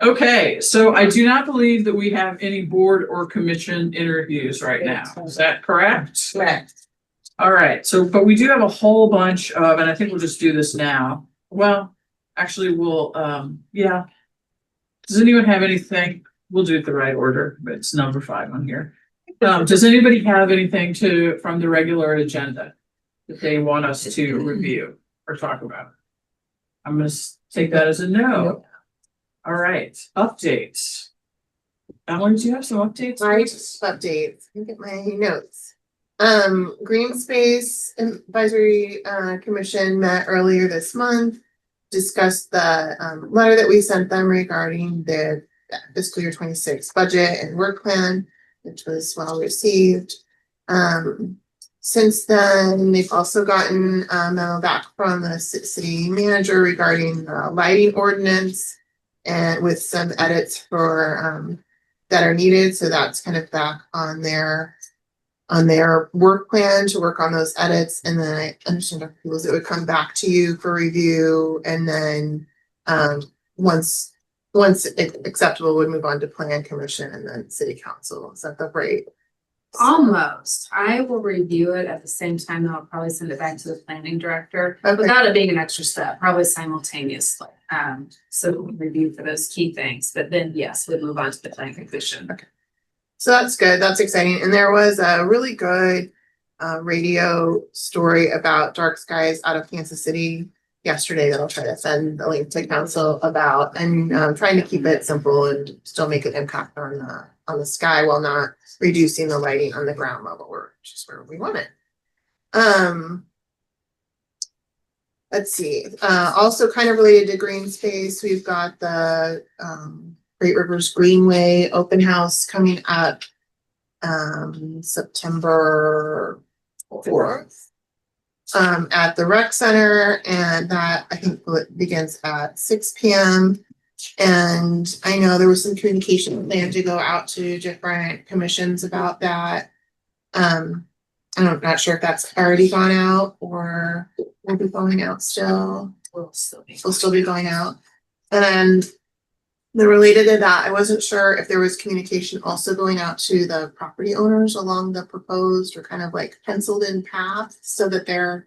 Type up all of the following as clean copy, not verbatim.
Okay, so I do not believe that we have any board or commission interviews right now. Is that correct? Correct. All right, so, but we do have a whole bunch of, and I think we'll just do this now. Well, actually, we'll, yeah. Does anyone have anything? We'll do it the right order, but it's number 5 on here. Does anybody have anything from the regular agenda that they want us to review or talk about? I'm gonna take that as a no. All right, updates. Emily, do you have some updates? Updates. Look at my notes. Green Space Advisory Commission met earlier this month, discussed the letter that we sent them regarding the fiscal year 26 budget and work plan, which was well received. Since then, they've also gotten a memo back from the city manager regarding the lighting ordinance and with some edits for that are needed. So that's kind of back on their work plan to work on those edits. And then I understand Dr. Peoples, it would come back to you for review. And then once acceptable, would move on to plan commission and then city council. Is that the right? Almost. I will review it at the same time, though I'll probably send it back to the planning director without it being an extra step, probably simultaneously. So we'll review for those key things, but then yes, we'll move on to the planning commission. Okay. So that's good. That's exciting. And there was a really good radio story about dark skies out of Kansas City yesterday that I'll try to send the link to council about, and trying to keep it simple and still make an impact on the sky while not reducing the lighting on the ground level, which is where we want it. Let's see. Also kind of related to green space, we've got the Great Rivers Greenway open house coming up September 4th at the rec center, and that I think begins at 6 p.m. And I know there was some communication plan to go out to different commissions about that. I'm not sure if that's already gone out or will be going out still. Will still be going out. And then related to that, I wasn't sure if there was communication also going out to the property owners along the proposed or kind of like penciled in path so that they're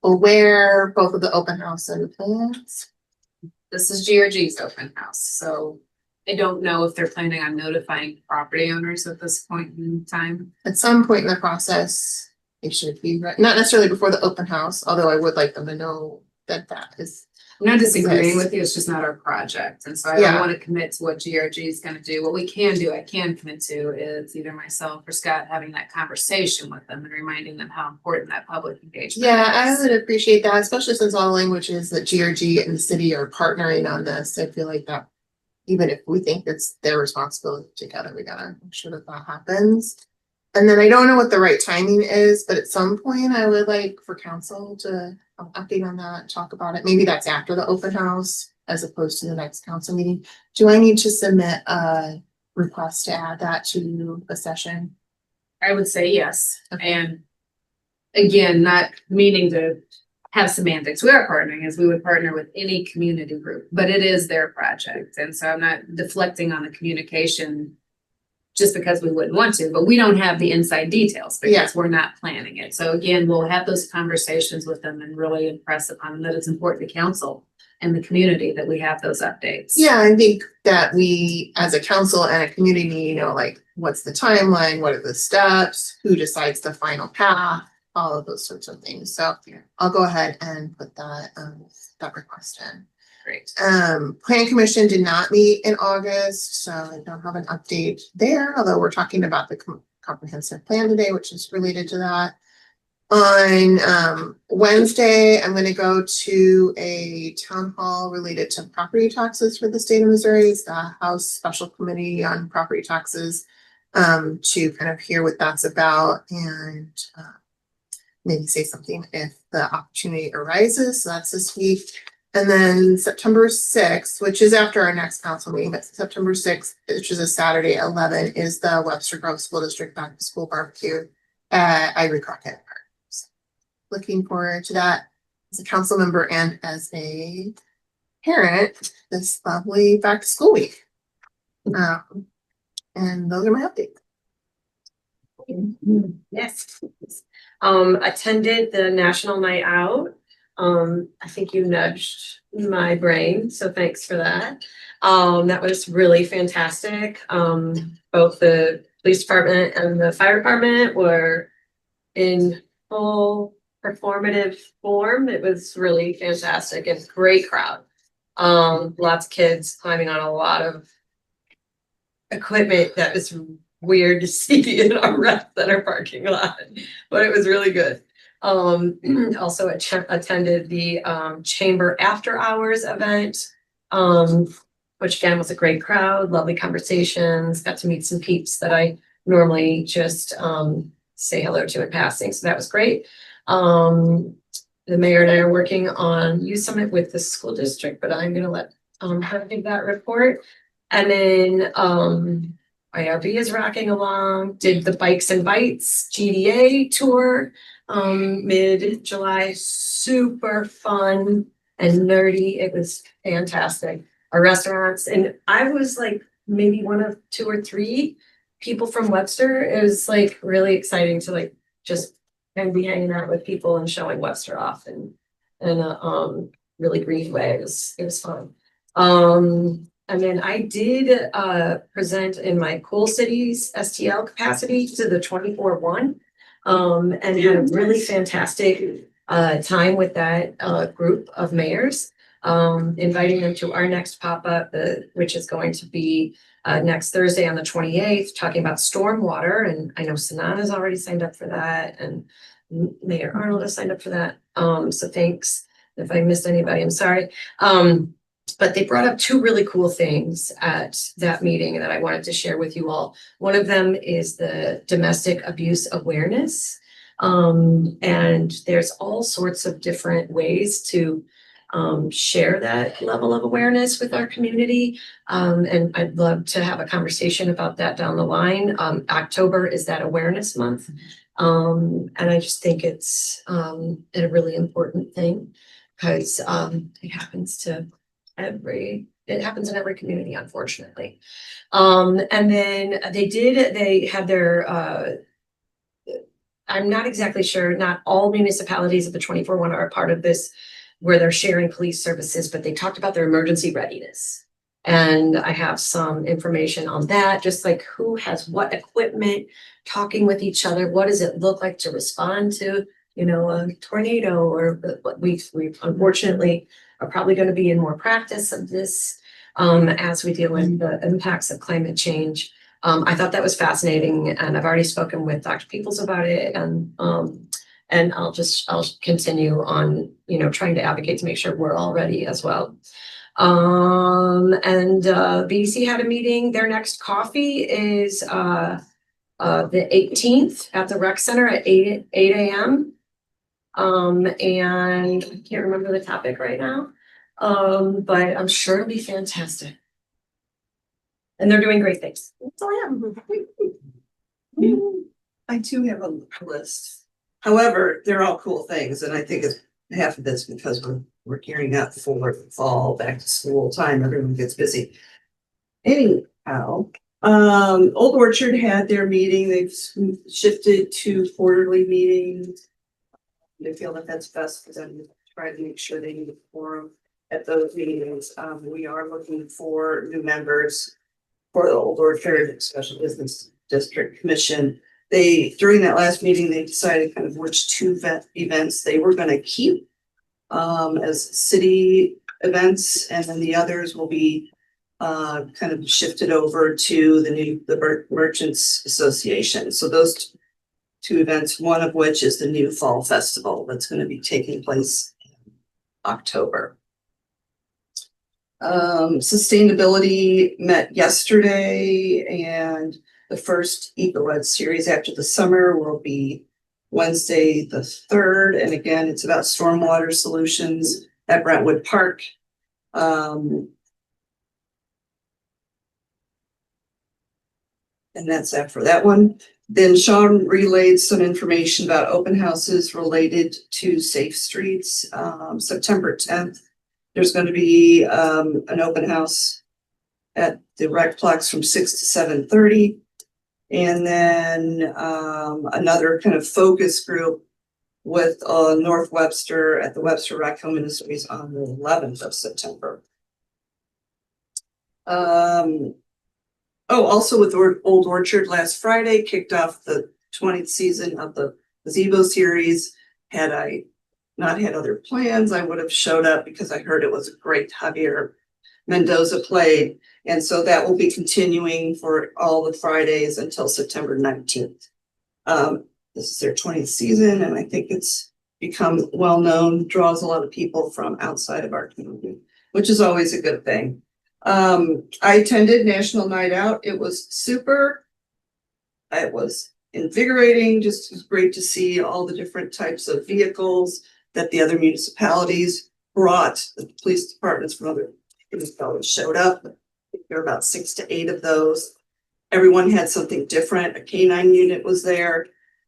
aware both of the open house and the plans. This is GRG's open house, so I don't know if they're planning on notifying property owners at this point in time. At some point in the process, they should be not necessarily before the open house, although I would like them to know that that is. I'm not disagreeing with you, it's just not our project, and so I don't want to commit to what GRG is going to do. What we can do, I can commit to, is either myself or Scott having that conversation with them and reminding them how important that public engagement is. I would appreciate that, especially since all the languages that GRG and the city are partnering on this. I feel like that even if we think it's their responsibility together, we gotta make sure that that happens. And then I don't know what the right timing is, but at some point I would like for council to update on that, talk about it. Maybe that's after the open house as opposed to the next council meeting. Do I need to submit a request to add that to a session? I would say yes. Okay. And again, not meaning to have semantics. We are partnering as we would partner with any community group, but it is their project. And so I'm not deflecting on the communication just because we wouldn't want to, but we don't have the inside details because we're not planning it. So again, we'll have those conversations with them and really impress upon them that it's important to council and the community that we have those updates. Yeah, I think that we as a council and a community, like what's the timeline, what are the steps, who decides the final path, all of those sorts of things. So I'll go ahead and put that request in. Great. Plan commission did not meet in August, so I don't have an update there, although we're talking about the comprehensive plan today, which is related to that. On Wednesday, I'm going to go to a town hall related to property taxes for the state of Missouri. It's the House Special Committee on Property Taxes to kind of hear what that's about and maybe say something if the opportunity arises. So that's this week. And then September 6th, which is after our next council meeting, but September 6th, which is a Saturday at 11, is the Webster Grove School District Back to School Barbecue at Ivory Crockett Park. So looking forward to that as a council member and as a parent this lovely back to school week. And those are my updates. Yes. Attended the National Night Out. I think you nudged my brain, so thanks for that. That was really fantastic. Both the police department and the fire department were in full performative form. It was really fantastic and great crowd. Lots of kids climbing on a lot of equipment that was weird to see in our rec center parking lot, but it was really good. Also attended the chamber after hours event, which again was a great crowd, lovely conversations, got to meet some peeps that I normally just say hello to in passing, so that was great. The mayor and I are working on Youth Summit with the school district, but I'm gonna let her give that report. And then IRB is rocking along, did the Bikes and Bites GDA tour mid-July, super fun and nerdy. It was fantastic. Our restaurants, and I was like maybe one of 2 or 3 people from Webster. It was like really exciting to like just and be hanging out with people and showing Webster off in a really brief way. It was fun. And then I did present in my Cool Cities STL capacity to the 24-1 and had a really fantastic time with that group of mayors, inviting them to our next pop-up, which is going to be next Thursday on the 28th, talking about stormwater. And I know Sanana's already signed up for that, and Mayor Arnold has signed up for that. So thanks. If I missed anybody, I'm sorry. But they brought up 2 really cool things at that meeting that I wanted to share with you all. One of them is the domestic abuse awareness. And there's all sorts of different ways to share that level of awareness with our community. And I'd love to have a conversation about that down the line. October is that awareness month. And I just think it's a really important thing because it happens in every community, unfortunately. And then they had their I'm not exactly sure, not all municipalities of the 24-1 are a part of this, where they're sharing police services, but they talked about their emergency readiness. And I have some information on that, just like who has what equipment, talking with each other. What does it look like to respond to, a tornado, or what we unfortunately are probably going to be in more practice of this as we deal with the impacts of climate change. I thought that was fascinating, and I've already spoken with Dr. Peoples about it, and I'll continue on, trying to advocate to make sure we're all ready as well. And BDC had a meeting. Their next coffee is the 18th at the rec center at 8 a.m. And I can't remember the topic right now, but I'm sure it'll be fantastic. And they're doing great things. That's all I have. I too have a list. However, they're all cool things, and I think it's half of this because we're gearing up for the fall, back to school time. Everyone gets busy. Anyhow, Old Orchard had their meeting. They've shifted to quarterly meetings. They feel that that's best because I'm trying to make sure they need a quorum at those meetings. We are looking for new members for the Old Orchard Special Business District Commission. During that last meeting, they decided kind of which 2 events they were going to keep as city events, and then the others will be kind of shifted over to the Merchants Association. So those 2 events, one of which is the new Fall Festival that's going to be taking place in October. Sustainability met yesterday, and the first Eco-Ed series after the summer will be Wednesday the 3rd. And again, it's about stormwater solutions at Brentwood Park. And that's that for that one. Then Sean relayed some information about open houses related to Safe Streets. September 10th There's going to be an open house at the Recplex from 6 to 7:30. And then another kind of focus group with North Webster at the Webster Rec Home Ministries on the 11th of September. Also with Old Orchard last Friday, kicked off the 20th season of the gazebo series. Had I not had other plans, I would have showed up because I heard it was a great. Javier Mendoza played. And so that will be continuing for all the Fridays until September 19th. This is their 20th season, and I think it's become well-known, draws a lot of people from outside of our community, which is always a good thing. I attended National Night Out. It was super. It was invigorating, just great to see all the different types of vehicles that the other municipalities brought. The police departments from other municipalities showed up. I think there were about 6 to 8 of those. Everyone had something different. A K9 unit was there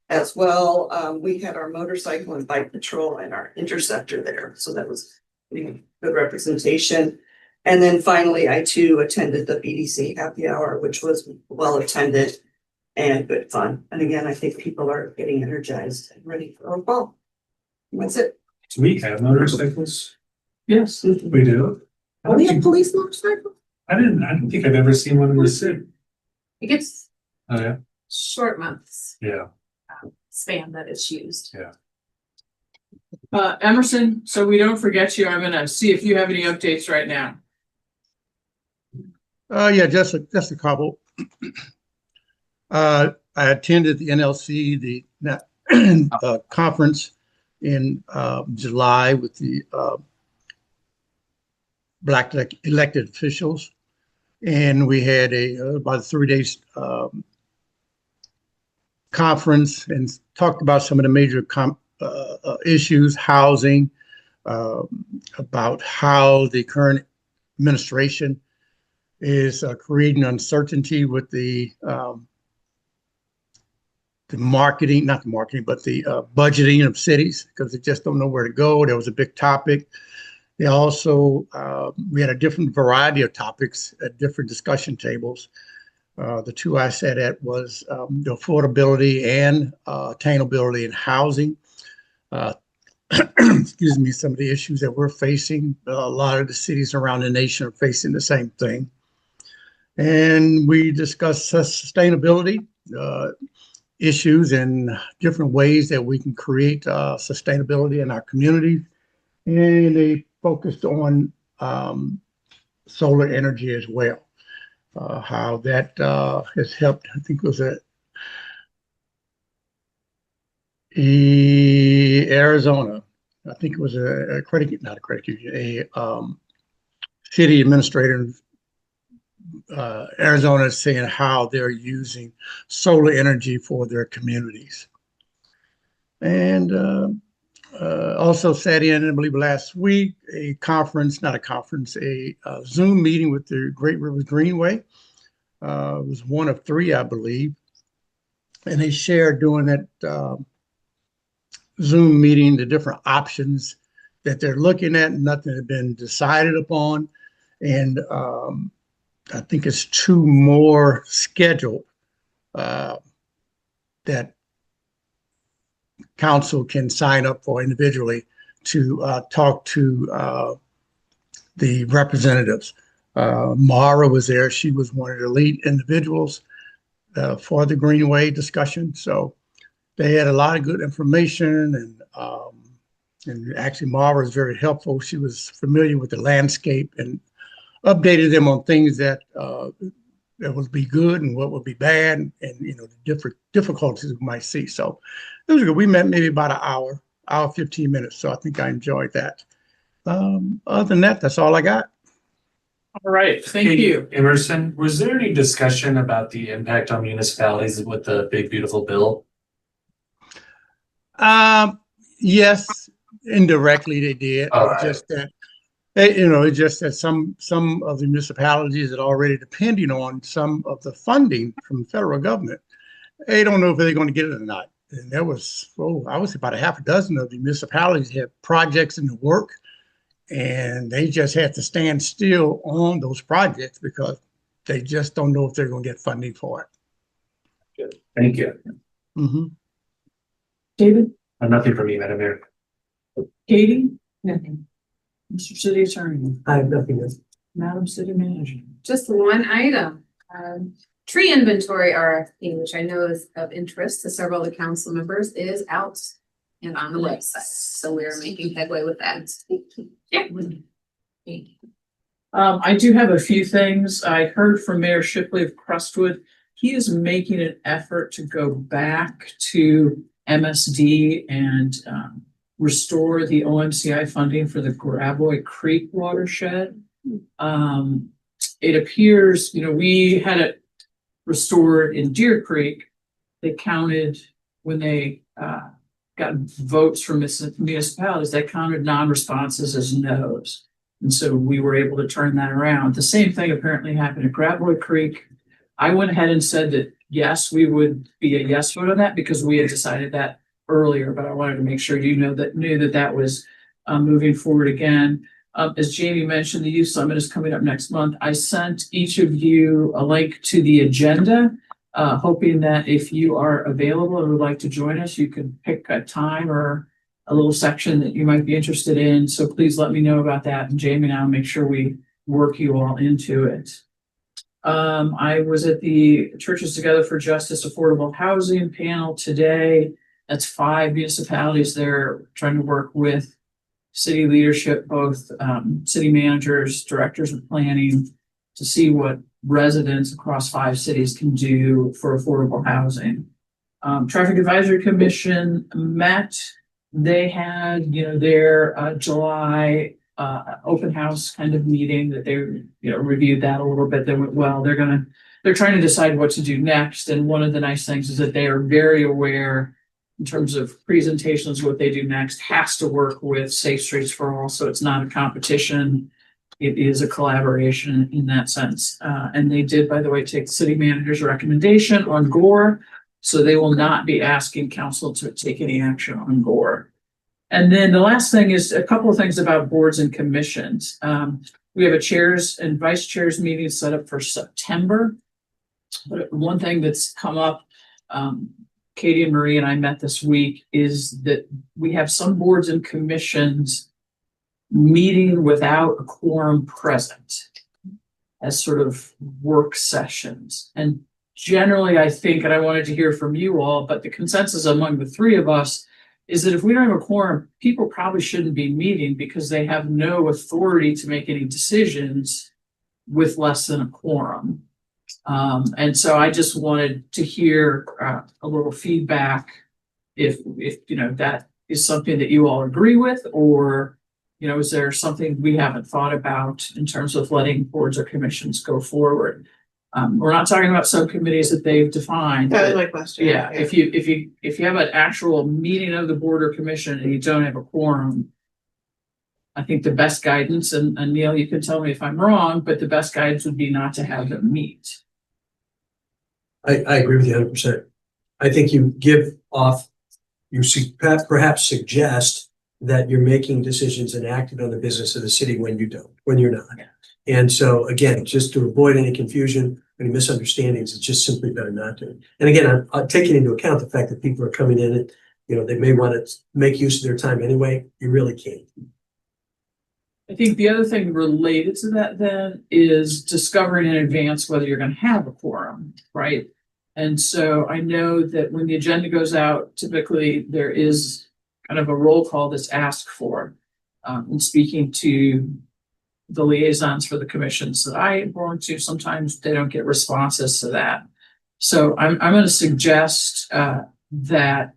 as well. We had our motorcycle and bike patrol and our interceptor there. So that was good representation. And then finally, I too attended the BDC happy hour, which was well attended and good fun. And again, I think people are getting energized and ready for a ball. That's it. Do we have motorcycles? Yes. We do. I Oh, don't we have think, police motorcycle? I don't think I've ever seen one in the city. It gets Oh, yeah? short months Yeah. span that it's used. Emerson, so we don't forget you, I'm gonna see if you have any updates right now. Yeah, just a couple. I attended the NLC, the conference in July with the Black elected officials. And we had about a 3 days conference and talked about some of the major issues, housing, about how the current administration is creating uncertainty with the marketing, not the marketing, but the budgeting of cities, because they just don't know where to go. There was a big topic. They also, we had a different variety of topics at different discussion tables. The two I sat at was the affordability and attainability in housing. Excuse me, some of the issues that we're facing. A lot of the cities around the nation are facing the same thing. And we discussed sustainability issues and different ways that we can create sustainability in our community. And they focused on solar energy as well, how that has helped. I think it was Arizona. I think it was a credit, not a credit union, a city administrator Arizona is saying how they're using solar energy for their communities. And also sat in, I believe last week, a conference, not a conference, a Zoom meeting with the Great Rivers Greenway. It was one of 3, I believe. And they shared during that Zoom meeting the different options that they're looking at. Nothing had been decided upon. And I think it's 2 more scheduled that council can sign up for individually to talk to the representatives. Mara was there. She was one of the lead individuals for the Greenway discussion. So they had a lot of good information, and actually Mara was very helpful. She was familiar with the landscape and updated them on things that would be good and what would be bad, and the different difficulties we might see. So it was good. We met maybe about an hour, 15 minutes. So I think I enjoyed that. Other than that, that's all I got. All right, thank Hey, you. Emerson, was there any discussion about the impact on municipalities with the big beautiful bill? Yes, indirectly they did. All It's right. just that it's just that some of the municipalities that are already depending on some of the funding from the federal government, they don't know if they're going to get it or not. And there was, I would say about a half a dozen of the municipalities have projects in the work, And they just have to stand still on those projects because they just don't know if they're going to get funding for it. Thank you. Mhm. David, Nothing from me, Madam Mayor. Katie? Nothing. Mr. City Attorney, I have nothing else. Madam City Manager. Just one item, tree inventory RFP, which I know is of interest to several of the council members, is out and on the website. So we are making headway with that. Yeah. I do have a few things. I heard from Mayor Shipley of Crestwood. He is making an effort to go back to MSD and restore the OMCI funding for the Gravois Creek watershed. It appears, we had it restored in Deer Creek. They counted when they got votes from municipalities, they counted non-responses as no's. And so we were able to turn that around. The same thing apparently happened at Gravois Creek. I went ahead and said that, yes, we would be a yes vote on that because we had decided that earlier, but I wanted to make sure knew that was moving forward again. As Jamie mentioned, the Youth Summit is coming up next month. I sent each of you a link to the agenda, hoping that if you are available and would like to join us, you can pick a time or a little section that you might be interested in. So please let me know about that. And Jamie and I'll make sure we work you all into it. I was at the Churches Together for Justice Affordable Housing panel today. That's 5 municipalities there trying to work with city leadership, both city managers, directors of planning, to see what residents across 5 cities can do for affordable housing. Traffic Advisory Commission met. They had, their July open house kind of meeting that they, reviewed that a little bit. They went, well, they're trying to decide what to do next. And one of the nice things is that they are very aware in terms of presentations, what they do next has to work with Safe Streets for All. So it's not a competition. It is a collaboration in that sense. And they did, by the way, take the city manager's recommendation on Gore. So they will not be asking council to take any action on Gore. And then the last thing is a couple of things about boards and commissions. We have a chairs and vice chairs meeting set up for September. But one thing that's come up, Katie and Marie and I met this week, is that we have some boards and commissions meeting without a quorum present as sort of work sessions. And generally, I think, and I wanted to hear from you all, but the consensus among the 3 of us is that if we don't have a quorum, people probably shouldn't be meeting because they have no authority to make any decisions with less than a quorum. And so I just wanted to hear a little feedback if that is something that you all agree with, or is there something we haven't thought about in terms of letting boards or commissions go forward? We're not talking about subcommittees that they've defined. That was my question. Yeah, if you have an actual meeting of the board or commission and you don't have a quorum, I think the best guidance, and Neil, you can tell me if I'm wrong, but the best guidance would be not to have them meet. I agree with you 100%. I think you perhaps suggest that you're making decisions and acting on the business of the city when you're not. Yeah. And so again, just to avoid any confusion, any misunderstandings, it's just simply better not to. And again, I'm taking into account the fact that people are coming in and, they may want to make use of their time anyway. You really can't. I think the other thing related to that then is discovering in advance whether you're going to have a quorum, right? And so I know that when the agenda goes out, typically there is kind of a roll call that's asked for. And speaking to the liaisons for the commissions that I belong to, sometimes they don't get responses to that. So I'm going to suggest that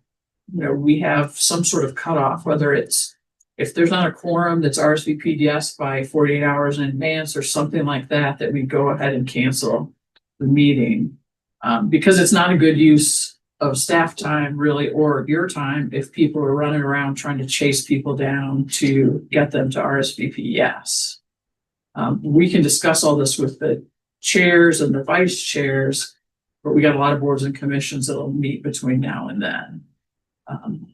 we have some sort of cutoff, whether it's if there's not a quorum that's RSVP'd yes by 48 hours in advance or something like that, that we go ahead and cancel the meeting. Because it's not a good use of staff time really, or your time, if people are running around trying to chase people down to get them to RSVP yes. We can discuss all this with the chairs and the vice chairs, but we got a lot of boards and commissions that'll meet between now and then.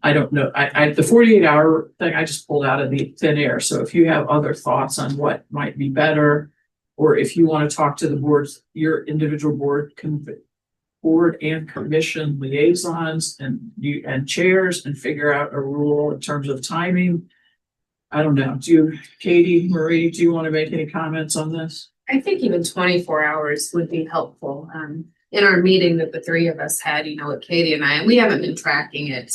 I don't know, the 48-hour thing, I just pulled out of the thin air. So if you have other thoughts on what might be better, or if you want to talk to the boards, your individual board and commission liaisons and chairs and figure out a rule in terms of timing. I don't know. Katie, Marie, do you want to make any comments on this? I think even 24 hours would be helpful. In our meeting that the three of us had, with Katie and I, and we haven't been tracking it,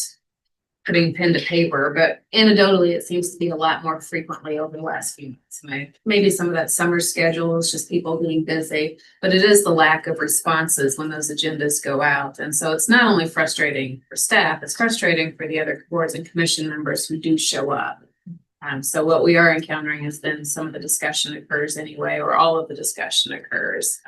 putting pen to paper, but anecdotally, it seems to be a lot more frequently over the last few months. Maybe some of that summer schedule is just people being busy, but it is the lack of responses when those agendas go out. And so it's not only frustrating for staff, it's frustrating for the other boards and commission members who do show up. So what we are encountering is then some of the discussion occurs anyway, or all of the discussion occurs,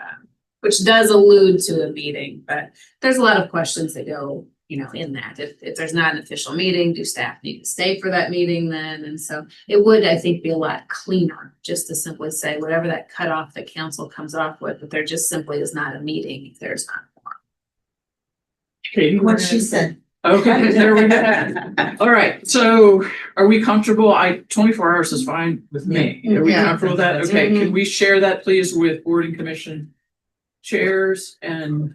which does allude to a meeting, but there's a lot of questions that go, in that. If there's not an official meeting, do staff need to stay for that meeting then? And so it would, I think, be a lot cleaner just to simply say whatever that cutoff that council comes off with, that there just simply is not a meeting if there's not one. Katie, What she said. Okay, there we go. All right, so are we comfortable? 24 hours is fine with me. Are we Yeah. comfortable with that? Okay, Mhm. can we share that please with board and commission chairs? And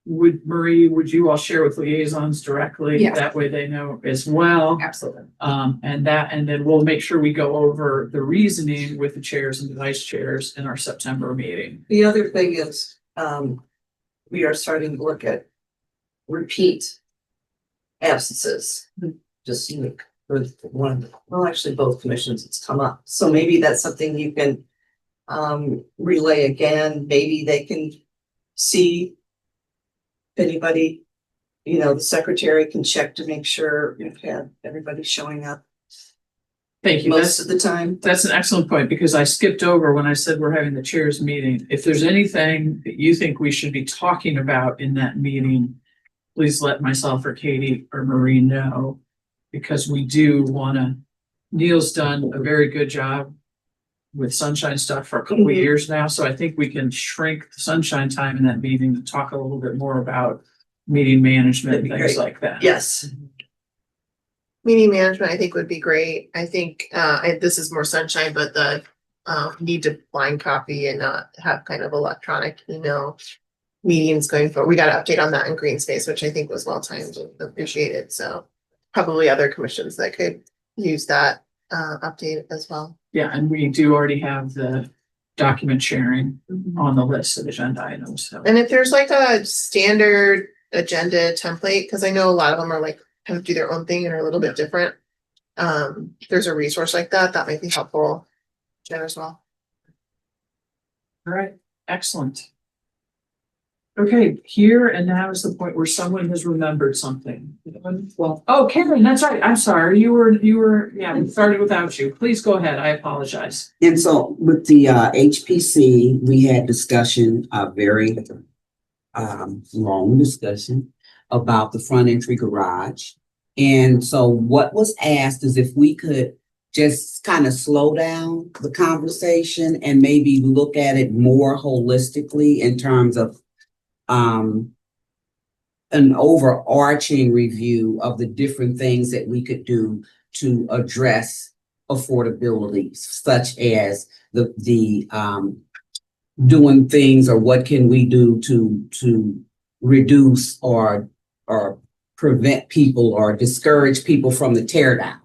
would you all share with liaisons directly? Yeah. That way they know as well. Absolutely. And then we'll make sure we go over the reasoning with the chairs and the vice chairs in our September meeting. The other thing is, we are starting to look at repeat absences. Just, for actually both commissions, it's come up. So maybe that's something you can relay again. Maybe they can see if anybody, the secretary can check to make sure you've had everybody showing up Thank you. most of the time. That's an excellent point, because I skipped over when I said we're having the chairs meeting. If there's anything that you think we should be talking about in that meeting, please let myself or Katie or Marie know, because we do Neil's done a very good job with sunshine stuff for a couple of years now. So I think we can shrink the sunshine time in that meeting to talk a little bit more about meeting management and That'd be things great. like that. Yes. Meeting management, I think, would be great. I think, this is more sunshine, but the need to blind copy and not have kind of electronic email meetings going forward. We got an update on that in Green Space, which I think was well timed and appreciated. So probably other commissions that could use that update as well. Yeah, and we do already have the document sharing on the list of agenda items. So And if there's like a standard agenda template, because I know a lot of them are like kind of do their own thing and are a little bit different. There's a resource like that might be helpful there as well. all right, excellent. Okay, here and now is the point where someone has remembered something. Well, oh, Karen, that's right. I'm sorry. You were, yeah, we started without you. Please go ahead. I apologize. And so with the HPC, we had discussion, a very long discussion about the front entry garage. And so what was asked is if we could just kind of slow down the conversation and maybe look at it more holistically in terms of an overarching review of the different things that we could do to address affordability, such as the doing things, or what can we do to reduce or prevent people or discourage people from the tear downs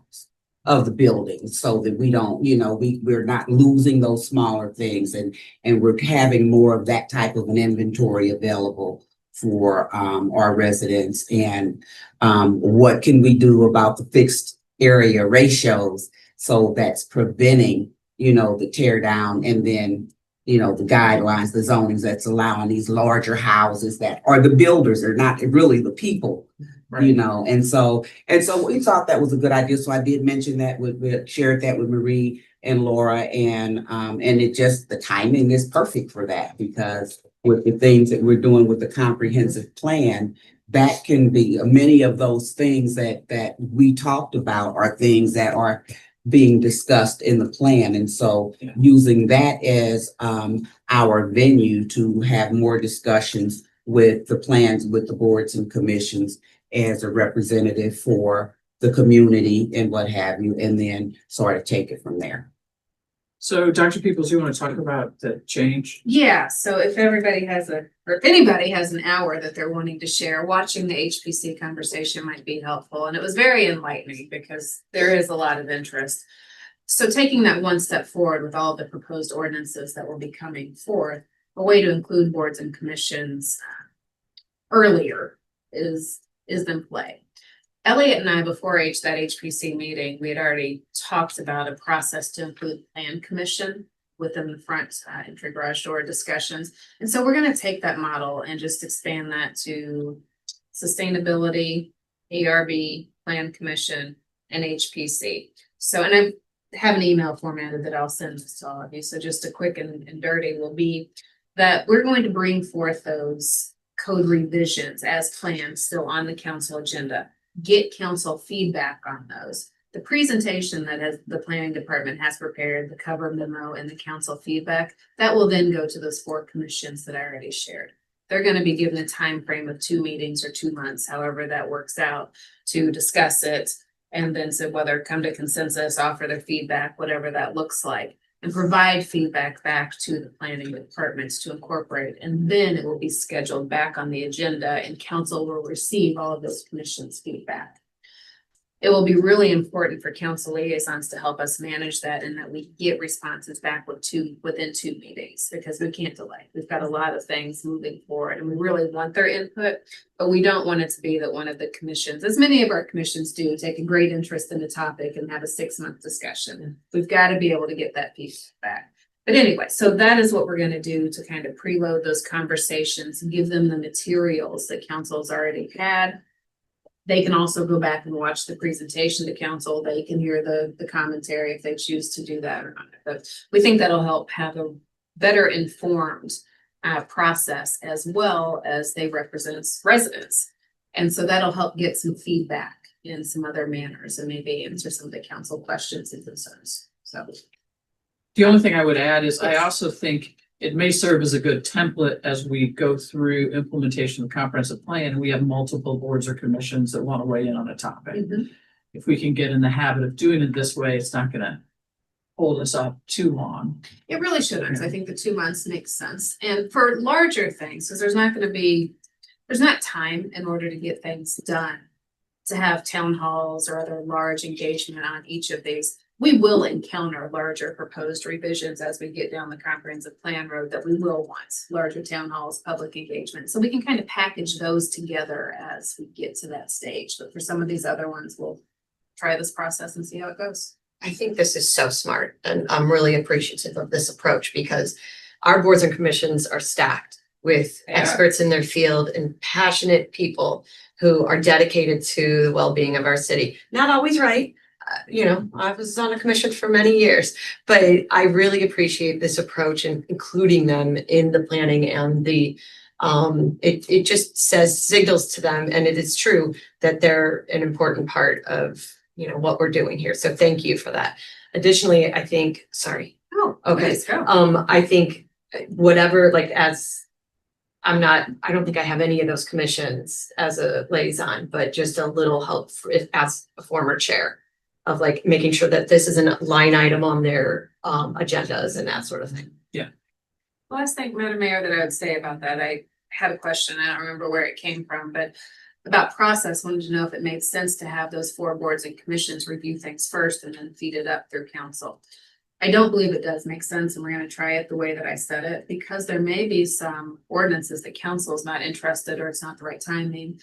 of the buildings, so that we don't, we're not losing those smaller things, and we're having more of that type of an inventory available for our residents. And what can we do about the fixed area ratios, so that's preventing, the tear down, and then, the guidelines, the zonings that's allowing these larger houses that are the builders, are not really the people. Right. And so we thought that was a good idea. So I did mention that we shared that with Marie and Laura, and it just, the timing is perfect for that, because with the things that we're doing with the comprehensive plan, that can be many of those things that we talked about are things that are being discussed in the plan. And so using that as our venue to have more discussions with the plans, with the boards and commissions, as a representative for the community and what have you, and then sort of take it from there. So Dr. Peoples, you want to talk about the change? Yeah, so if everybody has or if anybody has an hour that they're wanting to share, watching the HPC conversation might be helpful. And it was very enlightening because there is a lot of interest. So taking that one step forward with all the proposed ordinances that will be coming forth, a way to include boards and commissions earlier is in play. Elliot and I, before that HPC meeting, we had already talked about a process to include plan commission within the front entry garage door discussions. And so we're going to take that model and just expand that to sustainability, ARB, plan commission, and HPC. So, and I have an email formatted that I'll send to all of you. So just a quick and dirty will be that we're going to bring forth those code revisions as planned still on the council agenda. Get council feedback on those. The presentation that the planning department has prepared, the cover memo and the council feedback, that will then go to those 4 commissions that I already shared. They're going to be given a time frame of 2 meetings or 2 months, however that works out, to discuss it and then so whether come to consensus, offer their feedback, whatever that looks like, and provide feedback back to the planning departments to incorporate. And then it will be scheduled back on the agenda and council will receive all of those commissions' feedback. It will be really important for council liaisons to help us manage that and that we get responses back within 2 meetings because we can't delay. We've got a lot of things moving forward and we really want their input, but we don't want it to be that one of the commissions, as many of our commissions do, take a great interest in the topic and have a 6-month discussion. We've got to be able to get that feedback. But anyway, so that is what we're going to do to kind of preload those conversations and give them the materials that council's already had. They can also go back and watch the presentation to council. They can hear the commentary if they choose to do that or not. But we think that'll help have a better informed process as well as they represent residents. And so that'll help get some feedback in some other manners and maybe answer some of the council questions and concerns. So The only thing I would add is I also think it may serve as a good template as we go through implementation of the comprehensive plan and we have multiple boards or commissions that want to weigh in on a topic. If we can get in the habit of doing it this way, it's not going to hold us up too long. it really shouldn't. I think the 2 months makes sense. And for larger things, because there's not time in order to get things done, to have town halls or other large engagement on each of these. We will encounter larger proposed revisions as we get down the comprehensive plan road that we will want, larger town halls, public engagement. So we can kind of package those together as we get to that stage. But for some of these other ones, we'll try this process and see how it goes. I think this is so smart and I'm really appreciative of this approach because our boards and commissions are stacked with experts in their field and passionate people who are dedicated to the well-being of our city. Not always right. I was on a commission for many years, but I really appreciate this approach and including them in the planning and it just signals to them, and it is true that they're an important part of, what we're doing here. So thank you for that. Additionally, I think, Oh, okay. nice, go. I think whatever, I don't think I have any of those commissions as a liaison, but just a little help as a former chair of making sure that this is a line item on their agendas and that sort of thing. Last thing, Madam Mayor, that I would say about that, I had a question. I don't remember where it came from, but about process, wanted to know if it made sense to have those 4 boards and commissions review things first and then feed it up through council. I don't believe it does make sense, and we're going to try it the way that I said it, because there may be some ordinances that council is not interested or it's not the right timing.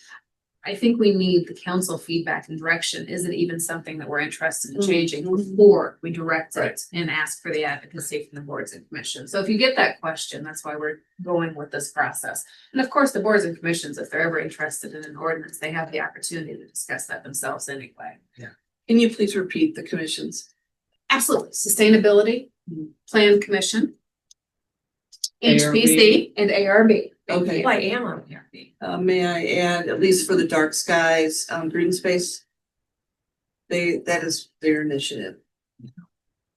I think we need the council feedback and direction. Is it even something that we're interested in changing before we direct it and ask for the advocacy from the boards and commissions? So if you get that question, that's why we're going with this process. And of course, the boards and commissions, if they're ever interested in an ordinance, they have the opportunity to discuss that themselves anyway. Can you please repeat the commissions? Absolutely. Sustainability, Plan Commission, HPC, and ARB. Okay. I am on here. May I add, at least for the dark skies, green space? That is their initiative.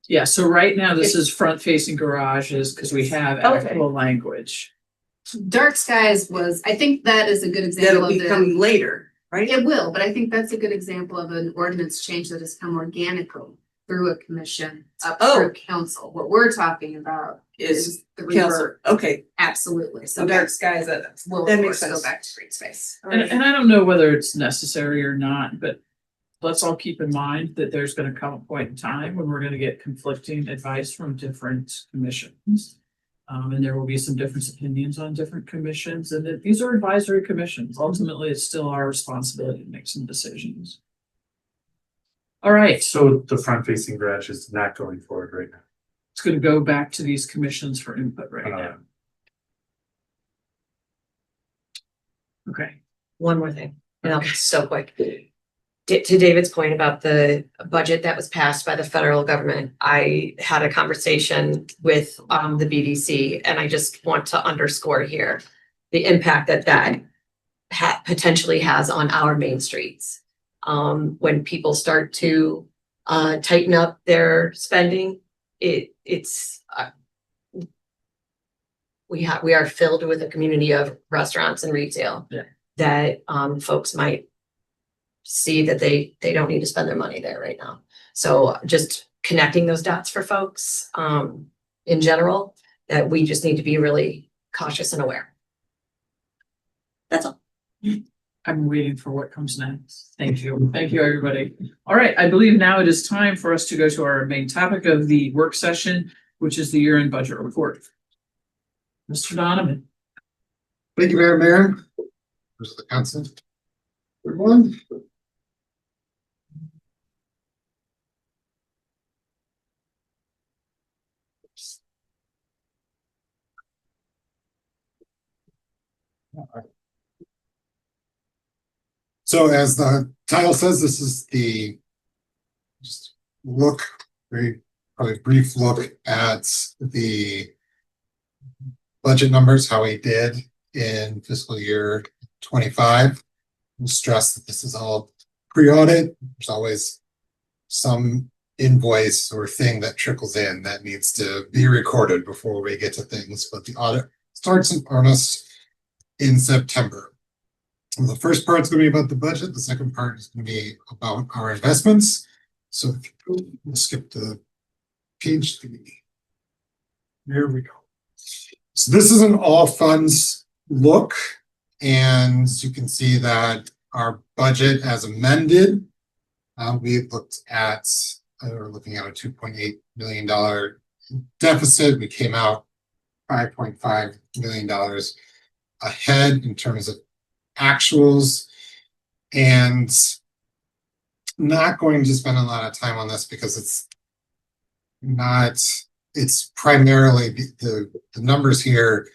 Yeah, so right now this is front facing garages because we have actual language. Dark skies was, I think that is a good example That'll of be the. coming later. right? It will, but I think that's a good example of an ordinance change that has come organically through a commission up Oh. through council. What we're talking about is the Council, revert, okay, absolutely. So Okay. dark skies that will That of makes course go sense. back to green space. And I don't know whether it's necessary or not, but let's all keep in mind that there's gonna come a point in time when we're gonna get conflicting advice from different commissions. And there will be some different opinions on different commissions, and that these are advisory commissions. Ultimately, it's still our responsibility to make some decisions. All right, So the front facing garage is not going forward right now. it's gonna go back to these commissions for input right now. Okay. One more thing, and I'll be so quick. To David's point about the budget that was passed by the federal government, I had a conversation with the BDC, and I just want to underscore here the impact that potentially has on our main streets. When people start to tighten up their spending, it's we are filled with a community of restaurants and retail. Yeah. That folks might see that they don't need to spend their money there right now. So just connecting those dots for folks in general, that we just need to be really cautious and aware. That's all. I'm waiting for what comes next. Thank you. Thank you, everybody. All right, I believe now it is time for us to go to our main topic of the work session, which is the year-end budget report. Mr. Donovan. Thank you, Madam Mayor. Members of the council. Everyone. So as the title says, this is the just look, very probably brief look at the budget numbers, how we did in fiscal year 25. We'll stress that this is all pre-audit. There's always some invoice or thing that trickles in that needs to be recorded before we get to things, but the audit starts in earnest in September. The first part is going to be about the budget. The second part is going to be about our investments. So if we'll skip the page 3. There we go. So this is an all funds look, and you can see that our budget as amended, we looked at, we're looking at a $2.8 million deficit. We came out $5.5 million ahead in terms of actuals, and not going to spend a lot of time on this because it's primarily the numbers here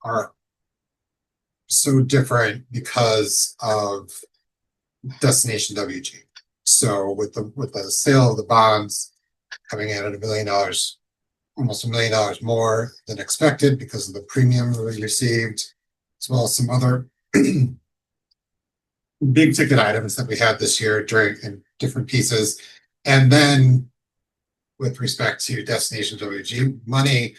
are so different because of Destination WG. So with the sale of the bonds coming in at $1 million, almost $1 million more than expected because of the premium we received, as well as some other big ticket items that we had this year in different pieces. And then with respect to Destination WG, money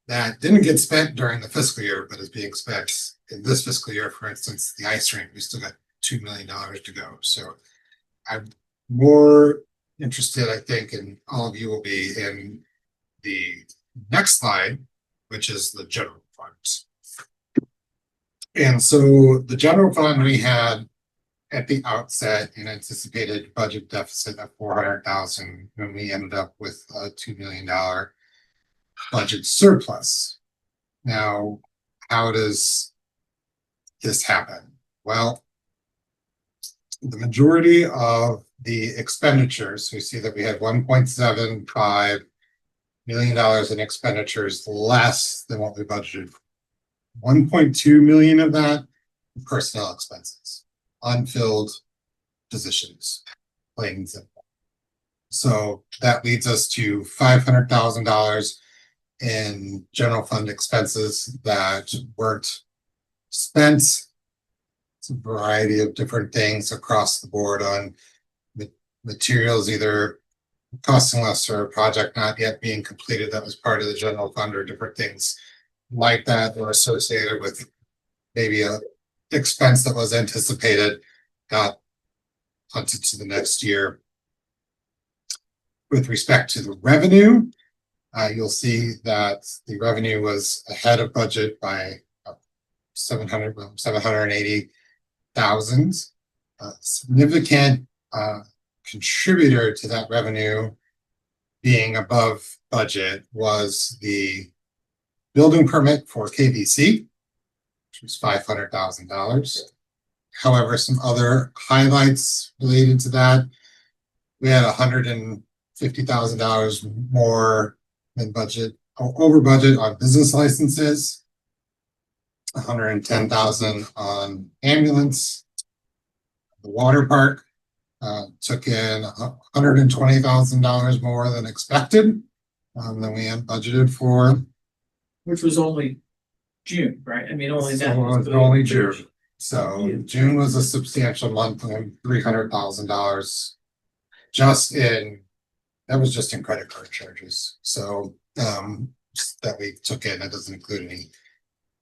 that didn't get spent during the fiscal year, but is being spent in this fiscal year. For instance, the ice rink, we still got $2 million to go. So I'm more interested, I think, and all of you will be in the next slide, which is the general funds. And so the general fund, we had at the outset an anticipated budget deficit of 400,000, and we ended up with a $2 million budget surplus. Now, how does this happen? Well, the majority of the expenditures, we see that we had $1.75 million in expenditures less than what we budgeted. 1.2 million of that personnel expenses, unfilled positions, plain and simple. So that leads us to $500,000 in general fund expenses that weren't spent. It's a variety of different things across the board on materials, either costing less or a project not yet being completed that was part of the general fund, or different things like that, or associated with maybe a expense that was anticipated got punted to the next year. With respect to the revenue, you'll see that the revenue was ahead of budget by 780,000. Significant contributor to that revenue being above budget was the building permit for KBC, which was $500,000. However, some other highlights related to that, we had $150,000 more than budget, over budget on business licenses, 110,000 on ambulance. The water park took in $120,000 more than expected, than we had budgeted for. Which was only June, right? I mean, only that. So it was only June. So June was a substantial month, and $300,000 just in, that was just in credit card charges. So that we took in, that doesn't include any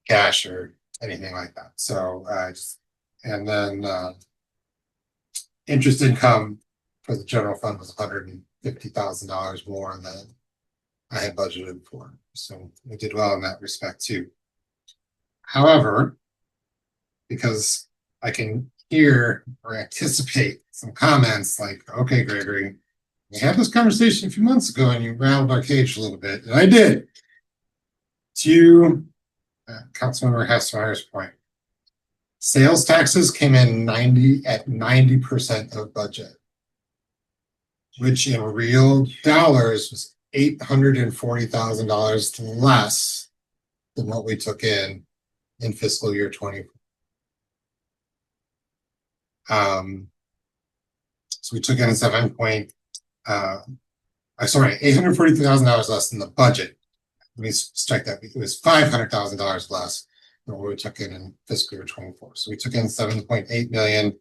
cash or anything like that. So and then interest income for the general fund was $150,000 more than I had budgeted for. So we did well in that respect too. However, because I can hear or anticipate some comments like, okay, Gregory, we had this conversation a few months ago and you rattled our cage a little bit, and I did. To Councilmember Hessmeyer's point, sales taxes came in 90% of budget, which in real dollars was $840,000 less than what we took in fiscal year 20. So we took in $840,000 less than the budget. Let me strike that. It was $500,000 less than what we took in fiscal year 24. So we took in 7.8 million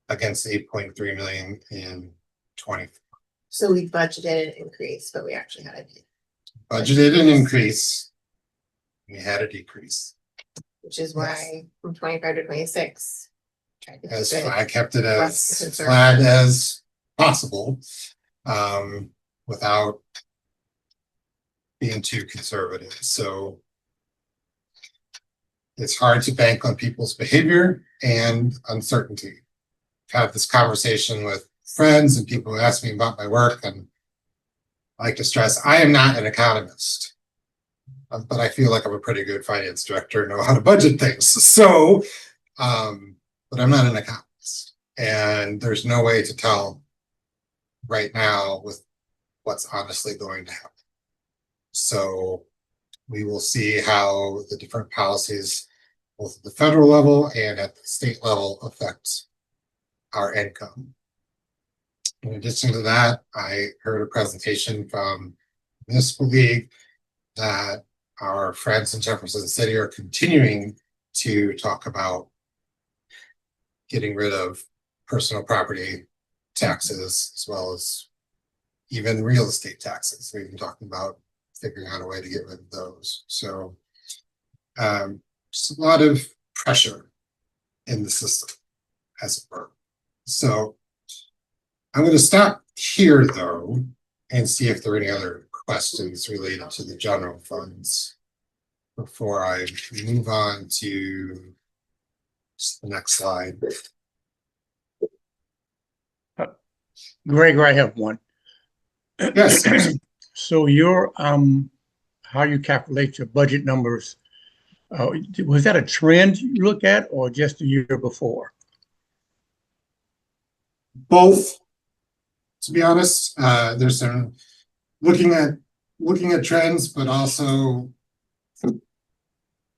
against 8.3 million in 24. So we budgeted an increase, but we actually had a Budgeted an increase. We had a decrease. which is why from 25 to 26. tried to As keep it I kept it less as conservative. flat as possible, without being too conservative. So it's hard to bank on people's behavior and uncertainty. I've had this conversation with friends and people who ask me about my work, and I like to stress, I am not an economist, but I feel like I'm a pretty good finance director, know how to budget things. So, but I'm not an economist, and there's no way to tell right now with what's honestly going to happen. So we will see how the different policies, both at the federal level and at the state level, affect our income. In addition to that, I heard a presentation from Municipal League that our friends in Jefferson City are continuing to talk about getting rid of personal property taxes as well as even real estate taxes. We've been talking about figuring out a way to get rid of those. So just a lot of pressure in the system, as it were. So I'm going to stop here though and see if there are any other questions related to the general funds before I move on to the next slide. Greg, I have one. Yes. So your, how you calculate your budget numbers, was that a trend you look at or just the year before? Both, to be honest. There's some looking at trends, but also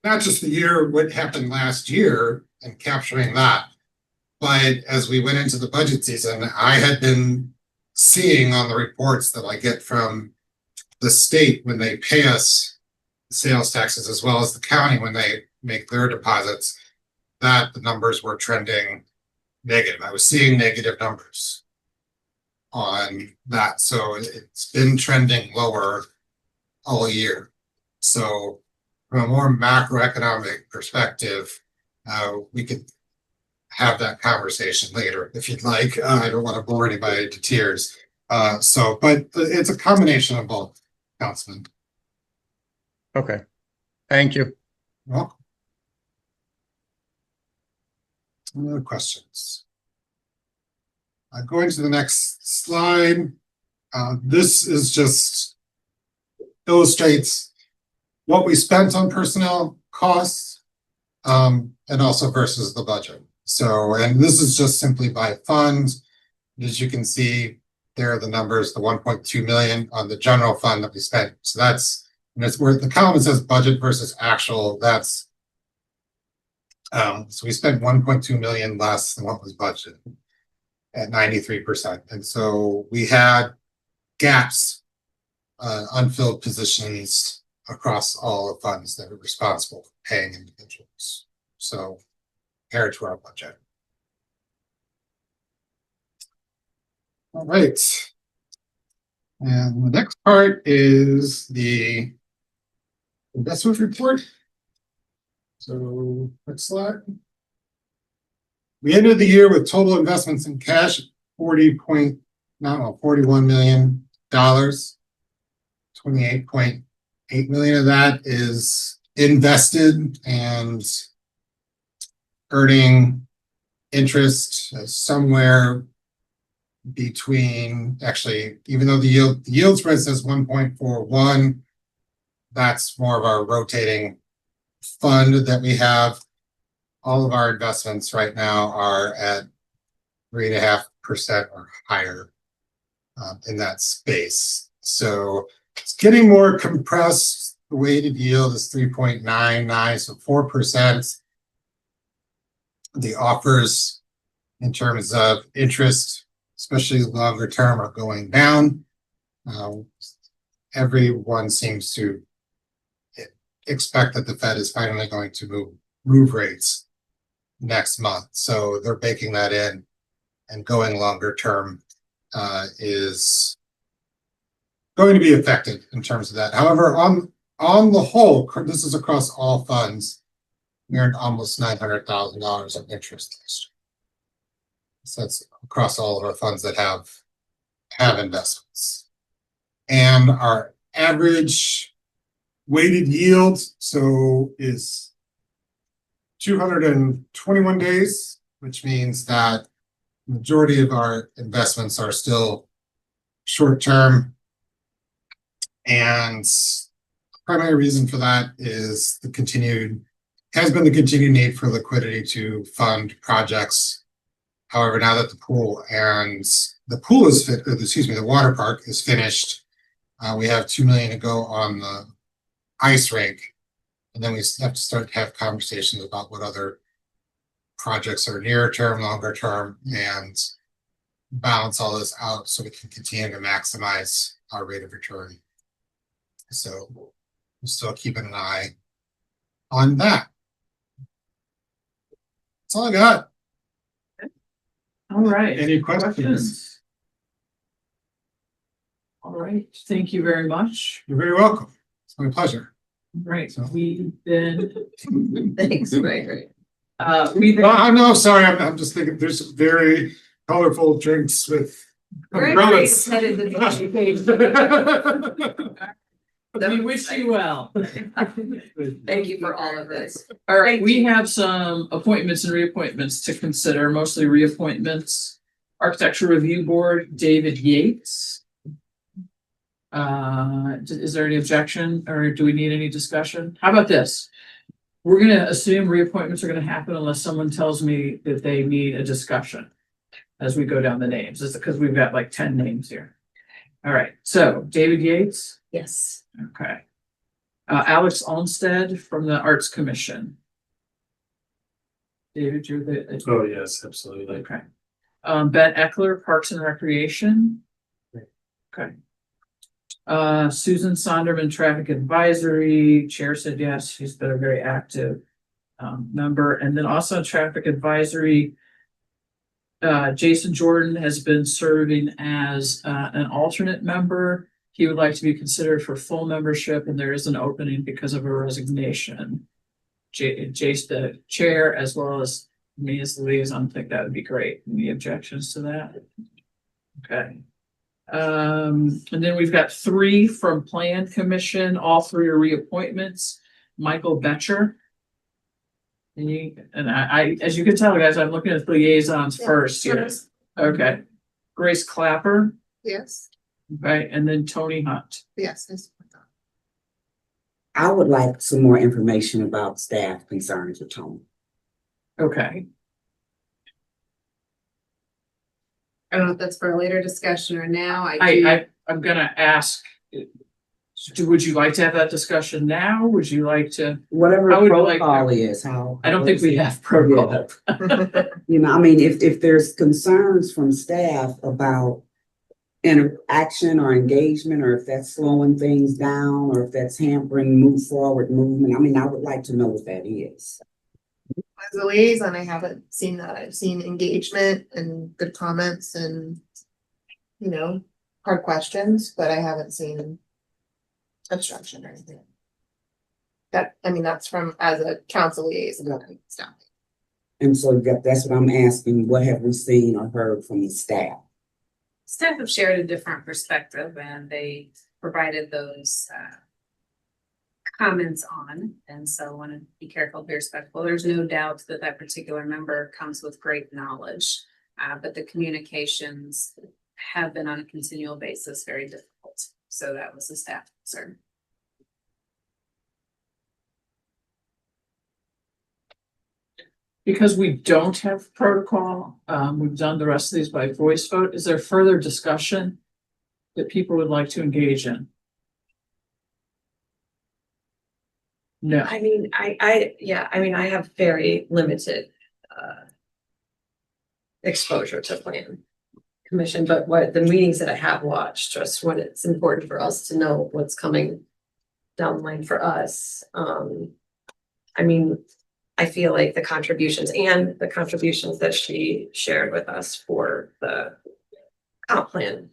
not just the year, what happened last year and capturing that. But as we went into the budget season, I had been seeing on the reports that I get from the state when they pay us sales taxes, as well as the county when they make their deposits, that the numbers were trending negative. I was seeing negative numbers on that. So it's been trending lower all year. So from a more macroeconomic perspective, we could have that conversation later if you'd like. I don't want to bore anybody to tears. But it's a combination of both, Councilman. Okay, thank you. Well, any other questions? Going to the next slide. This is just illustrates what we spent on personnel costs, and also versus the budget. So, and this is just simply by fund. As you can see, there are the numbers, the 1.2 million on the general fund that we spent. So that's, and it's where the column says budget versus actual. That's so we spent 1.2 million less than what was budgeted at 93%. And so we had gaps, unfilled positions across all the funds that are responsible for paying individuals. So compared to our budget. All right. And the next part is the investment report. So next slide. We ended the year with total investments in cash, $41 million. 28.8 million of that is invested and earning interest somewhere between, actually, even though the yield spread says 1.41, that's more of our rotating fund that we have. All of our investments right now are at 3.5% or higher in that space. So it's getting more compressed. The weighted yield is 3.99, so 4%. The offers in terms of interest, especially longer term, are going down. Everyone seems to expect that the Fed is finally going to move rates next month. So they're baking that in, and going longer term is going to be affected in terms of that. However, on the whole, this is across all funds, we earned almost $900,000 of interest last year. So that's across all of our funds that have investments. And our average weighted yield is 221 days, which means that the majority of our investments are still short term. And primary reason for that is the continued need for liquidity to fund projects. However, now that the water park is finished, we have $2 million to go on the ice rink, and then we have to start to have conversations about what other projects are near term, longer term, and balance all this out so we can continue to maximize our rate of return. So we're still keeping an eye on that. That's all I got. All right. Any questions? All right, thank you very much. You're very welcome. It's my pleasure. Right, So- we've been, Thanks, right. we've been, I'm no, sorry, I'm just thinking there's some very colorful drinks with umbrellas. Headed to the we wish you well. Thank you for all of this. All right, we have some appointments and reappointments to consider, mostly reappointments. Architecture Review Board, David Yates. Is there any objection, or do we need any discussion? How about this? We're gonna assume reappointments are gonna happen unless someone tells me that they need a discussion as we go down the names. It's because we've got like 10 names here. All right, so David Yates. Yes. Okay. Alex Olmsted from the Arts Commission. David, you're the. Oh, yes, absolutely. Okay. Ben Eckler, Parks and Recreation. Okay. Susan Sonderman, Traffic Advisory, Chair said yes, she's been a very active member. And then also Traffic Advisory, Jason Jordan has been serving as an alternate member. He would like to be considered for full membership, and there is an opening because of a resignation. Jace the chair as well as me as the liaison. I think that would be great. Any objections to that? Okay. And then we've got 3 from Plan Commission. All 3 are reappointments. Michael Betcher. And I, as you can tell, guys, I'm looking at the liaisons Yeah. first here. Okay. Grace Clapper, Yes, okay, and then Tony Hunt. yes. I support that. I would like some more information about staff concerns with Tony. Okay, I don't know if that's for a later discussion or now. I do. I'm gonna ask, would you like to have that discussion now? Would you like to? Whatever I would like- protocol is, how. I don't think we have protocol. You know, I mean, if there's concerns from staff about interaction or engagement, or if that's slowing things down, or if that's hampering move forward movement, I mean, I would like to know what that is. As a liaison, I haven't seen that. I've seen engagement and good comments and, you know, hard questions, but I haven't seen obstruction or anything. That, I mean, that's from, as a council liaison and stuff. And so that's what I'm asking, what have we seen or heard from the staff? Staff have shared a different perspective and they provided those comments on, and so I want to be careful, be respectful. There's no doubt that that particular member comes with great knowledge, but the communications have been on a continual basis very difficult. So that was the staff concern. Because we don't have protocol, we've done the rest of these by voice vote. Is there further discussion that people would like to engage in? No, I mean, I have very limited exposure to plan commission, but what the meetings that I have watched, just when it's important for us to know what's coming down the line for us. I mean, I feel like the contributions that she shared with us for the comp plan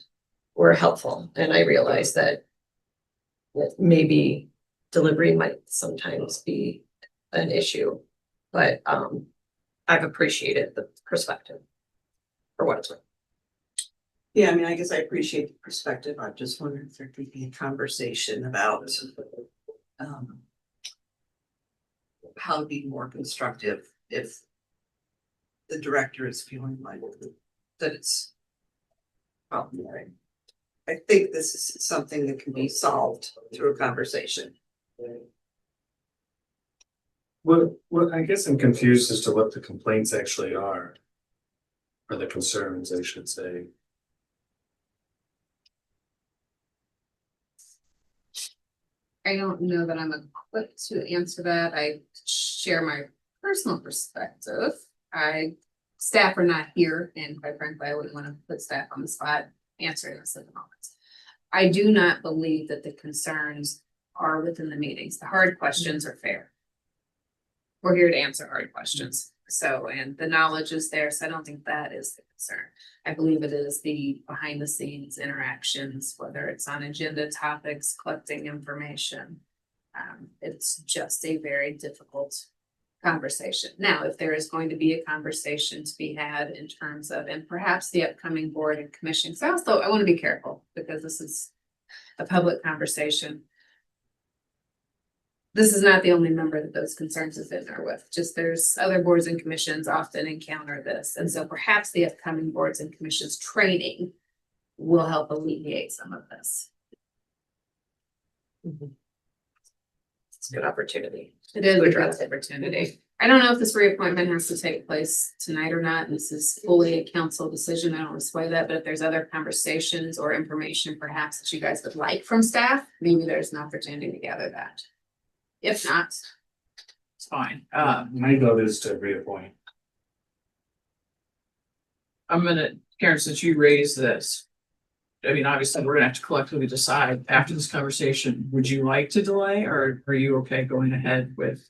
were helpful, and I realized that maybe delivery might sometimes be an issue, but I've appreciated the perspective for what it's worth. Yeah, I mean, I guess I appreciate the perspective. I'm just wondering if there could be a conversation about how to be more constructive if the director is feeling like that it's problematic. I think this is something that can be solved through a conversation. Well, I guess I'm confused as to what the complaints actually are. Or the concerns, I should say. I don't know that I'm equipped to answer that. I share my personal perspective. Staff are not here, and quite frankly, I wouldn't want to put staff on the spot answering this at the moment. I do not believe that the concerns are within the meetings. The hard questions are fair. We're here to answer hard questions. So, and the knowledge is there, so I don't think that is the concern. I believe it is the behind the scenes interactions, whether it's on agenda topics, collecting information. It's just a very difficult conversation. Now, if there is going to be a conversation to be had in terms of, and perhaps the upcoming board and commission, so I want to be careful because this is a public conversation. This is not the only member that those concerns have been there with, just there's other boards and commissions often encounter this. And so perhaps the upcoming boards and commissions training will help alleviate some of this. It's a good opportunity. It is a good opportunity. I don't know if this reappointment has to take place tonight or not. This is fully a council decision. I don't want to sway that, but if there's other conversations or information perhaps that you guys would like from staff, maybe there's an opportunity to gather that. If not, it's fine. My vote is to reappoint. I'm gonna, Karen, since you raised this. I mean, obviously, we're gonna have to collectively decide after this conversation, would you like to delay or are you okay going ahead with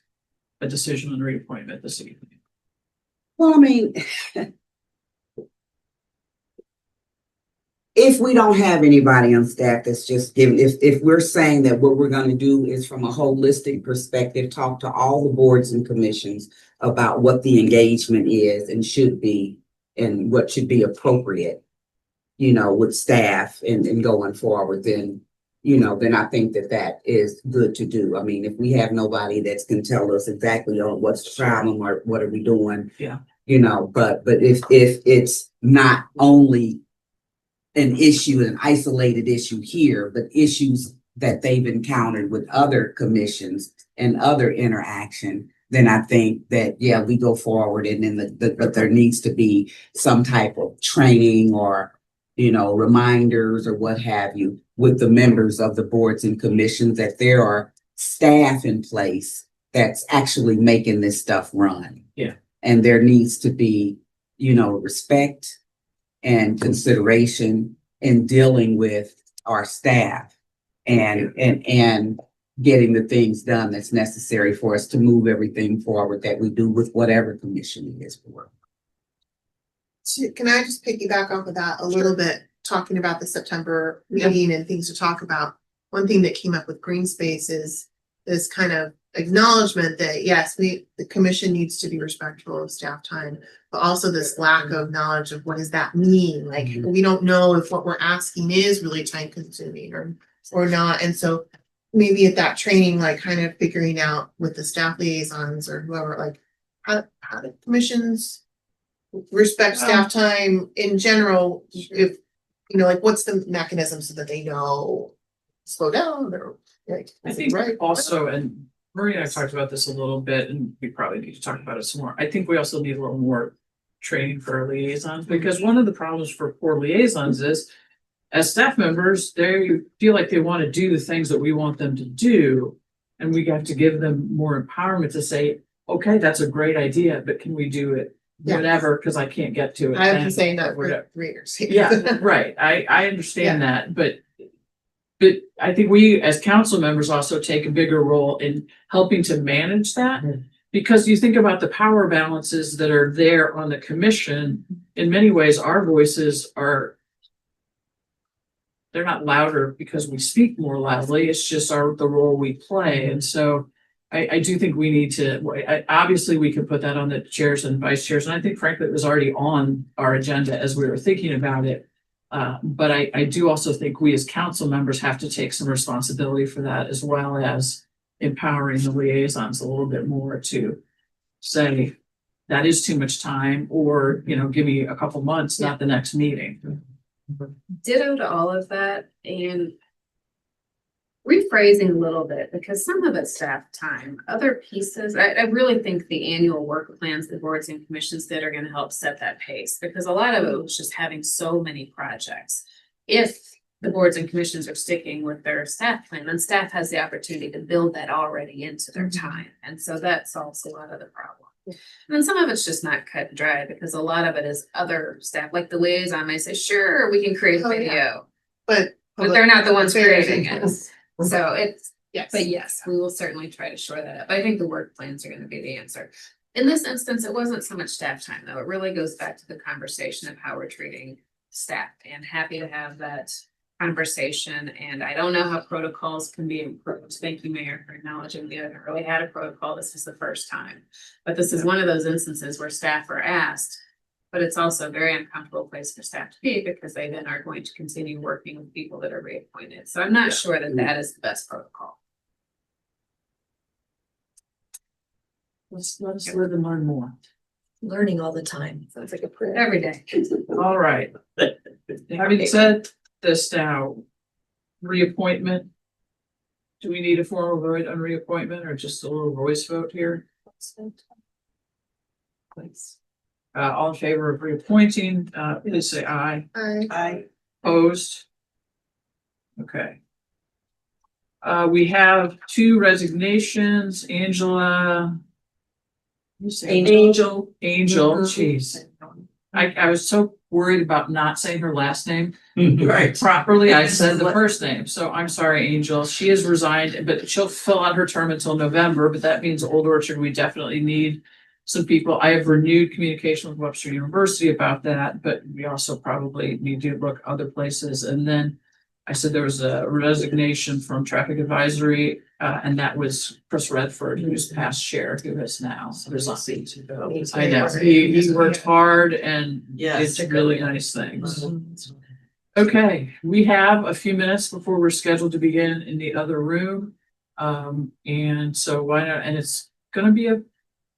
a decision on reappointment this evening? Well, I mean, if we don't have anybody on staff that's just giving, if we're saying that what we're gonna do is from a holistic perspective, talk to all the boards and commissions about what the engagement is and should be and what should be appropriate, you know, with staff and going forward, then, you know, then I think that that is good to do. I mean, if we have nobody that can tell us exactly on what's the problem or what are we doing? Yeah. You know, but if it's not only an issue, an isolated issue here, but issues that they've encountered with other commissions and other interaction, then I think that, yeah, we go forward and then but there needs to be some type of training or, you know, reminders or what have you with the members of the boards and commissions that there are staff in place that's actually making this stuff run. Yeah. And there needs to be, you know, respect and consideration in dealing with our staff and getting the things done that's necessary for us to move everything forward that we do with whatever commission it is for. So can I just piggyback off of that a little bit, talking about the September meeting and things to talk about? One thing that came up with green space is this kind of acknowledgement that yes, the commission needs to be respectful of staff time, but also this lack of knowledge of what does that mean? Like, we don't know if what we're asking is really time consuming or not. And so maybe at that training, like kind of figuring out with the staff liaisons or whoever, like how do commissions respect staff time in general? If, you know, like what's the mechanism so that they know slow down or like, I think right? also, and Marie and I talked about this a little bit, and we probably need to talk about it some more. I think we also need a little more training for our liaisons, because one of the problems for poor liaisons is, as staff members, they feel like they want to do the things that we want them to do, and we have to give them more empowerment to say, okay, that's a great idea, but can we do it Yeah. whenever, because I can't get to it. I've then, been saying that or for whatever. 3 years. Yeah, right. I understand that, but I think we as council members also take a bigger role in helping to manage that. Because you think about the power balances that are there on the commission, in many ways, our voices are, they're not louder because we speak more loudly, it's just the role we play. And so I do think we need to, obviously we can put that on the chairs and vice chairs. And I think frankly, it was already on our agenda as we were thinking about it. But I do also think we as council members have to take some responsibility for that, as well as empowering the liaisons a little bit more to say that is too much time, or, you know, give me a couple months, not the next meeting. Ditto to all of that, and rephrasing a little bit, because some of it's staff time, other pieces, I really think the annual work plans the boards and commissions did are going to help set that pace, because a lot of it was just having so many projects. If the boards and commissions are sticking with their staff plan, then staff has the opportunity to build that already into their time, and so that solves a lot of the problem. And then some of it's just not cut and dry, because a lot of it is other staff, like the liaison may say, sure, we can create a Oh, yeah. video, But but they're not the ones affairs creating and- it. So it's, Yes. but yes, we will certainly try to shore that up. I think the work plans are gonna be the answer. In this instance, it wasn't so much staff time, though. It really goes back to the conversation of how we're treating staff, and happy to have that conversation. And I don't know how protocols can be improved. Thank you, Mayor, for acknowledging we haven't really had a protocol. This is the first time. But this is one of those instances where staff are asked, but it's also a very uncomfortable place for staff to be, because they then are going to continue working with people that are reappointed. So I'm not sure that that is the best protocol. Let us live and learn more. Learning all the time. Sounds like a prayer every day. All right. Having said this now, reappointment. Do we need a formal vote on reappointment, or just a little voice vote here? Please. All in favor of reappointing, please say aye. I, Opposed? Okay. We have 2 resignations, Angela. you say Angel. Angel, Mhm. jeez. I was so worried about not saying her last name right. properly. I said the first name, so I'm sorry, Angel. She has resigned, but she'll fill out her term until November, but that means Old Orchard, we definitely need some people. I have renewed communication with Webster University about that, but we also probably need to look other places. And then I said there was a resignation from traffic advisory, and that was Chris Redford, who's past chair, who has now resigned. I know, he worked hard and Yes. did really nice things. Okay, we have a few minutes before we're scheduled to begin in the other room. And so why not, and it's gonna be a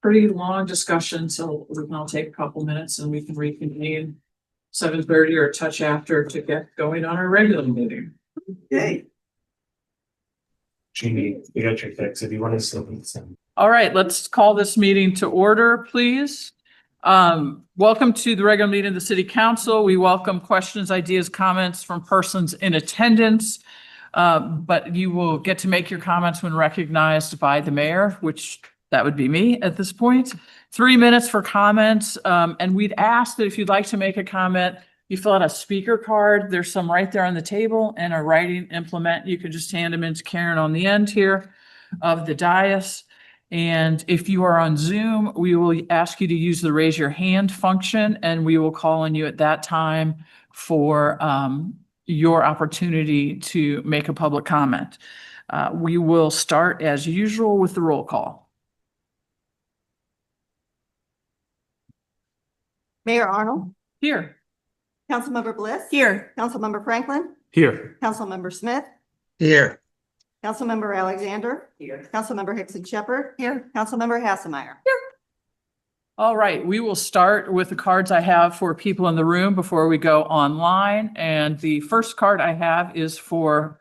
pretty long discussion, so we can all take a couple minutes and we can reconvene 7:30 or a touch after to get going on our regular meeting. Okay. Jeannie, you got your fix. If you want to send. All right, let's call this meeting to order, please. Welcome to the regular meeting of the City Council. We welcome questions, ideas, comments from persons in attendance. But you will get to make your comments when recognized by the mayor, which that would be me at this point. 3 minutes for comments. And we'd ask that if you'd like to make a comment, you fill out a speaker card. There's some right there on the table and a writing implement. You can just hand them in to Karen on the end here of the dais. And if you are on Zoom, we will ask you to use the raise your hand function, and we will call on you at that time for your opportunity to make a public comment. We will start as usual with the roll call. Mayor Arnold, Here. Councilmember Bliss. Here. Councilmember Franklin, Here. Councilmember Smith, Here. Councilmember Alexander. Here. Councilmember Hickson Shepherd. Here. Councilmember Hassemeyer. All right, we will start with the cards I have for people in the room before we go online. And the first card I have is for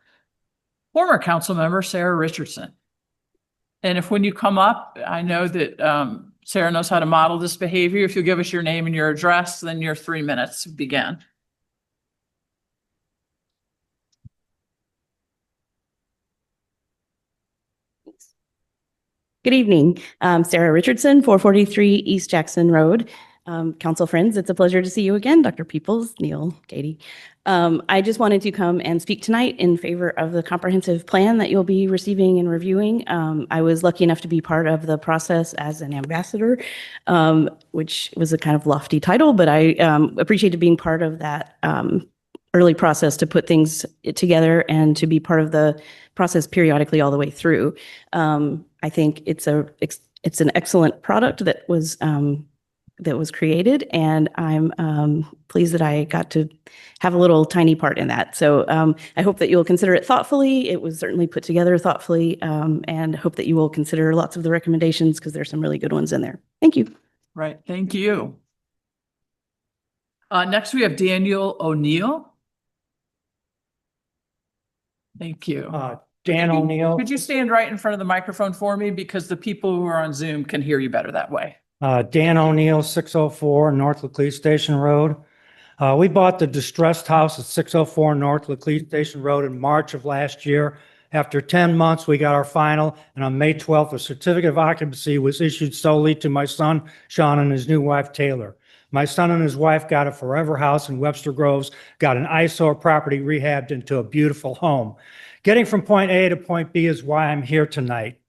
former council member Sarah Richardson. And if when you come up, I know that Sarah knows how to model this behavior. If you'll give us your name and your address, then your 3 minutes begin. Good evening. Sarah Richardson, 443 East Jackson Road. Council friends, it's a pleasure to see you again, Dr. Peoples, Neil, Katie. I just wanted to come and speak tonight in favor of the comprehensive plan that you'll be receiving and reviewing. I was lucky enough to be part of the process as an ambassador, which was a kind of lofty title, but I appreciated being part of that early process to put things together and to be part of the process periodically all the way through. I think it's an excellent product that was created, and I'm pleased that I got to have a little tiny part in that. So I hope that you'll consider it thoughtfully. It was certainly put together thoughtfully, and hope that you will consider lots of the recommendations because there's some really good ones in there. Thank you. Right, thank you. Next, we have Daniel O'Neill. Thank you. Dan O'Neill. Could you stand right in front of the microphone for me? Because the people who are on Zoom can hear you better that way. Dan O'Neill, 604 North Laclede Station Road. We bought the distressed house at 604 North Laclede Station Road in March of last year. After 10 months, we got our final, and on May 12th, a certificate of occupancy was issued solely to my son, Sean, and his new wife, Taylor. My son and his wife got a forever house in Webster Groves, got an eyesore property rehabbed into a beautiful home. Getting from point A to point B is why I'm here tonight.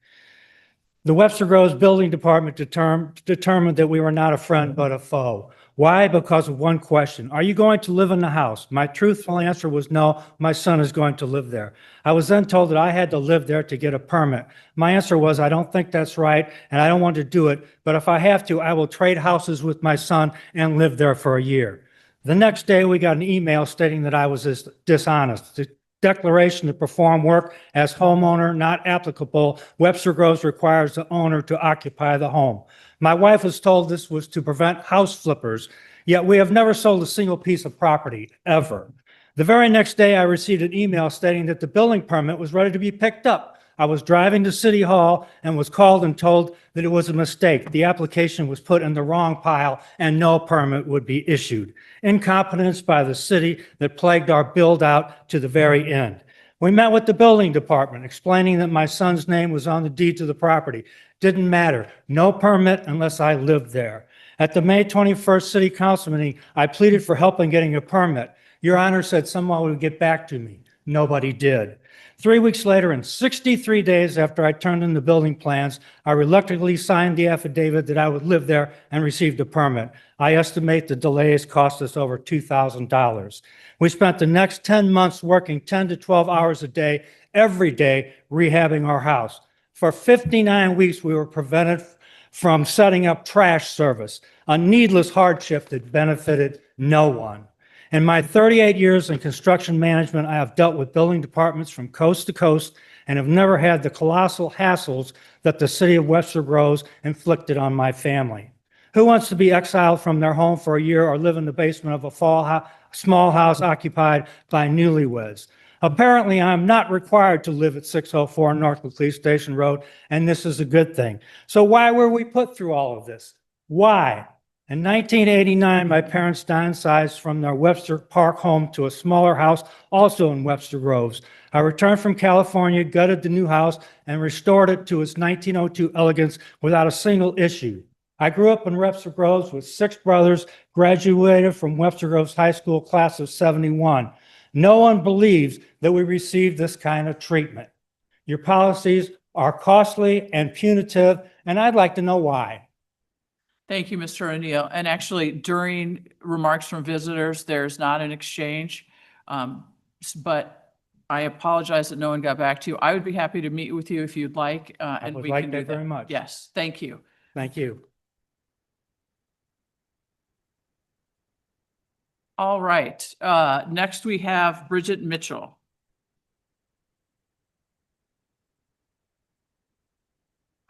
The Webster Groves Building Department determined that we were not a friend but a foe. Why? Because of one question. Are you going to live in the house? My truthful answer was no, my son is going to live there. I was then told that I had to live there to get a permit. My answer was, I don't think that's right, and I don't want to do it, but if I have to, I will trade houses with my son and live there for a year. The next day, we got an email stating that I was dishonest. The declaration to perform work as homeowner not applicable. Webster Groves requires the owner to occupy the home. My wife was told this was to prevent house flippers, yet we have never sold a single piece of property, ever. The very next day, I received an email stating that the building permit was ready to be picked up. I was driving to City Hall and was called and told that it was a mistake. The application was put in the wrong pile and no permit would be issued. Incompetence by the city that plagued our build out to the very end. We met with the building department explaining that my son's name was on the deed to the property. Didn't matter. No permit unless I lived there. At the May 21st City Council meeting, I pleaded for help in getting a permit. Your Honor said someone would get back to me. Nobody did. 3 weeks later, and 63 days after I turned in the building plans, I reluctantly signed the affidavit that I would live there and received a permit. I estimate the delays cost us over $2,000. We spent the next 10 months working 10 to 12 hours a day, every day, rehabbing our house. For 59 weeks, we were prevented from setting up trash service, a needless hardship that benefited no one. In my 38 years in construction management, I have dealt with building departments from coast to coast and have never had the colossal hassles that the city of Webster Groves inflicted on my family. Who wants to be exiled from their home for a year or live in the basement of a small house occupied by newlyweds? Apparently, I'm not required to live at 604 North Laclede Station Road, and this is a good thing. So why were we put through all of this? Why? In 1989, my parents downsized from their Webster Park home to a smaller house, also in Webster Groves. I returned from California, gutted the new house, and restored it to its 1902 elegance without a single issue. I grew up in Webster Groves with 6 brothers, graduated from Webster Groves High School class of 71. No one believes that we receive this kind of treatment. Your policies are costly and punitive, and I'd like to know why. Thank you, Mr. O'Neill. And actually, during remarks from visitors, there's not an exchange. But I apologize that no one got back to you. I would be happy to meet with you if you'd like. And would we like can do that very much. Yes, thank you. Thank you. All right. Next we have Bridget Mitchell.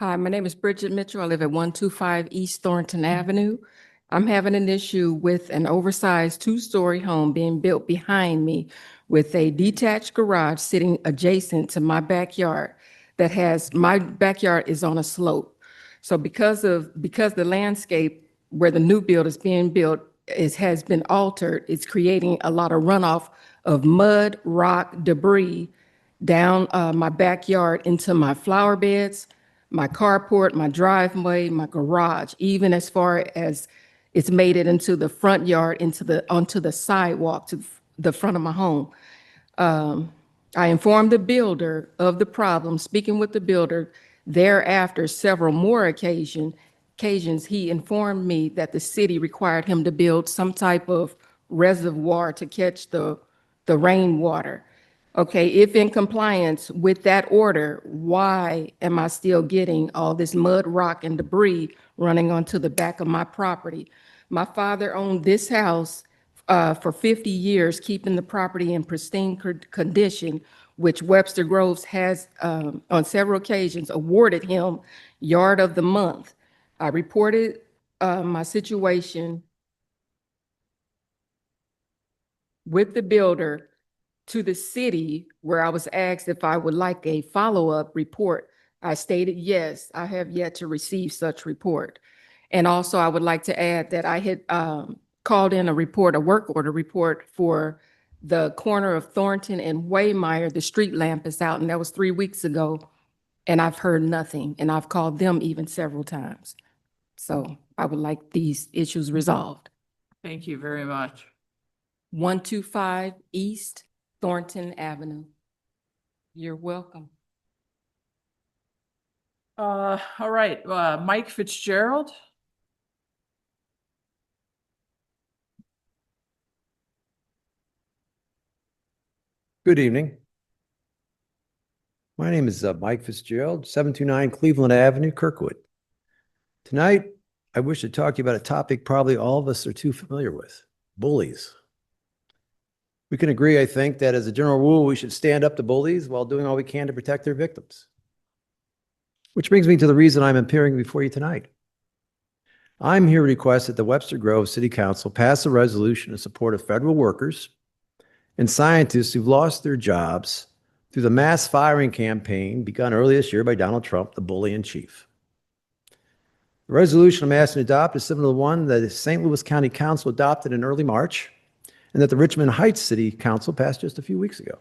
Hi, my name is Bridget Mitchell. I live at 125 East Thornton Avenue. I'm having an issue with an oversized 2-story home being built behind me with a detached garage sitting adjacent to my backyard my backyard is on a slope. So because the landscape where the new build is being built has been altered, it's creating a lot of runoff of mud, rock, debris down my backyard into my flower beds, my carport, my driveway, my garage, even as far as it's made it into the front yard, onto the sidewalk to the front of my home. I informed the builder of the problem, speaking with the builder. Thereafter, several more occasions, he informed me that the city required him to build some type of reservoir to catch the rainwater. Okay, if in compliance with that order, why am I still getting all this mud, rock, and debris running onto the back of my property? My father owned this house for 50 years, keeping the property in pristine condition, which Webster Groves has on several occasions awarded him Yard of the Month. I reported my situation with the builder to the city, where I was asked if I would like a follow-up report. I stated yes, I have yet to receive such report. And also I would like to add that I had called in a work order report for the corner of Thornton and Waymire. The street lamp is out, and that was 3 weeks ago. And I've heard nothing, and I've called them even several times. So I would like these issues resolved. Thank you very much. 125 East Thornton Avenue. You're welcome. All right, Mike Fitzgerald. Good evening. My name is Mike Fitzgerald, 729 Cleveland Avenue, Kirkwood. Tonight, I wish to talk to you about a topic probably all of us are too familiar with: bullies. We can agree, I think, that as a general rule, we should stand up to bullies while doing all we can to protect their victims. Which brings me to the reason I'm appearing before you tonight. I'm here to request that the Webster Grove City Council pass a resolution in support of federal workers and scientists who've lost their jobs through the mass firing campaign begun early this year by Donald Trump, the bully in chief. The resolution I'm asking to adopt is similar to the one that the St. Louis County Council adopted in early March and that the Richmond Heights City Council passed just a few weeks ago.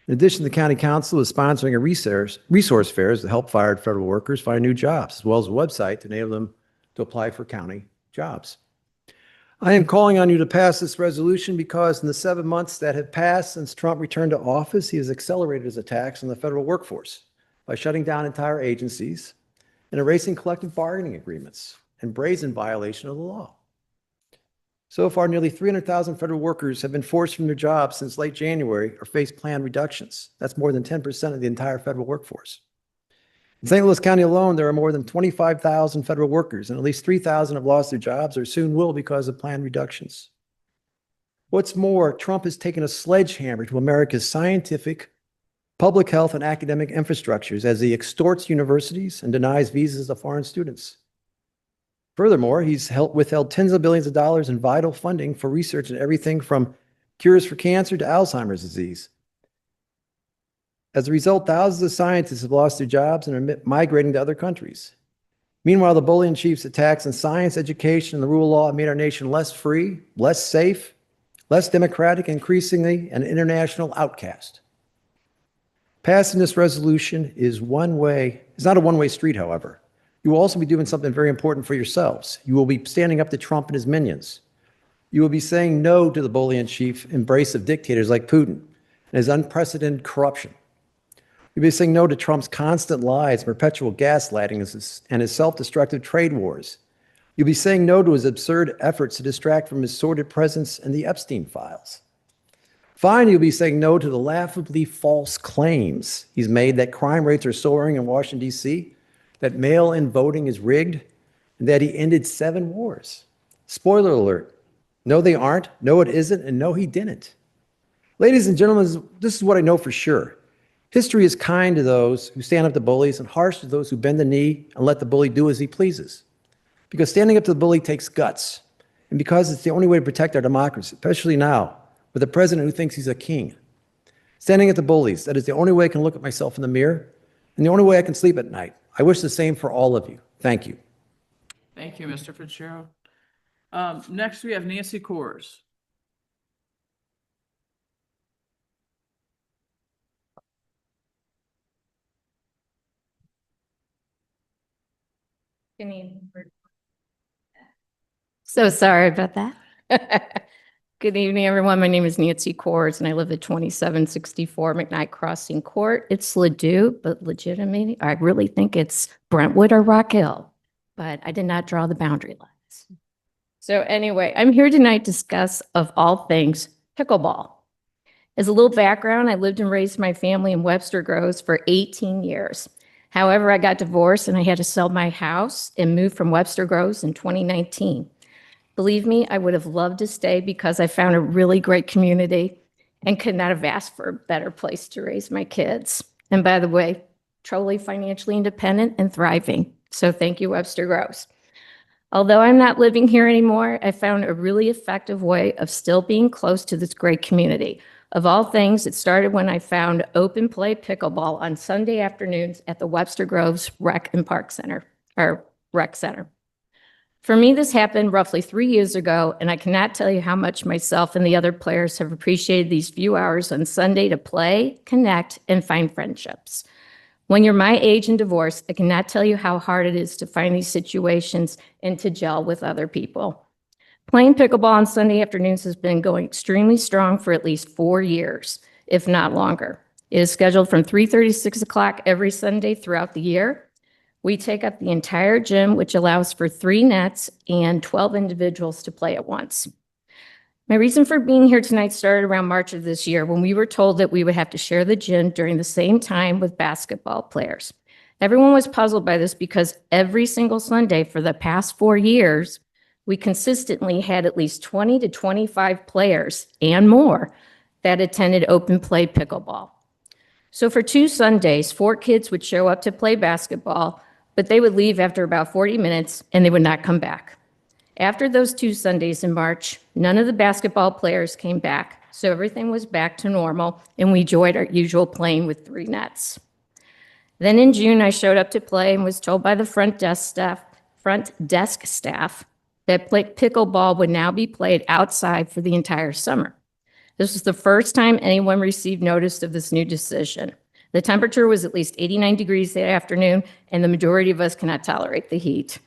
In addition, the County Council is sponsoring a resource fairs to help fired federal workers find new jobs, as well as a website to enable them to apply for county jobs. I am calling on you to pass this resolution because in the 7 months that have passed since Trump returned to office, he has accelerated his attacks on the federal workforce by shutting down entire agencies and erasing collective bargaining agreements in brazen violation of the law. So far, nearly 300,000 federal workers have been forced from their jobs since late January or face planned reductions. That's more than 10% of the entire federal workforce. In St. Louis County alone, there are more than 25,000 federal workers, and at least 3,000 have lost their jobs or soon will because of planned reductions. What's more, Trump has taken a sledgehammer to America's scientific, public health, and academic infrastructures as he extorts universities and denies visas to foreign students. Furthermore, he's withheld tens of billions of dollars in vital funding for research in everything from cures for cancer to Alzheimer's disease. As a result, thousands of scientists have lost their jobs and are migrating to other countries. Meanwhile, the bully in chief's attacks on science, education, and the rule of law have made our nation less free, less safe, less democratic, and increasingly an international outcast. Passing this resolution is not a one-way street, however. You will also be doing something very important for yourselves. You will be standing up to Trump and his minions. You will be saying no to the bully in chief embrace of dictators like Putin and his unprecedented corruption. You'll be saying no to Trump's constant lies, perpetual gaslighting, and his self-destructive trade wars. You'll be saying no to his absurd efforts to distract from his sordid presence in the Epstein files. Finally, you'll be saying no to the laughably false claims he's made that crime rates are soaring in Washington, D.C., that mail-in voting is rigged, and that he ended 7 wars. Spoiler alert. No, they aren't. No, it isn't. And no, he didn't. Ladies and gentlemen, this is what I know for sure. History is kind to those who stand up to bullies and harsh to those who bend the knee and let the bully do as he pleases. Because standing up to the bully takes guts. And because it's the only way to protect our democracy, especially now, with a president who thinks he's a king. Standing at the bullies, that is the only way I can look at myself in the mirror and the only way I can sleep at night. I wish the same for all of you. Thank you. Thank you, Mr. Fitzgerald. Next, we have Nancy Coors. So sorry about that. Good evening, everyone. My name is Nancy Coors, and I live at 2764 McKnight Crossing Court. It's Ladue, but legitimately, I really think it's Brentwood or Rock Hill, but I did not draw the boundary lines. So anyway, I'm here tonight to discuss, of all things, pickleball. As a little background, I lived and raised my family in Webster Groves for 18 years. However, I got divorced and I had to sell my house and move from Webster Groves in 2019. Believe me, I would have loved to stay because I found a really great community and could not have asked for a better place to raise my kids. And by the way, truly financially independent and thriving. So thank you, Webster Groves. Although I'm not living here anymore, I found a really effective way of still being close to this great community. Of all things, it started when I found open play pickleball on Sunday afternoons at the Webster Groves Rec and Park Center, or Rec Center. For me, this happened roughly 3 years ago, and I cannot tell you how much myself and the other players have appreciated these few hours on Sunday to play, connect, and find friendships. When you're my age and divorced, I cannot tell you how hard it is to find these situations and to gel with other people. Playing pickleball on Sunday afternoons has been going extremely strong for at least 4 years, if not longer. It is scheduled from 3:30 to 6 o'clock every Sunday throughout the year. We take up the entire gym, which allows for 3 nets and 12 individuals to play at once. My reason for being here tonight started around March of this year when we were told that we would have to share the gym during the same time with basketball players. Everyone was puzzled by this because every single Sunday for the past 4 years, we consistently had at least 20 to 25 players and more that attended open play pickleball. So for 2 Sundays, 4 kids would show up to play basketball, but they would leave after about 40 minutes and they would not come back. After those 2 Sundays in March, none of the basketball players came back, so everything was back to normal and we enjoyed our usual playing with 3 nets. Then in June, I showed up to play and was told by the front desk staff that pickleball would now be played outside for the entire summer. This was the first time anyone received notice of this new decision. The temperature was at least 89 degrees that afternoon, and the majority of us cannot tolerate the heat.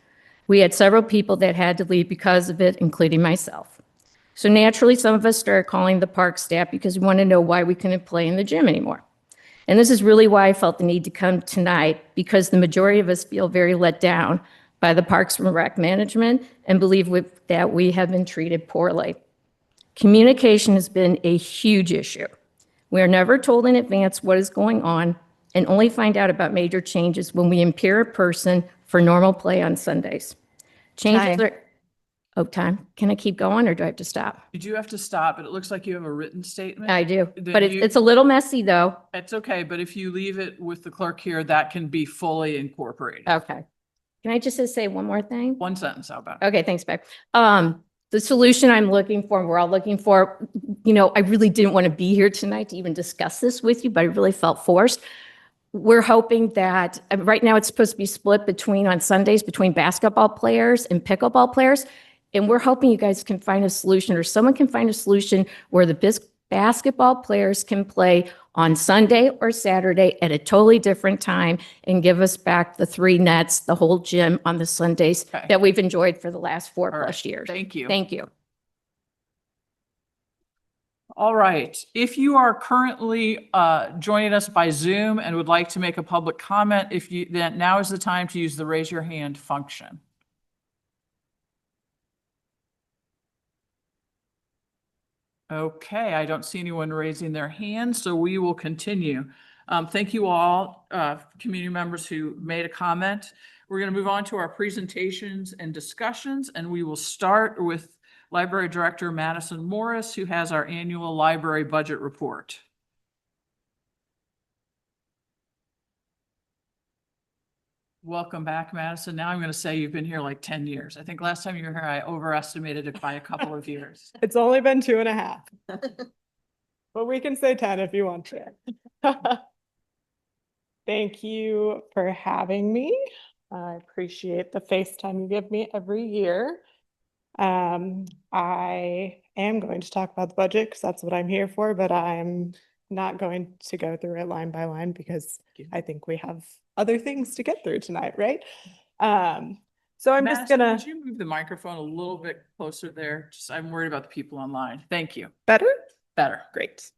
We had several people that had to leave because of it, including myself. So naturally, some of us started calling the park staff because we wanted to know why we couldn't play in the gym anymore. And this is really why I felt the need to come tonight, because the majority of us feel very let down by the Parks and Rec management and believe that we have been treated poorly. Communication has been a huge issue. We are never told in advance what is going on and only find out about major changes when we appear in person for normal play on Sundays. Changes Time. are, oh, time. Can I keep going or do I have to stop? You do have to stop, but it looks like you have a written statement. I do, Then but it's a little messy though. It's okay, but if you leave it with the clerk here, that can be fully incorporated. Okay. Can I just say one more thing? One sentence, how about it? Okay, thanks, Beck. The solution I'm looking for, we're all looking for, I really didn't want to be here tonight to even discuss this with you, but I really felt forced. We're hoping that right now it's supposed to be split on Sundays between basketball players and pickleball players. And we're hoping you guys can find a solution, or someone can find a solution where the basketball players can play on Sunday or Saturday at a totally different time and give us back the 3 nets, the whole gym on the Sundays Okay. that we've enjoyed for the last 4+ All right. years. Thank you. Thank you. All right. If you are currently joining us by Zoom and would like to make a public comment, then now is the time to use the raise your hand function. Okay, I don't see anyone raising their hand, so we will continue. Thank you all, community members who made a comment. We're going to move on to our presentations and discussions, and we will start with Library Director Madison Morris, who has our annual library budget report. Welcome back, Madison. Now I'm going to say you've been here like 10 years. I think last time you were here, I overestimated it by a couple of years. It's only been 2.5. But we can say 10 if you want to. Thank you for having me. I appreciate the FaceTime you give me every year. I am going to talk about the budget because that's what I'm here for, but I'm not going to go through it line by line because I think we have other things to get through tonight, right? So I'm just Madison, gonna. Could you move the microphone a little bit closer there? I'm worried about the people online. Thank you. Better? Better. Great.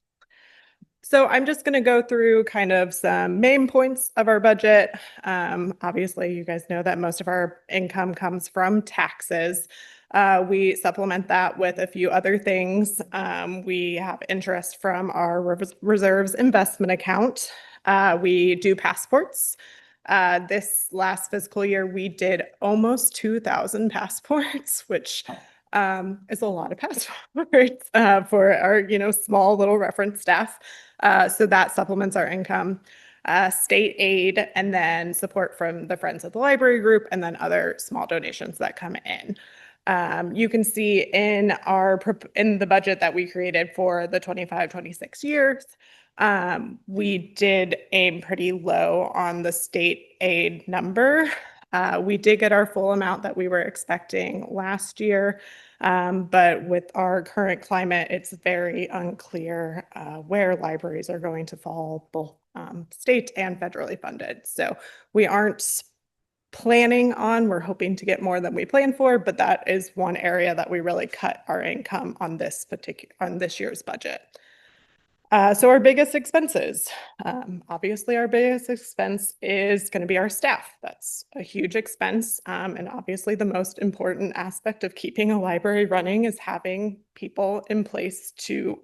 So I'm just going to go through kind of some main points of our budget. Obviously, you guys know that most of our income comes from taxes. We supplement that with a few other things. We have interest from our reserves investment account. We do passports. This last fiscal year, we did almost 2,000 passports, which is a lot of passports for our, small little reference staff. So that supplements our income. State aid, and then support from the Friends of the Library group, and then other small donations that come in. You can see in the budget that we created for the 25-26 years, we did aim pretty low on the state aid number. We did get our full amount that we were expecting last year, but with our current climate, it's very unclear where libraries are going to fall, both state and federally funded. So we aren't we're hoping to get more than we planned for, but that is one area that we really cut our income on this year's budget. So our biggest expenses, obviously our biggest expense is going to be our staff. That's a huge expense. And obviously the most important aspect of keeping a library running is having people in place to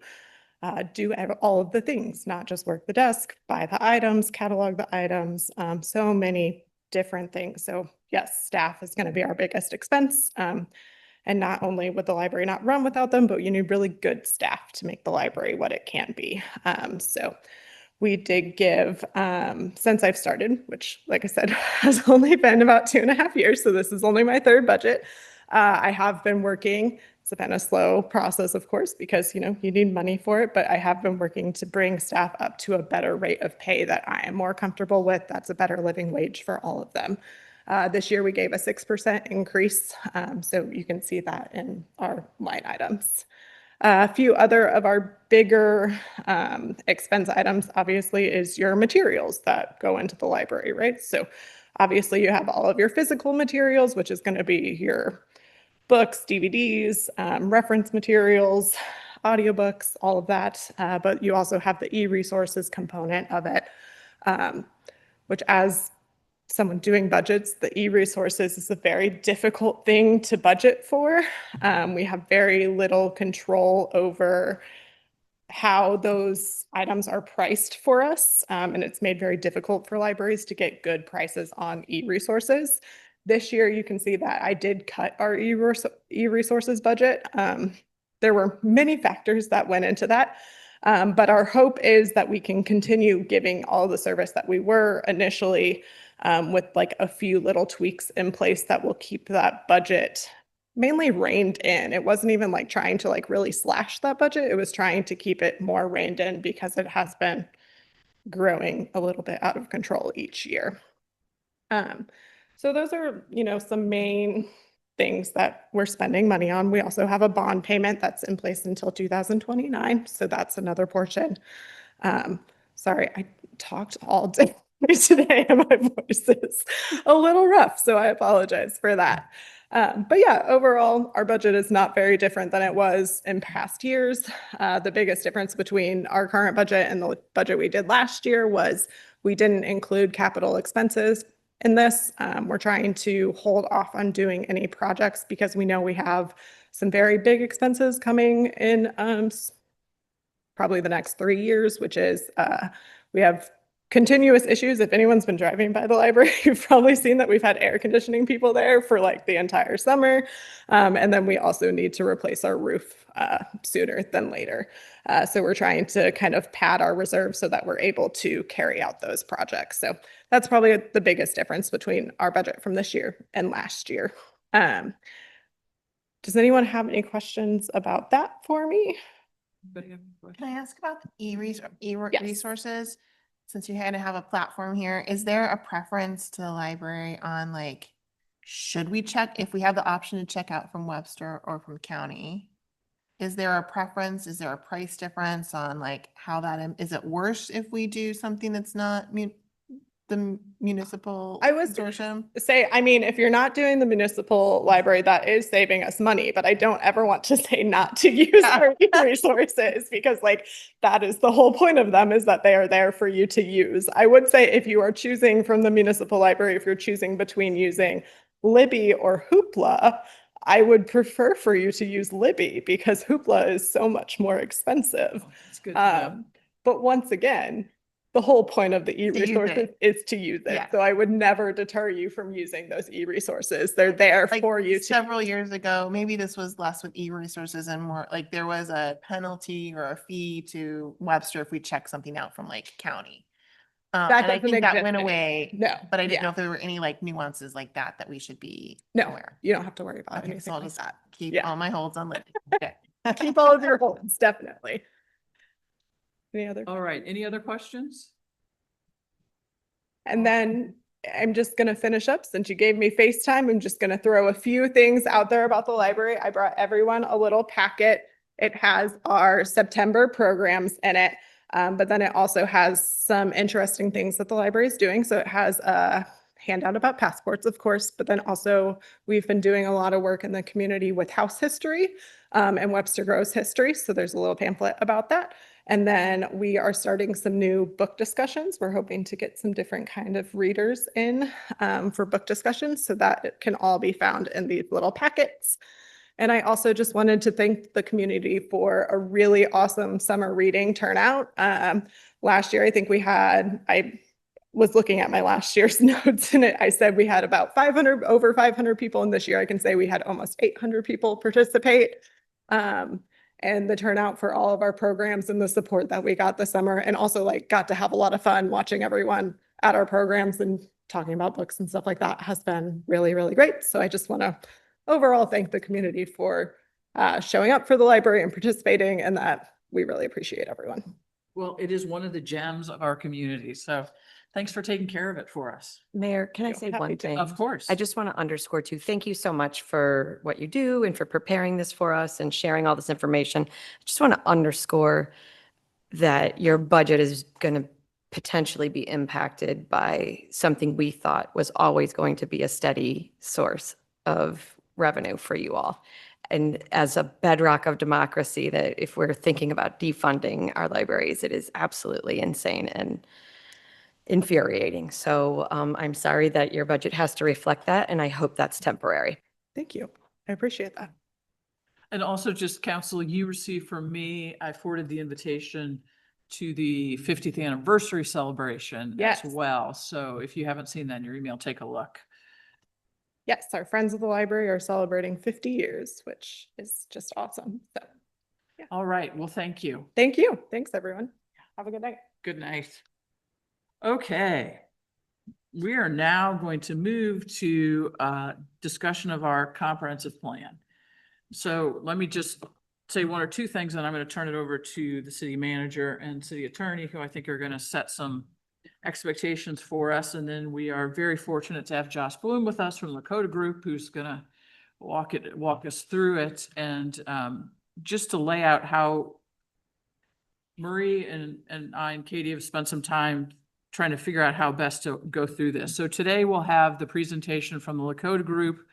do all of the things, not just work the desk, buy the items, catalog the items, so many different things. So yes, staff is going to be our biggest expense. And not only would the library not run without them, but you need really good staff to make the library what it can be. So we did give, since I've started, which like I said, has only been about 2.5 years. So this is only my 3rd budget. I have been working. It's been a slow process, of course, because you need money for it, but I have been working to bring staff up to a better rate of pay that I am more comfortable with. That's a better living wage for all of them. This year we gave a 6% increase, so you can see that in our line items. A few other of our bigger expense items, obviously, is your materials that go into the library, right? So Obviously, you have all of your physical materials, which is going to be your books, DVDs, reference materials, audiobooks, all of that. But you also have the e-resources component of it, which as someone doing budgets, the e-resources is a very difficult thing to budget for. We have very little control over how those items are priced for us. And it's made very difficult for libraries to get good prices on e-resources. This year, you can see that I did cut our e-resources budget. There were many factors that went into that. But our hope is that we can continue giving all the service that we were initially, with like a few little tweaks in place that will keep that budget mainly reined in. It wasn't even like trying to like really slash that budget. It was trying to keep it more reined in because it has been growing a little bit out of control each year. So those are, some main things that we're spending money on. We also have a bond payment that's in place until 2029. So that's another portion. Sorry, I talked all day today and my voice is a little rough, so I apologize for that. But yeah, overall, our budget is not very different than it was in past years. The biggest difference between our current budget and the budget we did last year was we didn't include capital expenses in this. We're trying to hold off on doing any projects because we know we have some very big expenses coming in probably the next 3 years, which is we have continuous issues. If anyone's been driving by the library, you've probably seen that we've had air conditioning people there for like the entire summer. And then we also need to replace our roof sooner than later. So we're trying to kind of pad our reserves so that we're able to carry out those projects. So that's probably the biggest difference between our budget from this year and last year. Does anyone have any questions about that for me? Can I ask about the e-resources? Since you had to have a platform here, is there a preference to the library on like, should we check, if we have the option to check out from Webster or from county? Is there a preference? Is there a price difference on like how that, is it worse if we do something that's not the municipal consortium? If you're not doing the municipal library, that is saving us money, but I don't ever want to say not to use our resources because like that is the whole point of them, is that they are there for you to use. I would say if you are choosing from the municipal library, if you're choosing between using Libby or Hoopla, I would prefer for you to use Libby because Hoopla is so much more expensive. That's good to know. But once again, the whole point of the e-resources is to use it. Yeah. So I would never deter you from using those e-resources. They're there like for you. Several years ago, maybe this was less with e-resources and more like there was a penalty or a fee to Webster if we check something out from like county. And I think that went away. No, but I didn't know if there were any like nuances like that we should be aware. You don't have to worry about Okay, anything so I'll like just that. keep all my holds on Libby. Okay. Keep all of your holds, definitely. Any other? All right, any other questions? And then I'm just going to finish up since you gave me FaceTime. I'm just going to throw a few things out there about the library. I brought everyone a little packet. It has our September programs in it, but then it also has some interesting things that the library is doing. So it has a handout about passports, of course, but then also we've been doing a lot of work in the community with house history and Webster Groves history. So there's a little pamphlet about that. And then we are starting some new book discussions. We're hoping to get some different kind of readers in for book discussions so that it can all be found in these little packets. And I also just wanted to thank the community for a really awesome summer reading turnout. Last year, I think I was looking at my last year's notes and I said we had about over 500 people. And this year I can say we had almost 800 people participate. And the turnout for all of our programs and the support that we got this summer, and also like got to have a lot of fun watching everyone at our programs and talking about books and stuff like that has been really, really great. So I just want to overall thank the community for showing up for the library and participating, and that we really appreciate everyone. Well, it is one of the gems of our community. So thanks for taking care of it for us. Mayor, can I say one thing? Of course. I just want to underscore too, thank you so much for what you do and for preparing this for us and sharing all this information. I just want to underscore that your budget is going to potentially be impacted by something we thought was always going to be a steady source of revenue for you all. And as a bedrock of democracy, that if we're thinking about defunding our libraries, it is absolutely insane and infuriating. So I'm sorry that your budget has to reflect that, and I hope that's temporary. Thank you. I appreciate that. And also just council, you received from me, I forwarded the invitation to the 50th anniversary celebration Yes. as well. So if you haven't seen that in your email, take a look. Yes, our friends of the library are celebrating 50 years, which is just awesome. So All right. Well, thank you. thank you. Thanks, everyone. Have a good night. Good night. Okay. We are now going to move to discussion of our comprehensive plan. So let me just say one or two things, and I'm going to turn it over to the city manager and city attorney, who I think are going to set some expectations for us. And then we are very fortunate to have Josh Bloom with us from Lakota Group, who's going to walk us through it. And just to lay out how Marie and I and Katie have spent some time trying to figure out how best to go through this. So today we'll have the presentation from the Lakota Group.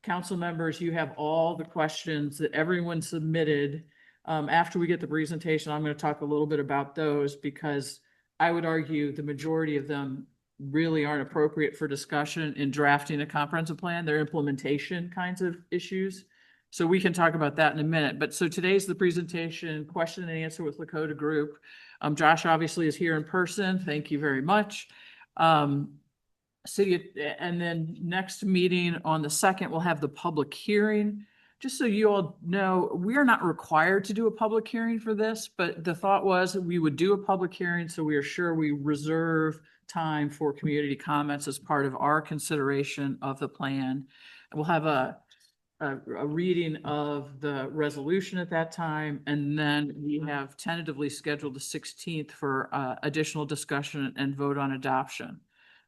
Council members, you have all the questions that everyone submitted. After we get the presentation, I'm going to talk a little bit about those, because I would argue the majority of them really aren't appropriate for discussion in drafting a comprehensive plan. They're implementation kinds of issues. So we can talk about that in a minute. But so today's the presentation, question and answer with Lakota Group. Josh obviously is here in person. Thank you very much. City, and then next meeting on the 2nd, we'll have the public hearing. Just so you all know, we are not required to do a public hearing for this, but the thought was that we would do a public hearing, so we are sure we reserve time for community comments as part of our consideration of the plan. We'll have a reading of the resolution at that time, and then we have tentatively scheduled the 16th for additional discussion and vote on adoption.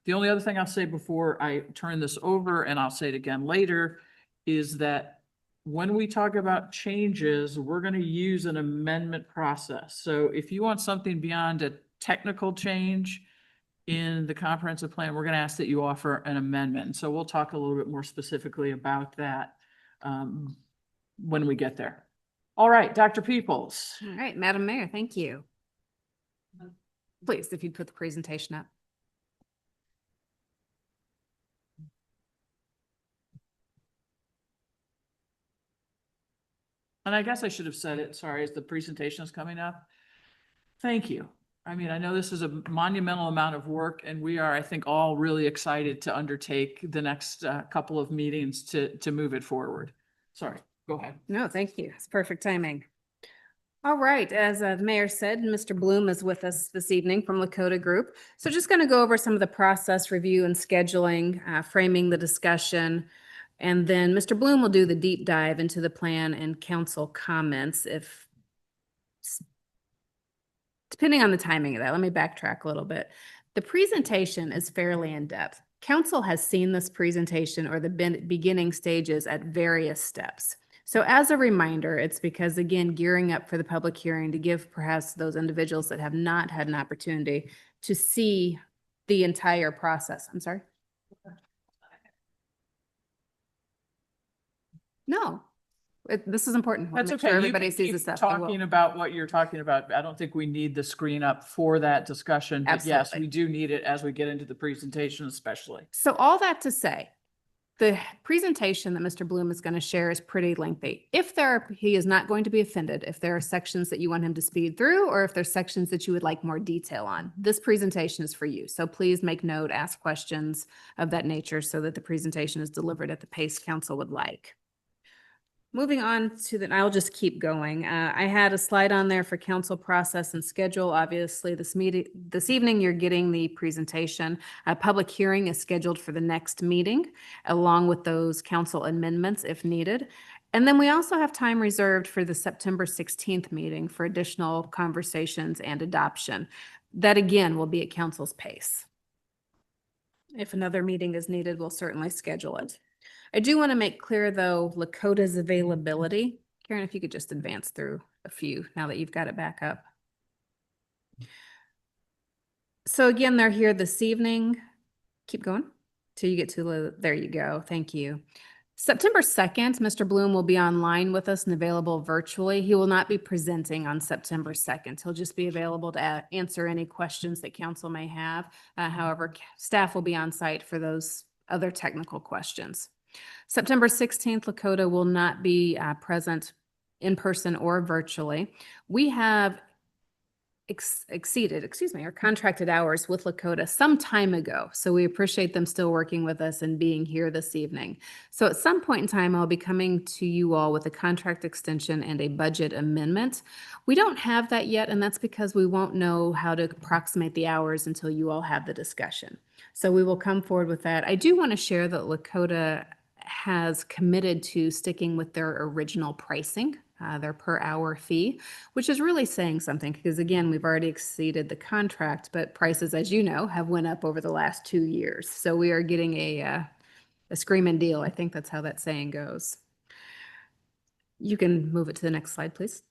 The only other thing I'll say before I turn this over, and I'll say it again later, is that when we talk about changes, we're going to use an amendment process. So if you want something beyond a technical change in the comprehensive plan, we're going to ask that you offer an amendment. So we'll talk a little bit more specifically about that when we get there. All right, Dr. Peoples. All right, Madam Mayor, thank you. Please, if you'd put the presentation up. And I guess I should have said it, sorry, as the presentation is coming up. Thank you. I mean, I know this is a monumental amount of work, and we are, I think, all really excited to undertake the next couple of meetings to move it forward. Sorry, go ahead. No, thank you. It's perfect timing. All right, as the mayor said, Mr. Bloom is with us this evening from Lakota Group. So just going to go over some of the process review and scheduling, framing the discussion. And then Mr. Bloom will do the deep dive into the plan and council comments depending on the timing of that. Let me backtrack a little bit. The presentation is fairly in-depth. Council has seen this presentation or the beginning stages at various steps. So as a reminder, it's because, again, gearing up for the public hearing to give perhaps those individuals that have not had an opportunity to see the entire process. I'm sorry? No, this is important. That's Make okay. sure You everybody can sees keep the stuff. I will. talking about what you're talking about. I don't think we need the screen up for that discussion. But yes, Absolutely. we do need it as we get into the presentation especially. So all that to say, the presentation that Mr. Bloom is going to share is pretty lengthy. He is not going to be offended if there are sections that you want him to speed through, or if there's sections that you would like more detail on. This presentation is for you. So please make note, ask questions of that nature so that the presentation is delivered at the pace council would like. Moving on to I'll just keep going. I had a slide on there for council process and schedule. Obviously, this evening, you're getting the presentation. A public hearing is scheduled for the next meeting, along with those council amendments if needed. And then we also have time reserved for the September 16th meeting for additional conversations and adoption. That again will be at council's pace. If another meeting is needed, we'll certainly schedule it. I do want to make clear, though, Lakota's availability. Karen, if you could just advance through a few now that you've got it back up. So again, they're here this evening. Keep going till you get to there you go. Thank you. September 2nd, Mr. Bloom will be online with us and available virtually. He will not be presenting on September 2nd. He'll just be available to answer any questions that council may have. However, staff will be on site for those other technical questions. September 16th, Lakota will not be present in person or virtually. We have exceeded, our contracted hours with Lakota some time ago. So we appreciate them still working with us and being here this evening. So at some point in time, I'll be coming to you all with a contract extension and a budget amendment. We don't have that yet, and that's because we won't know how to approximate the hours until you all have the discussion. So we will come forward with that. I do want to share that Lakota has committed to sticking with their original pricing, their per hour fee, which is really saying something because again, we've already exceeded the contract, but prices, as you know, have went up over the last 2 years. So we are getting a screaming deal. I think that's how that saying goes. You can move it to the next slide, please.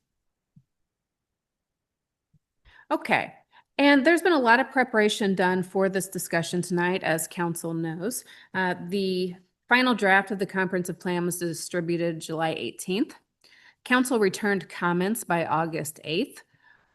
Okay. And there's been a lot of preparation done for this discussion tonight, as council knows. The final draft of the comprehensive plan was distributed July 18th. Council returned comments by August 8th.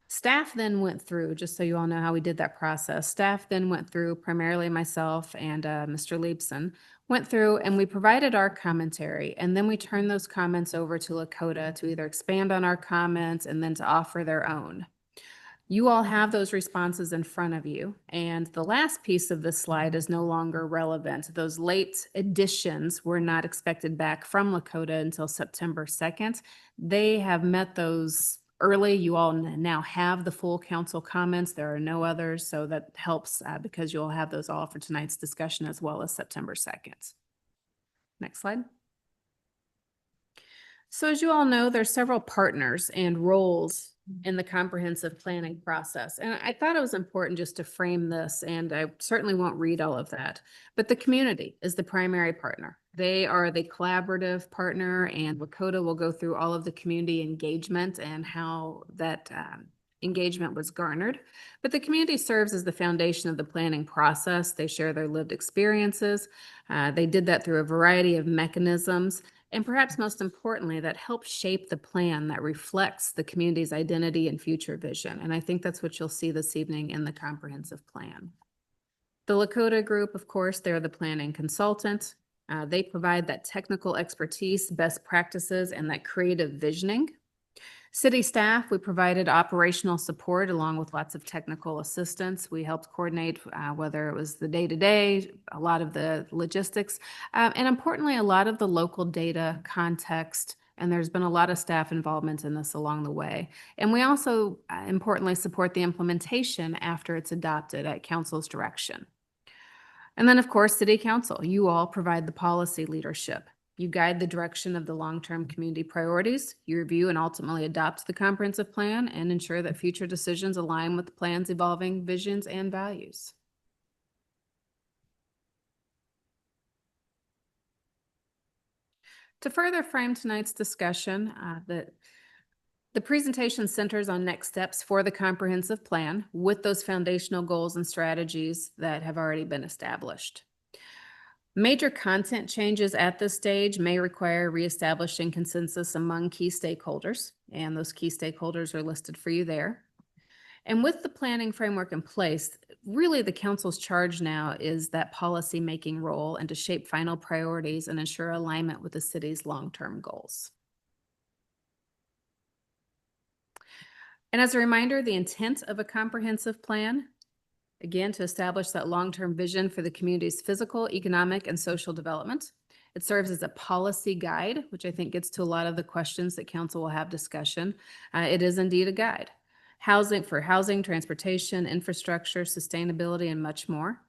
Staff then went through, just so you all know how we did that process, staff then went through, primarily myself and Mr. Leibson, went through and we provided our commentary, and then we turned those comments over to Lakota to either expand on our comments and then to offer their own. You all have those responses in front of you. And the last piece of this slide is no longer relevant. Those late additions were not expected back from Lakota until September 2nd. They have met those early. You all now have the full council comments. There are no others. So that helps because you'll have those all for tonight's discussion as well as September 2nd. Next slide. So as you all know, there's several partners and roles in the comprehensive planning process. And I thought it was important just to frame this, and I certainly won't read all of that, but the community is the primary partner. They are the collaborative partner, and Lakota will go through all of the community engagement and how that engagement was garnered. But the community serves as the foundation of the planning process. They share their lived experiences. They did that through a variety of mechanisms. And perhaps most importantly, that helps shape the plan that reflects the community's identity and future vision. And I think that's what you'll see this evening in the comprehensive plan. The Lakota group, of course, they're the planning consultant. They provide that technical expertise, best practices, and that creative visioning. City staff, we provided operational support along with lots of technical assistance. We helped coordinate whether it was the day-to-day, a lot of the logistics, and importantly, a lot of the local data context. And there's been a lot of staff involvement in this along the way. And we also importantly support the implementation after it's adopted at council's direction. And then of course, City Council, you all provide the policy leadership. You guide the direction of the long-term community priorities. You review and ultimately adopt the comprehensive plan and ensure that future decisions align with the plan's evolving visions and values. To further frame tonight's discussion, the presentation centers on next steps for the comprehensive plan with those foundational goals and strategies that have already been established. Major content changes at this stage may require reestablishing consensus among key stakeholders, and those key stakeholders are listed for you there. And with the planning framework in place, really the council's charge now is that policy-making role and to shape final priorities and ensure alignment with the city's long-term goals. And as a reminder, the intent of a comprehensive plan, again, to establish that long-term vision for the community's physical, economic, and social development. It serves as a policy guide, which I think gets to a lot of the questions that council will have discussion. It is indeed a guide. Housing, transportation, infrastructure, sustainability, and much more.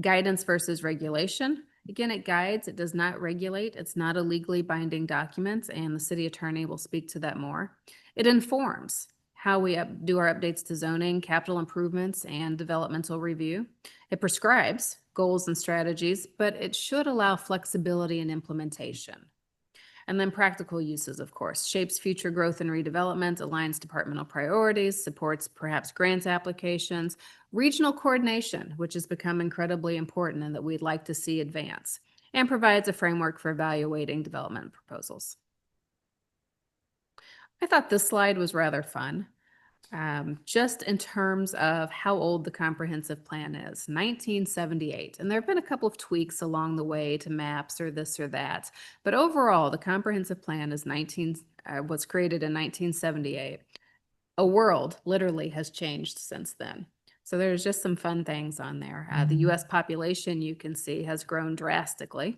Guidance versus regulation. Again, it guides, it does not regulate. It's not a legally binding document, and the city attorney will speak to that more. It informs how we do our updates to zoning, capital improvements, and developmental review. It prescribes goals and strategies, but it should allow flexibility in implementation. And then practical uses, of course, shapes future growth and redevelopment, aligns departmental priorities, supports perhaps grants applications, regional coordination, which has become incredibly important and that we'd like to see advance, and provides a framework for evaluating development proposals. I thought this slide was rather fun. Just in terms of how old the comprehensive plan is, 1978. And there have been a couple of tweaks along the way to maps or this or that. But overall, the comprehensive plan is was created in 1978. A world literally has changed since then. So there's just some fun things on there. The US population, you can see, has grown drastically.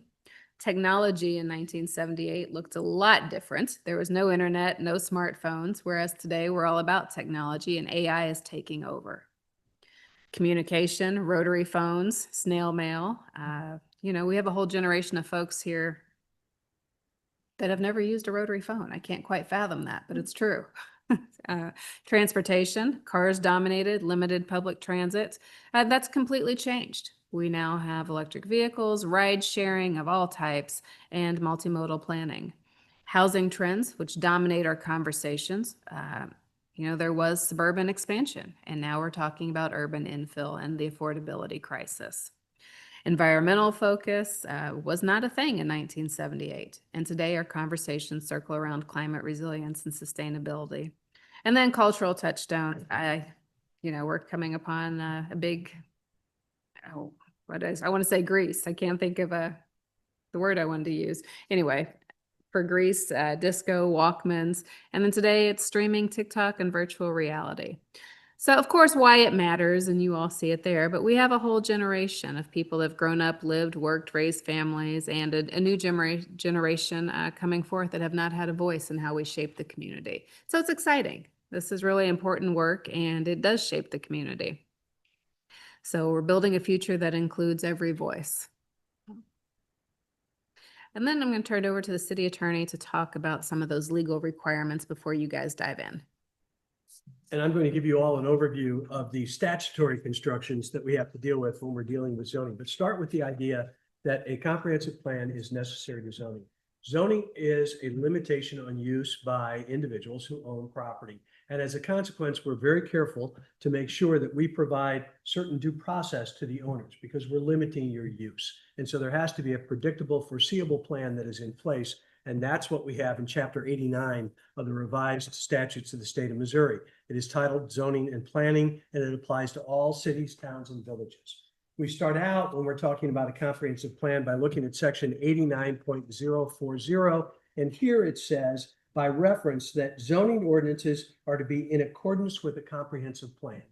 Technology in 1978 looked a lot different. There was no internet, no smartphones, whereas today we're all about technology and AI is taking over. Communication, rotary phones, snail mail. We have a whole generation of folks here that have never used a rotary phone. I can't quite fathom that, but it's true. Transportation, cars dominated, limited public transit. That's completely changed. We now have electric vehicles, ride sharing of all types, and multimodal planning. Housing trends, which dominate our conversations. There was suburban expansion, and now we're talking about urban infill and the affordability crisis. Environmental focus was not a thing in 1978, and today our conversations circle around climate resilience and sustainability. And then cultural touchstone. We're coming upon a big, I want to say Greece. I can't think of the word I wanted to use. Anyway, for Greece, disco, Walkmans, and then today it's streaming, TikTok, and virtual reality. So, of course, why it matters, and you all see it there, but we have a whole generation of people that have grown up, lived, worked, raised families, and a new generation coming forth that have not had a voice in how we shape the community. So it's exciting. This is really important work, and it does shape the community. So we're building a future that includes every voice. And then I'm going to turn it over to the city attorney to talk about some of those legal requirements before you guys dive in. And I'm going to give you all an overview of the statutory constructions that we have to deal with when we're dealing with zoning. But start with the idea that a comprehensive plan is necessary to zoning. Zoning is a limitation on use by individuals who own property. And as a consequence, we're very careful to make sure that we provide certain due process to the owners because we're limiting your use. And so there has to be a predictable, foreseeable plan that is in place. And that's what we have in Chapter 89 of the revised statutes of the state of Missouri. It is titled Zoning and Planning, and it applies to all cities, towns, and villages. We start out when we're talking about a comprehensive plan by looking at section 89.040. And here it says, by reference, that zoning ordinances are to be in accordance with a comprehensive plan.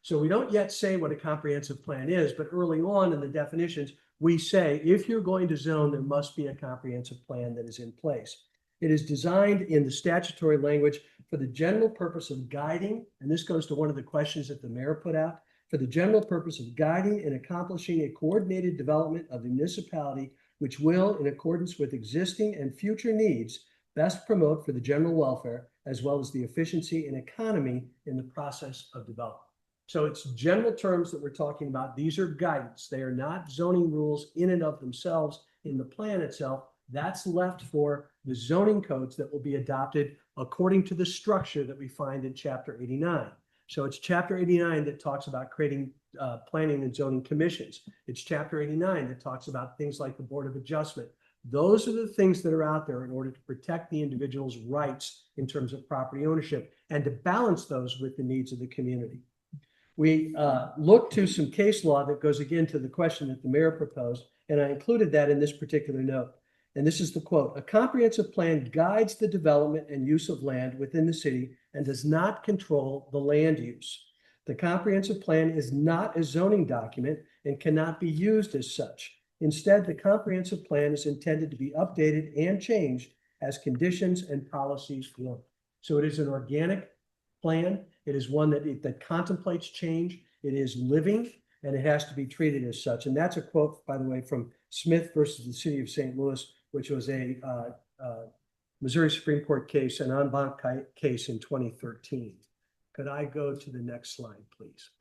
So we don't yet say what a comprehensive plan is, but early on in the definitions, we say, if you're going to zone, there must be a comprehensive plan that is in place. It is designed in the statutory language for the general purpose of guiding, and this goes to one of the questions that the mayor put out, for the general purpose of guiding and accomplishing a coordinated development of the municipality, which will, in accordance with existing and future needs, best promote for the general welfare, as well as the efficiency and economy in the process of development. So it's general terms that we're talking about. These are guidance. They are not zoning rules in and of themselves in the plan itself. That's left for the zoning codes that will be adopted according to the structure that we find in Chapter 89. So it's Chapter 89 that talks about creating planning and zoning commissions. It's Chapter 89 that talks about things like the Board of Adjustment. Those are the things that are out there in order to protect the individual's rights in terms of property ownership and to balance those with the needs of the community. We look to some case law that goes again to the question that the mayor proposed, and I included that in this particular note. And this is the quote: "A comprehensive plan guides the development and use of land within the city and does not control the land use. The comprehensive plan is not a zoning document and cannot be used as such. Instead, the comprehensive plan is intended to be updated and changed as conditions and policies warrant." So it is an organic plan. It is one that contemplates change. It is living, and it has to be treated as such. And that's a quote, by the way, from Smith versus the City of St. Louis, which was a Missouri Supreme Court case, an en banc case in 2013. Could I go to the next slide, please?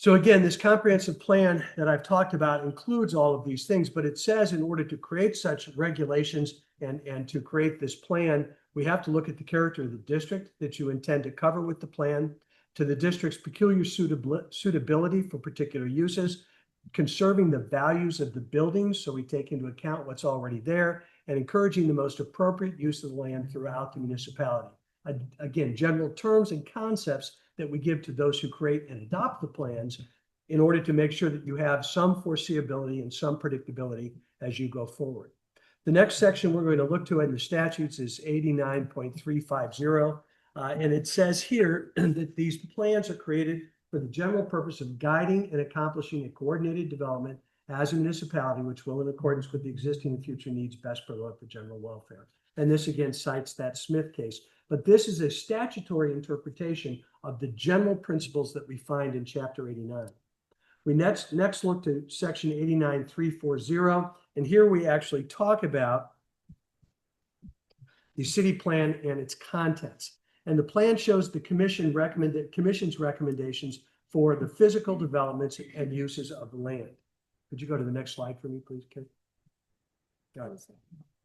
So again, this comprehensive plan that I've talked about includes all of these things, but it says in order to create such regulations and to create this plan, we have to look at the character of the district that you intend to cover with the plan, to the district's peculiar suitability for particular uses, conserving the values of the buildings, so we take into account what's already there, and encouraging the most appropriate use of the land throughout the municipality. Again, general terms and concepts that we give to those who create and adopt the plans in order to make sure that you have some foreseeability and some predictability as you go forward. The next section we're going to look to in the statutes is 89.350. And it says here that these plans are created for the general purpose of guiding and accomplishing a coordinated development as a municipality, which will, in accordance with the existing and future needs, best promote the general welfare. And this again cites that Smith case. But this is a statutory interpretation of the general principles that we find in Chapter 89. We next look to Section 89.340, and here we actually talk about the city plan and its contents. And the plan shows the commission's recommendations for the physical developments and uses of the land. Could you go to the next slide for me, please, Kate? Got it.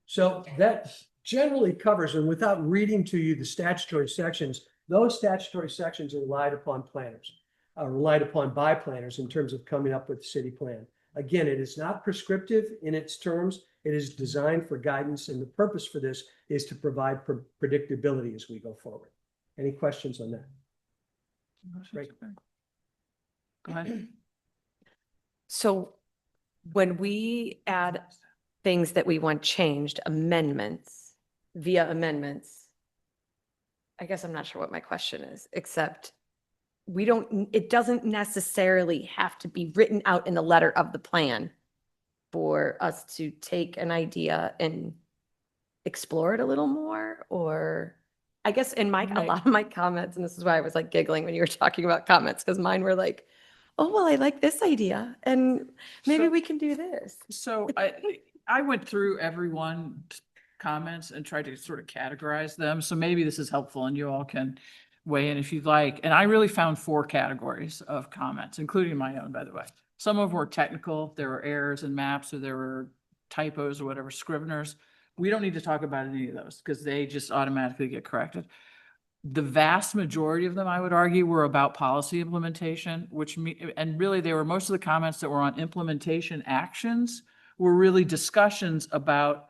So that generally covers, and without reading to you the statutory sections, those statutory sections are relied upon planners, relied upon by planners in terms of coming up with the city plan. Again, it is not prescriptive in its terms. It is designed for guidance, and the purpose for this is to provide predictability as we go forward. Any questions on that? Great. Go ahead. So when we add things that we want changed, amendments, via amendments, I guess I'm not sure what my question is, except it doesn't necessarily have to be written out in the letter of the plan for us to take an idea and explore it a little more. Or I guess in a lot of my comments, and this is why I was like giggling when you were talking about comments, because mine were like, oh, well, I like this idea and maybe we can do this. So I went through everyone's comments and tried to sort of categorize them. So maybe this is helpful and you all can weigh in if you'd like. And I really found 4 categories of comments, including my own, by the way. Some of them were technical. There were errors in maps, or there were typos or whatever, Scrivener's. We don't need to talk about any of those because they just automatically get corrected. The vast majority of them, I would argue, were about policy implementation, and really they were, most of the comments that were on implementation actions were really discussions about,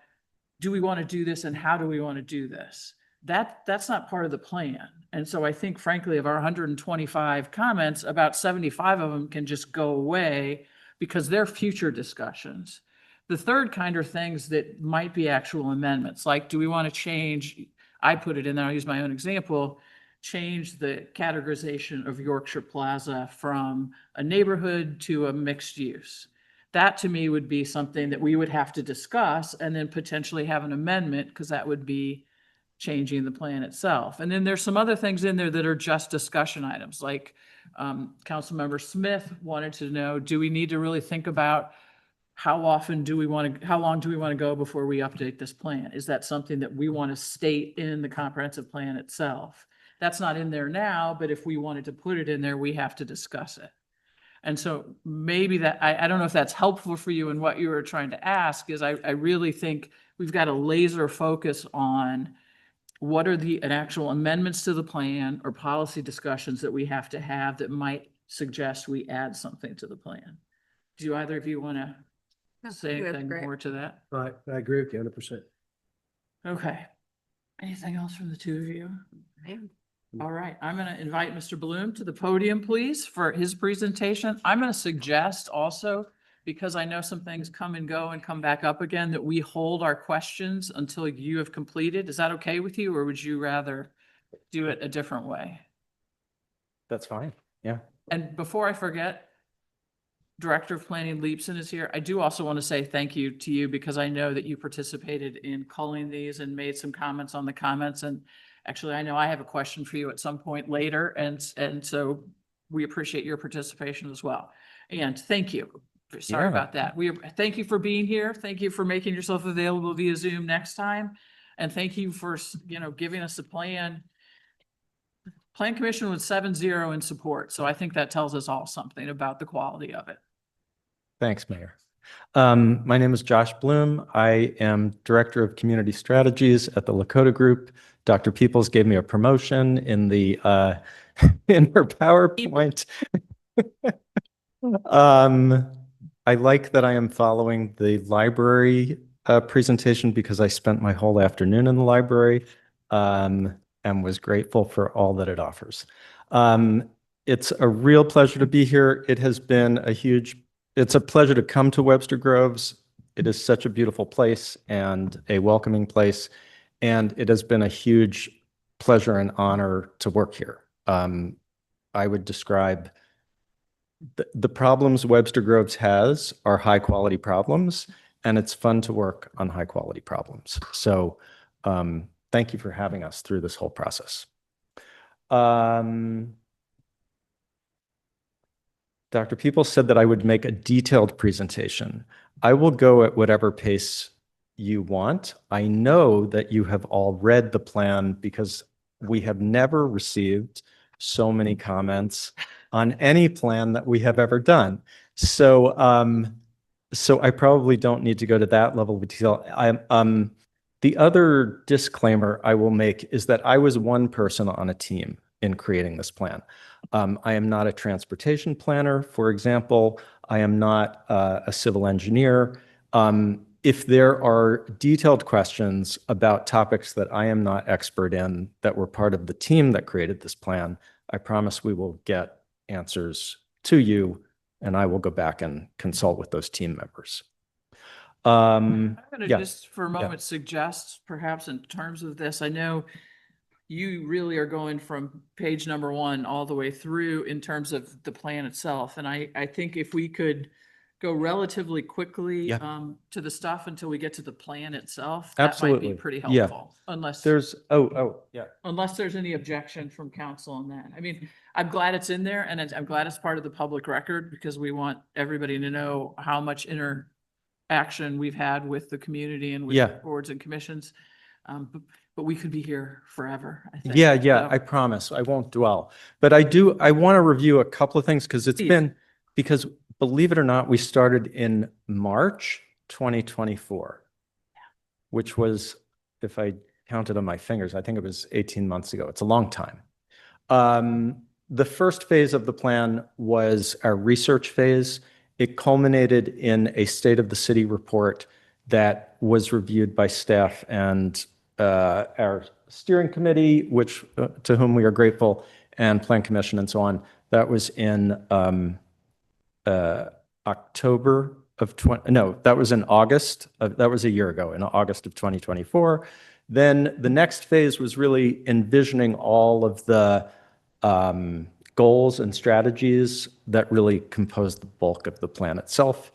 do we want to do this and how do we want to do this? That's not part of the plan. And so I think frankly of our 125 comments, about 75 of them can just go away because they're future discussions. The third kind are things that might be actual amendments, like do we want to change, I put it in there, I'll use my own example, change the categorization of Yorkshire Plaza from a neighborhood to a mixed use. That to me would be something that we would have to discuss and then potentially have an amendment, because that would be changing the plan itself. And then there's some other things in there that are just discussion items, like Councilmember Smith wanted to know, do we need to really think about how long do we want to go before we update this plan? Is that something that we want to state in the comprehensive plan itself? That's not in there now, but if we wanted to put it in there, we have to discuss it. And so maybe that, I don't know if that's helpful for you in what you were trying to ask, is I really think we've got a laser focus on what are the actual amendments to the plan or policy discussions that we have to have that might suggest we add something to the plan. Do either of you want to say anything more to that? I agree with you 100%. Okay. Anything else from the two of you? All right, I'm going to invite Mr. Bloom to the podium, please, for his presentation. I'm going to suggest also, because I know some things come and go and come back up again, that we hold our questions until you have completed. Is that okay with you, or would you rather do it a different way? That's fine. Yeah. And before I forget, Director of Planning Leapson is here. I do also want to say thank you to you, because I know that you participated in culling these and made some comments on the comments. And actually, I know I have a question for you at some point later. And so we appreciate your participation as well. And thank you. Sorry about that. Thank you for being here. Thank you for making yourself available via Zoom next time. And thank you for, giving us a plan. Plan Commission was 7-0 in support, so I think that tells us all something about the quality of it. Thanks, Mayor. My name is Josh Bloom. I am Director of Community Strategies at the Lakota Group. Dr. Peoples gave me a promotion in the in her PowerPoint. I like that I am following the library presentation because I spent my whole afternoon in the library and was grateful for all that it offers. It's a real pleasure to be here. It's a pleasure to come to Webster Groves. It is such a beautiful place and a welcoming place. And it has been a huge pleasure and honor to work here. I would describe the problems Webster Groves has are high quality problems, and it's fun to work on high quality problems. So thank you for having us through this whole process. Dr. People said that I would make a detailed presentation. I will go at whatever pace you want. I know that you have all read the plan because we have never received so many comments on any plan that we have ever done. So, so I probably don't need to go to that level of detail. The other disclaimer I will make is that I was one person on a team in creating this plan. I am not a transportation planner, for example. I am not a civil engineer. If there are detailed questions about topics that I am not expert in that were part of the team that created this plan, I promise we will get answers to you, and I will go back and consult with those team members. I'm going to Yeah. just for a moment suggest, perhaps in terms of this, I know you really are going from page number 1 all the way through in terms of the plan itself. And I think if we could go relatively quickly to the stuff until we get to the plan itself, that Absolutely. might be pretty Yeah. helpful. Unless There's, yeah. unless there's any objection from council on that. I mean, I'm glad it's in there and I'm glad it's part of the public record because we want everybody to know how much interaction we've had with the community and with boards and commissions. But we could be here forever, I think. Yeah, So, I promise. I won't dwell. But I want to review a couple of things because because believe it or not, we started in March 2024, which was, if I counted on my fingers, I think it was 18 months ago. It's a long time. The first phase of the plan was our research phase. It culminated in a State of the City report that was reviewed by staff and our steering committee, which to whom we are grateful, and Plan Commission and so on. That was in October of that was in August. That was a year ago, in August of 2024. Then the next phase was really envisioning all of the goals and strategies that really compose the bulk of the plan itself.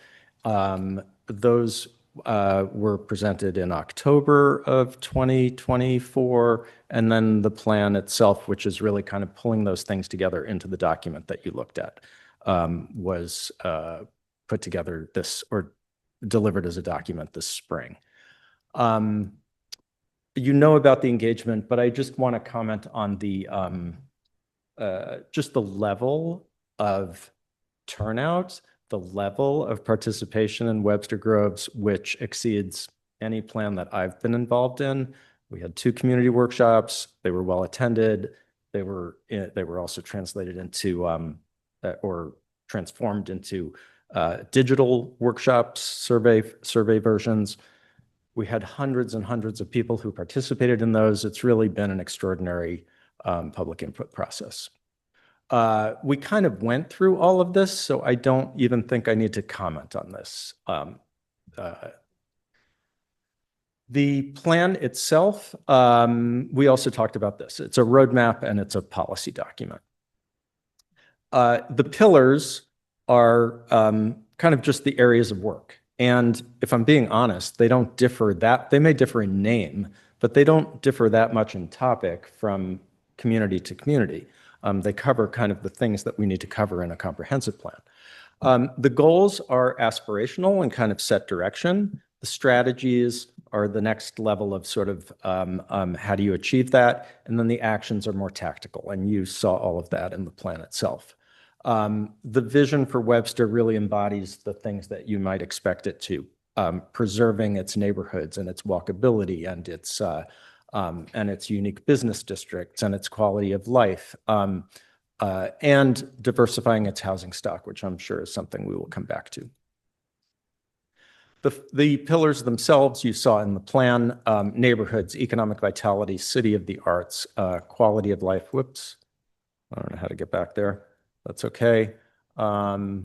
Those were presented in October of 2024, and then the plan itself, which is really kind of pulling those things together into the document that you looked at, was put together or delivered as a document this spring. You know about the engagement, but I just want to comment on the just the level of turnout, the level of participation in Webster Groves, which exceeds any plan that I've been involved in. We had 2 community workshops. They were well attended. They were also translated into or transformed into digital workshops, survey versions. We had hundreds and hundreds of people who participated in those. It's really been an extraordinary public input process. We kind of went through all of this, so I don't even think I need to comment on this. The plan itself, we also talked about this. It's a roadmap and it's a policy document. The pillars are kind of just the areas of work. And if I'm being honest, they don't differ they may differ in name, but they don't differ that much in topic from community to community. They cover kind of the things that we need to cover in a comprehensive plan. The goals are aspirational and kind of set direction. The strategies are the next level of sort of how do you achieve that? And then the actions are more tactical, and you saw all of that in the plan itself. The vision for Webster really embodies the things that you might expect it to, preserving its neighborhoods and its walkability and its unique business districts and its quality of life, and diversifying its housing stock, which I'm sure is something we will come back to. The pillars themselves you saw in the plan: neighborhoods, economic vitality, city of the arts, quality of life. Whoops, I don't know how to get back there. That's okay. Oh,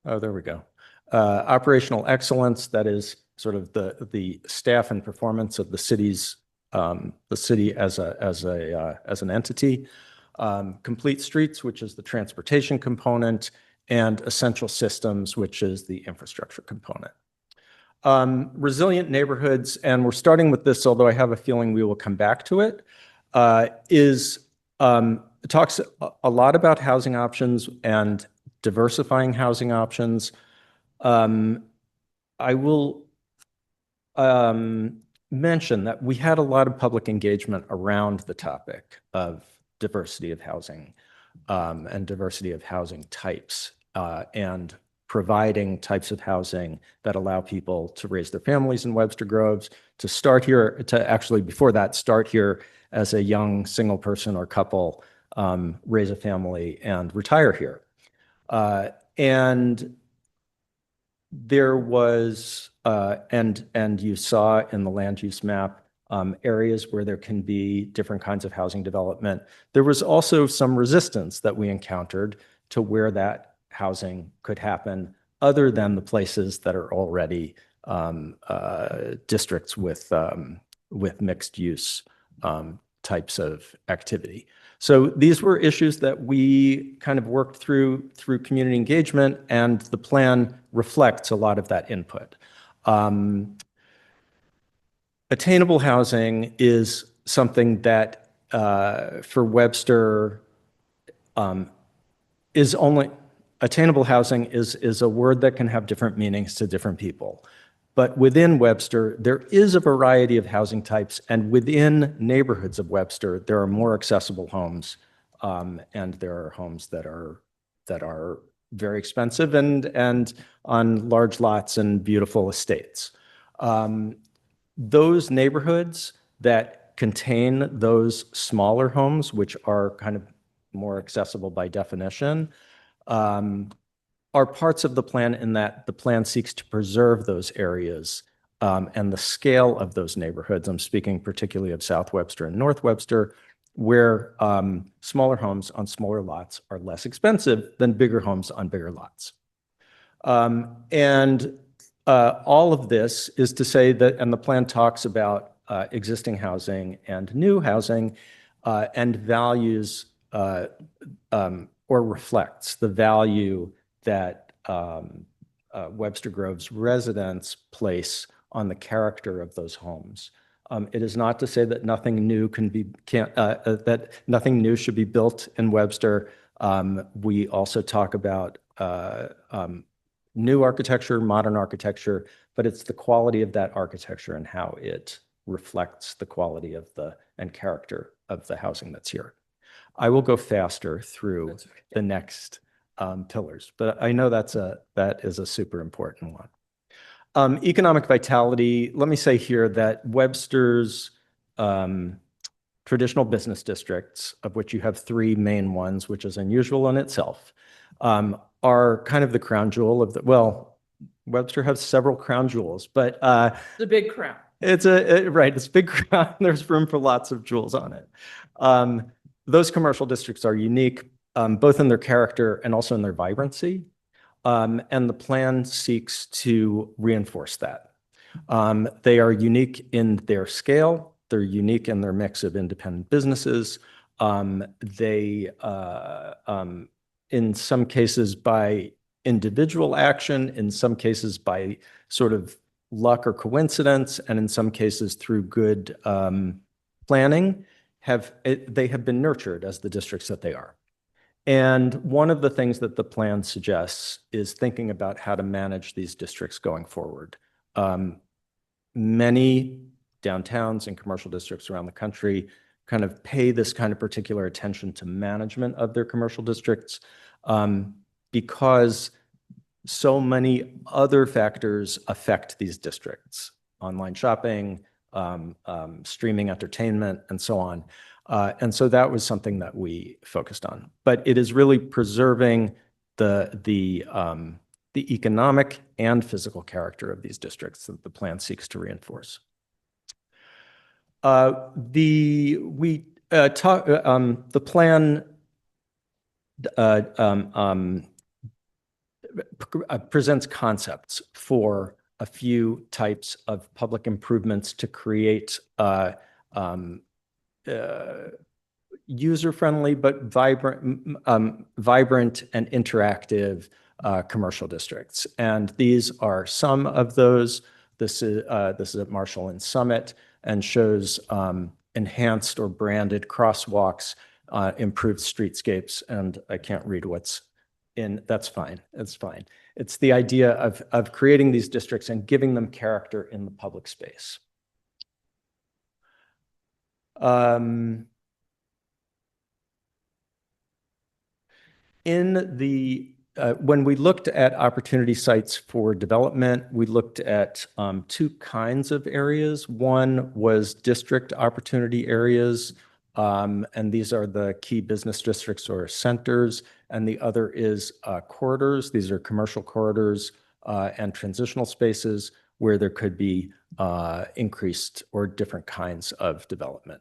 there we go. Operational excellence, that is sort of the staff and performance of the city's the city as an entity. Complete streets, which is the transportation component, and essential systems, which is the infrastructure component. Resilient neighborhoods, and we're starting with this, although I have a feeling we will come back to it, it talks a lot about housing options and diversifying housing options. I will mention that we had a lot of public engagement around the topic of diversity of housing and diversity of housing types, and providing types of housing that allow people to raise their families in Webster Groves, to start here, to actually before that start here as a young single person or couple, raise a family and retire here. And there was, and you saw in the land use map, areas where there can be different kinds of housing development. There was also some resistance that we encountered to where that housing could happen, other than the places that are already districts with mixed use types of activity. So these were issues that we kind of worked through community engagement, and the plan reflects a lot of that input. Attainable housing is something that for Webster is only, attainable housing is a word that can have different meanings to different people. But within Webster, there is a variety of housing types, and within neighborhoods of Webster, there are more accessible homes, and there are homes that are very expensive and on large lots and beautiful estates. Those neighborhoods that contain those smaller homes, which are kind of more accessible by definition, are parts of the plan, in that the plan seeks to preserve those areas and the scale of those neighborhoods. I'm speaking particularly of South Webster and North Webster, where smaller homes on smaller lots are less expensive than bigger homes on bigger lots. And all of this is to say that, and the plan talks about existing housing and new housing, and values or reflects the value that Webster Groves residents place on the character of those homes. It is not to say that nothing new that nothing new should be built in Webster. We also talk about new architecture, modern architecture, but it's the quality of that architecture and how it reflects the quality of and character of the housing that's here. I will go faster through the next pillars, but I know that is a super important one. Economic vitality. Let me say here that Webster's traditional business districts, of which you have three main ones, which is unusual in itself, are kind of the crown jewel of well, Webster has several crown jewels, but The big crown. it's right, it's a big crown. There's room for lots of jewels on it. Those commercial districts are unique, both in their character and also in their vibrancy. And the plan seeks to reinforce that. They are unique in their scale. They're unique in their mix of independent businesses. They, in some cases by individual action, in some cases by sort of luck or coincidence, and in some cases through good planning, they have been nurtured as the districts that they are. And one of the things that the plan suggests is thinking about how to manage these districts going forward. many downtowns and commercial districts around the country kind of pay this kind of particular attention to management of their commercial districts, because so many other factors affect these districts: online shopping, streaming entertainment, and so on. And so that was something that we focused on. But it is really preserving the economic and physical character of these districts that the plan seeks to reinforce. The plan presents concepts for a few types of public improvements to create user-friendly but vibrant and interactive commercial districts. And these are some of those. This is at Marshall and Summit, and shows enhanced or branded crosswalks, improved streetscapes, and I can't read what's in. That's fine. It's fine. It's the idea of creating these districts and giving them character in the public space. When we looked at opportunity sites for development, we looked at two kinds of areas. One was district opportunity areas, and these are the key business districts or centers, and the other is corridors. These are commercial corridors and transitional spaces where there could be increased or different kinds of development.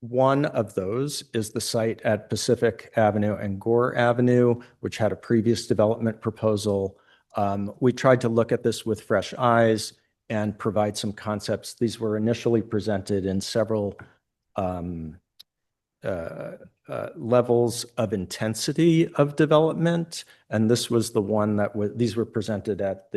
One of those is the site at Pacific Avenue and Gore Avenue, which had a previous development proposal. We tried to look at this with fresh eyes and provide some concepts. These were initially presented in several levels of intensity of development, and this was the one that these were presented at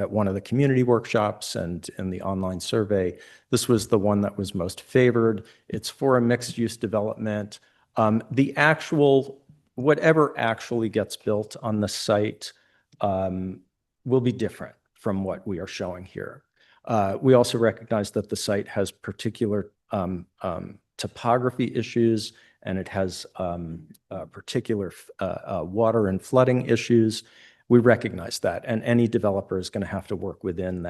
one of the community workshops and in the online survey. This was the one that was most favored. It's for a mixed-use development. Whatever actually gets built on the site will be different from what we are showing here. We also recognize that the site has particular topography issues, and it has particular water and flooding issues. We recognize that, and any developer is going to have to work within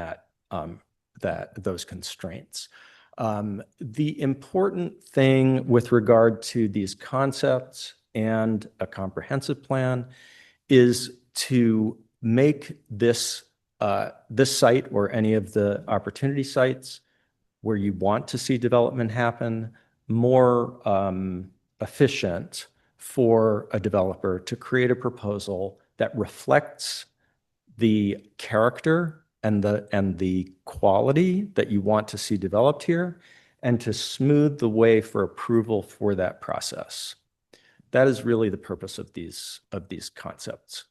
those constraints. The important thing with regard to these concepts and a comprehensive plan is to make this site or any of the opportunity sites where you want to see development happen more efficient for a developer to create a proposal that reflects the character and the quality that you want to see developed here, and to smooth the way for approval for that process. That is really the purpose of these concepts.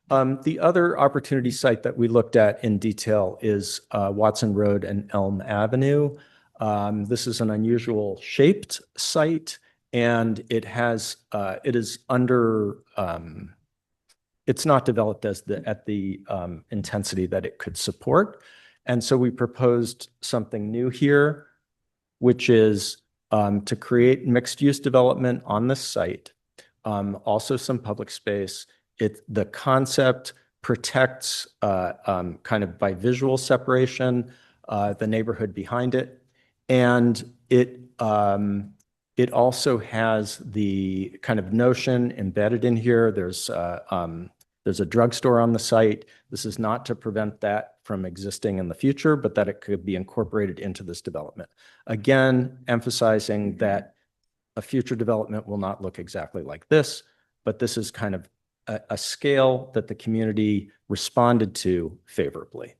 The other opportunity site that we looked at in detail is Watson Road and Elm Avenue. This is an unusual shaped site, and it's not developed at the intensity that it could support. And so we proposed something new here, which is to create mixed-use development on this site, also some public space. The concept protects kind of by visual separation the neighborhood behind it, and it also has the kind of notion embedded in here. There's a drugstore on the site. This is not to prevent that from existing in the future, but that it could be incorporated into this development. Again, emphasizing that a future development will not look exactly like this, but this is kind of a scale that the community responded to favorably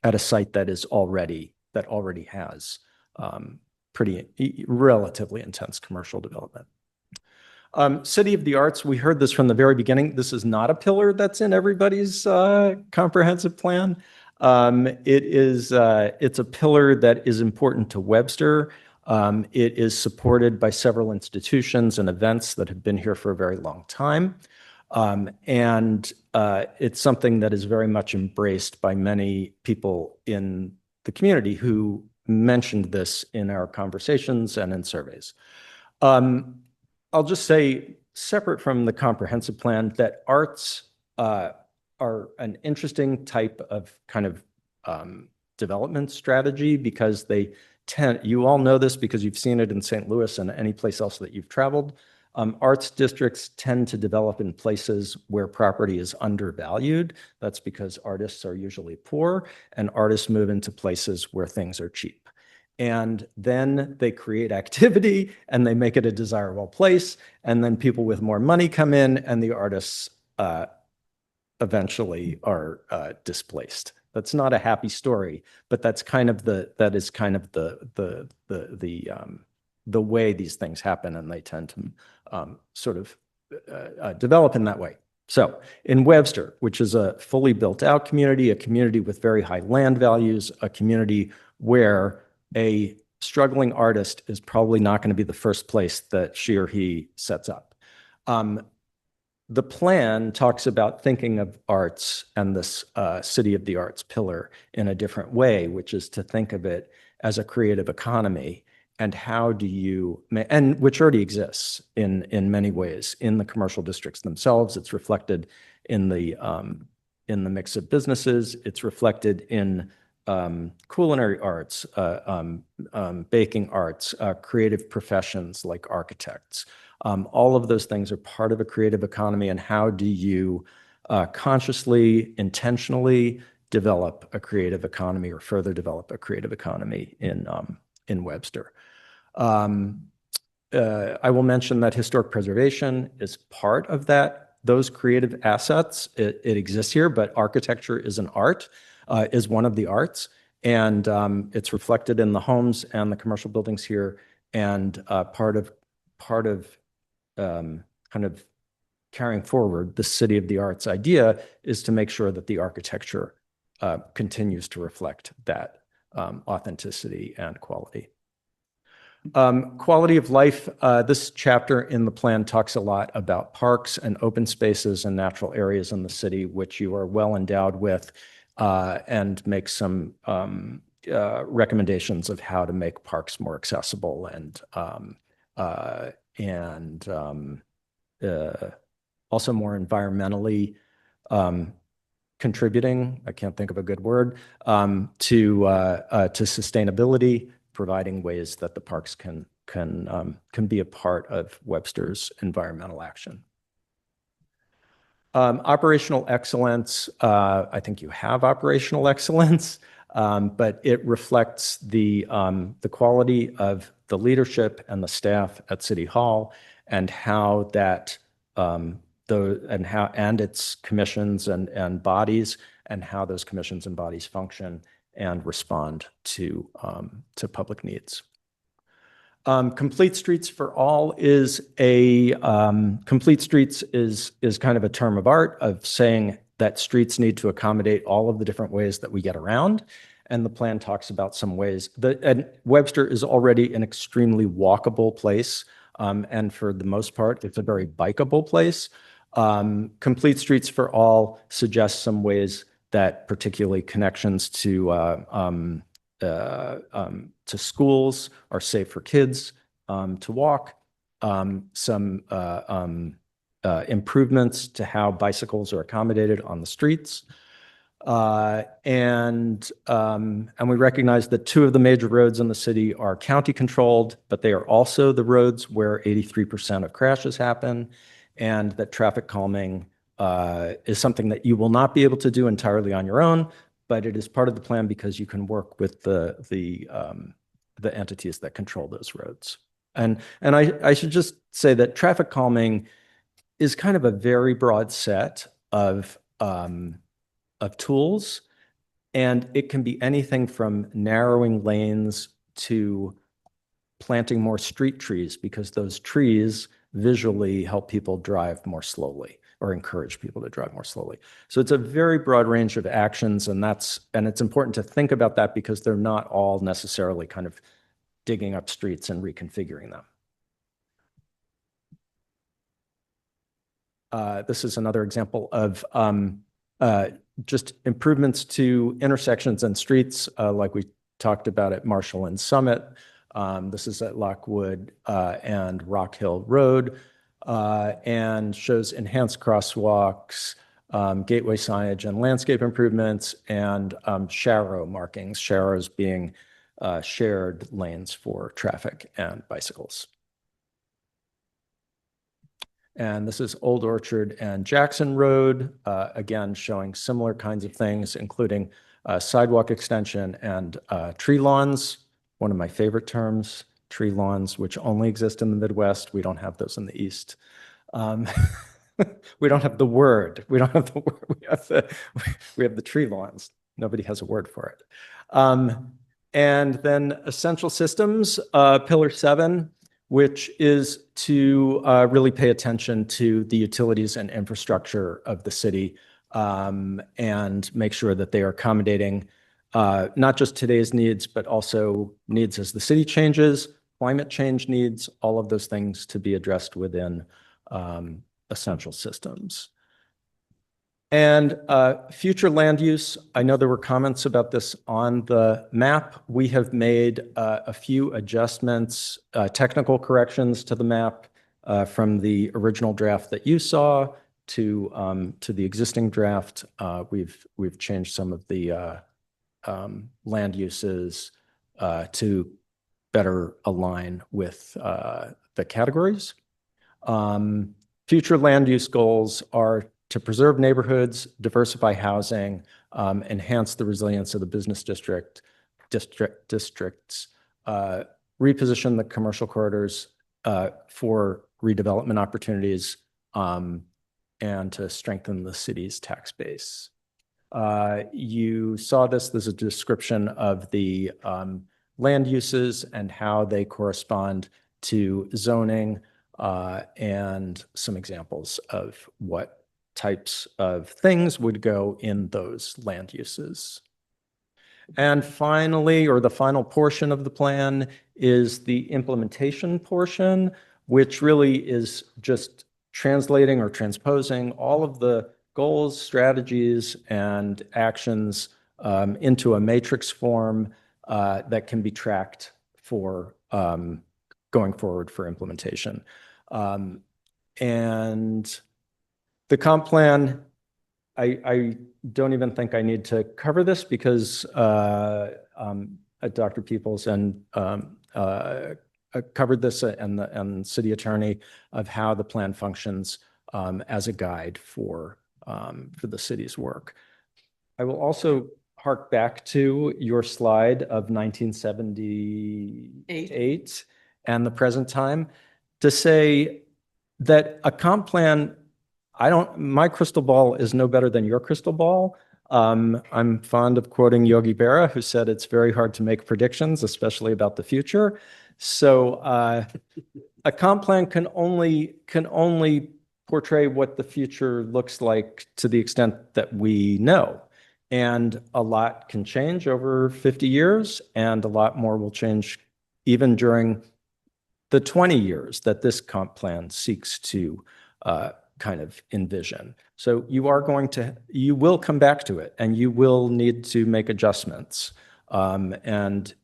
at a site that already has pretty relatively intense commercial development. City of the Arts, we heard this from the very beginning. This is not a pillar that's in everybody's comprehensive plan. It's a pillar that is important to Webster. It is supported by several institutions and events that have been here for a very long time. It's something that is very much embraced by many people in the community who mentioned this in our conversations and in surveys. I'll just say, separate from the comprehensive plan, that arts are an interesting type of kind of development strategy because they tend, you all know this because you've seen it in St. Louis and any place else that you've traveled. Arts districts tend to develop in places where property is undervalued. That's because artists are usually poor and artists move into places where things are cheap. And then they create activity and they make it a desirable place. And then people with more money come in and the artists eventually are displaced. That's not a happy story, but that's kind of the way these things happen, and they tend to sort of develop in that way. So in Webster, which is a fully built out community, a community with very high land values, a community where a struggling artist is probably not going to be the first place that she or he sets up. The plan talks about thinking of arts and this city of the arts pillar in a different way, which is to think of it as a creative economy. And how do you, and which already exists in many ways in the commercial districts themselves. It's reflected in the mix of businesses. It's reflected in culinary arts, baking arts, creative professions like architects. All of those things are part of a creative economy. And how do you consciously, intentionally develop a creative economy or further develop a creative economy in Webster? I will mention that historic preservation is part of that, those creative assets. It exists here, but architecture is an art, is one of the arts. And it's reflected in the homes and the commercial buildings here. And part of kind of carrying forward the city of the arts idea is to make sure that the architecture continues to reflect that authenticity and quality. Quality of life. This chapter in the plan talks a lot about parks and open spaces and natural areas in the city, which you are well endowed with, and make some recommendations of how to make parks more accessible and also more environmentally contributing, I can't think of a good word, to sustainability, providing ways that the parks can be a part of Webster's environmental action. Operational excellence, I think you have operational excellence, but it reflects the quality of the leadership and the staff at City Hall and how that and its commissions and bodies and how those commissions and bodies function and respond to public needs. Complete Streets for All is complete streets is kind of a term of art of saying that streets need to accommodate all of the different ways that we get around. And the plan talks about some ways and Webster is already an extremely walkable place. And for the most part, it's a very bikeable place. Complete Streets for All suggests some ways that particularly connections to schools are safe for kids to walk. Some improvements to how bicycles are accommodated on the streets. And we recognize that 2 of the major roads in the city are county controlled, but they are also the roads where 83% of crashes happen, and that traffic calming is something that you will not be able to do entirely on your own, but it is part of the plan because you can work with the entities that control those roads. And I should just say that traffic calming is kind of a very broad set of tools, and it can be anything from narrowing lanes to planting more street trees because those trees visually help people drive more slowly or encourage people to drive more slowly. So it's a very broad range of actions, and it's important to think about that because they're not all necessarily kind of digging up streets and reconfiguring them. this is another example of just improvements to intersections and streets, like we talked about at Marshall and Summit. This is at Lockwood and Rock Hill Road, and shows enhanced crosswalks, gateway signage and landscape improvements, and sharrow markings, sharrows being shared lanes for traffic and bicycles. And this is Old Orchard and Jackson Road, again, showing similar kinds of things, including sidewalk extension and tree lawns. One of my favorite terms, tree lawns, which only exist in the Midwest. We don't have those in the East. We don't have the word. We don't have the word. We have the tree lawns. Nobody has a word for it. And then essential systems, pillar 7, which is to really pay attention to the utilities and infrastructure of the city, and make sure that they are accommodating not just today's needs, but also needs as the city changes, climate change needs, all of those things to be addressed within essential systems. And future land use, I know there were comments about this on the map. We have made a few adjustments, technical corrections to the map from the original draft that you saw to the existing draft. We've changed some of the land uses to better align with the categories. Future land use goals are to preserve neighborhoods, diversify housing, enhance the resilience of the business districts, reposition the commercial corridors for redevelopment opportunities, and to strengthen the city's tax base. You saw this. There's a description of the land uses and how they correspond to zoning, and some examples of what types of things would go in those land uses. And finally, or the final portion of the plan, is the implementation portion, which really is just translating or transposing all of the goals, strategies, and actions into a matrix form that can be tracked for going forward for implementation. And the comp plan, I don't even think I need to cover this because Dr. Peoples and covered this and city attorney of how the plan functions as a guide for the city's work. I will also hark back to your slide of 1978 and the present time to say that a comp plan, my crystal ball is no better than your crystal ball. I'm fond of quoting Yogi Berra, who said it's very hard to make predictions, especially about the future. So a comp plan can only portray what the future looks like to the extent that we know. And a lot can change over 50 years, and a lot more will change even during the 20 years that this comp plan seeks to kind of envision. So you will come back to it, and you will need to make adjustments. And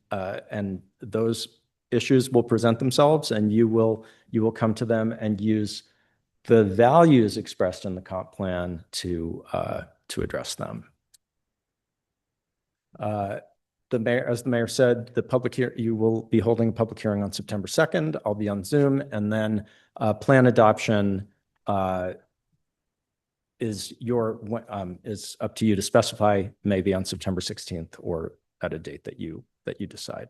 those issues will present themselves, and you will come to them and use the values expressed in the comp plan to address them. The mayor, as the mayor said, you will be holding a public hearing on September 2nd. I'll be on Zoom, and then plan adoption is up to you to specify, maybe on September 16th or at a date that you decide.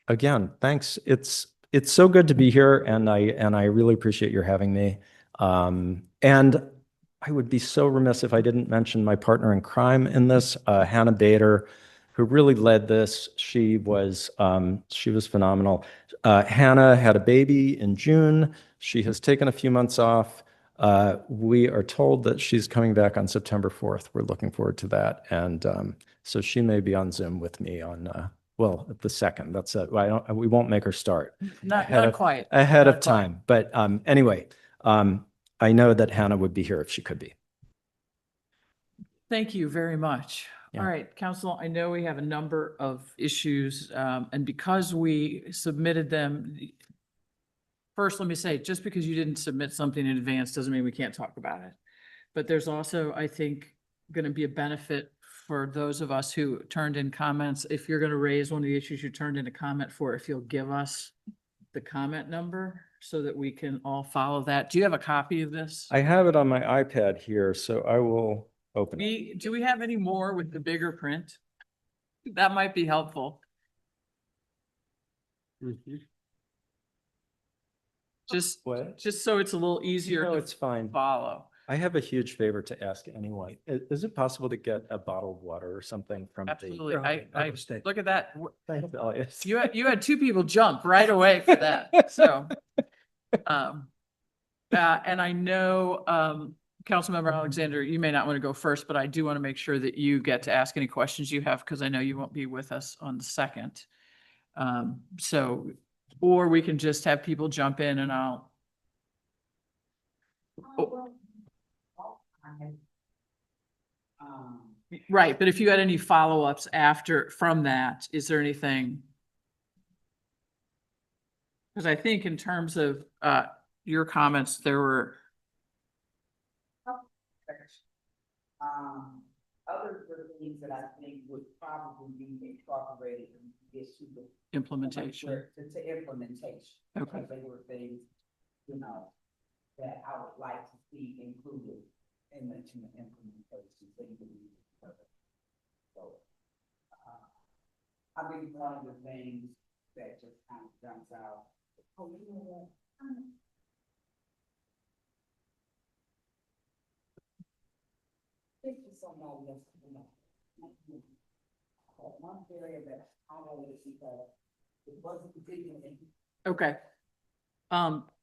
Again, thanks. It's so good to be here, and I really appreciate your having me. And I would be so remiss if I didn't mention my partner in crime in this, Hannah Bader, who really led this. She was phenomenal. Hannah had a baby in June. She has taken a few months off. We are told that she's coming back on September 4th. We're looking forward to that. And so she may be on Zoom with me on Well, the second, that's it. We won't make her start. Not Ahead of- quite. Ahead Not of quite. time. But anyway, I know that Hannah would be here if she could be. Thank you very much. All Yeah. right, council, I know we have a number of issues, and because we submitted them, first, let me say, just because you didn't submit something in advance doesn't mean we can't talk about it. But there's also, I think, going to be a benefit for those of us who turned in comments. If you're going to raise one of the issues you turned in a comment for, if you'll give us the comment number so that we can all follow that. Do you have a copy of this? I have it on my iPad here, so I will open it. Do we have any more with the bigger print? That might be helpful. Just so it's a little easier No, to it's fine. follow. I have a huge favor to ask anyone. Is it possible to get a bottle of water or something from the? Absolutely. I look at that. Thanks, Elias. You had two people jump right away for that. So, and I know, Councilmember Alexander, you may not want to go first, but I do want to make sure that you get to ask any questions you have, because I know you won't be with us on the second. So, or we can just have people jump in and I'll. Right, but if you had any follow-ups from that, is there anything? Because I think in terms of your comments, there were. Other things that I think would probably be incorporated in this to the Implementation. to implementation. Okay. Because they were things, that I would like to see included in the implementation. So, I think one of the things that just kind of jumps out. Oh, you know what? This is somebody else. One area that I wanted because it wasn't particularly. Okay.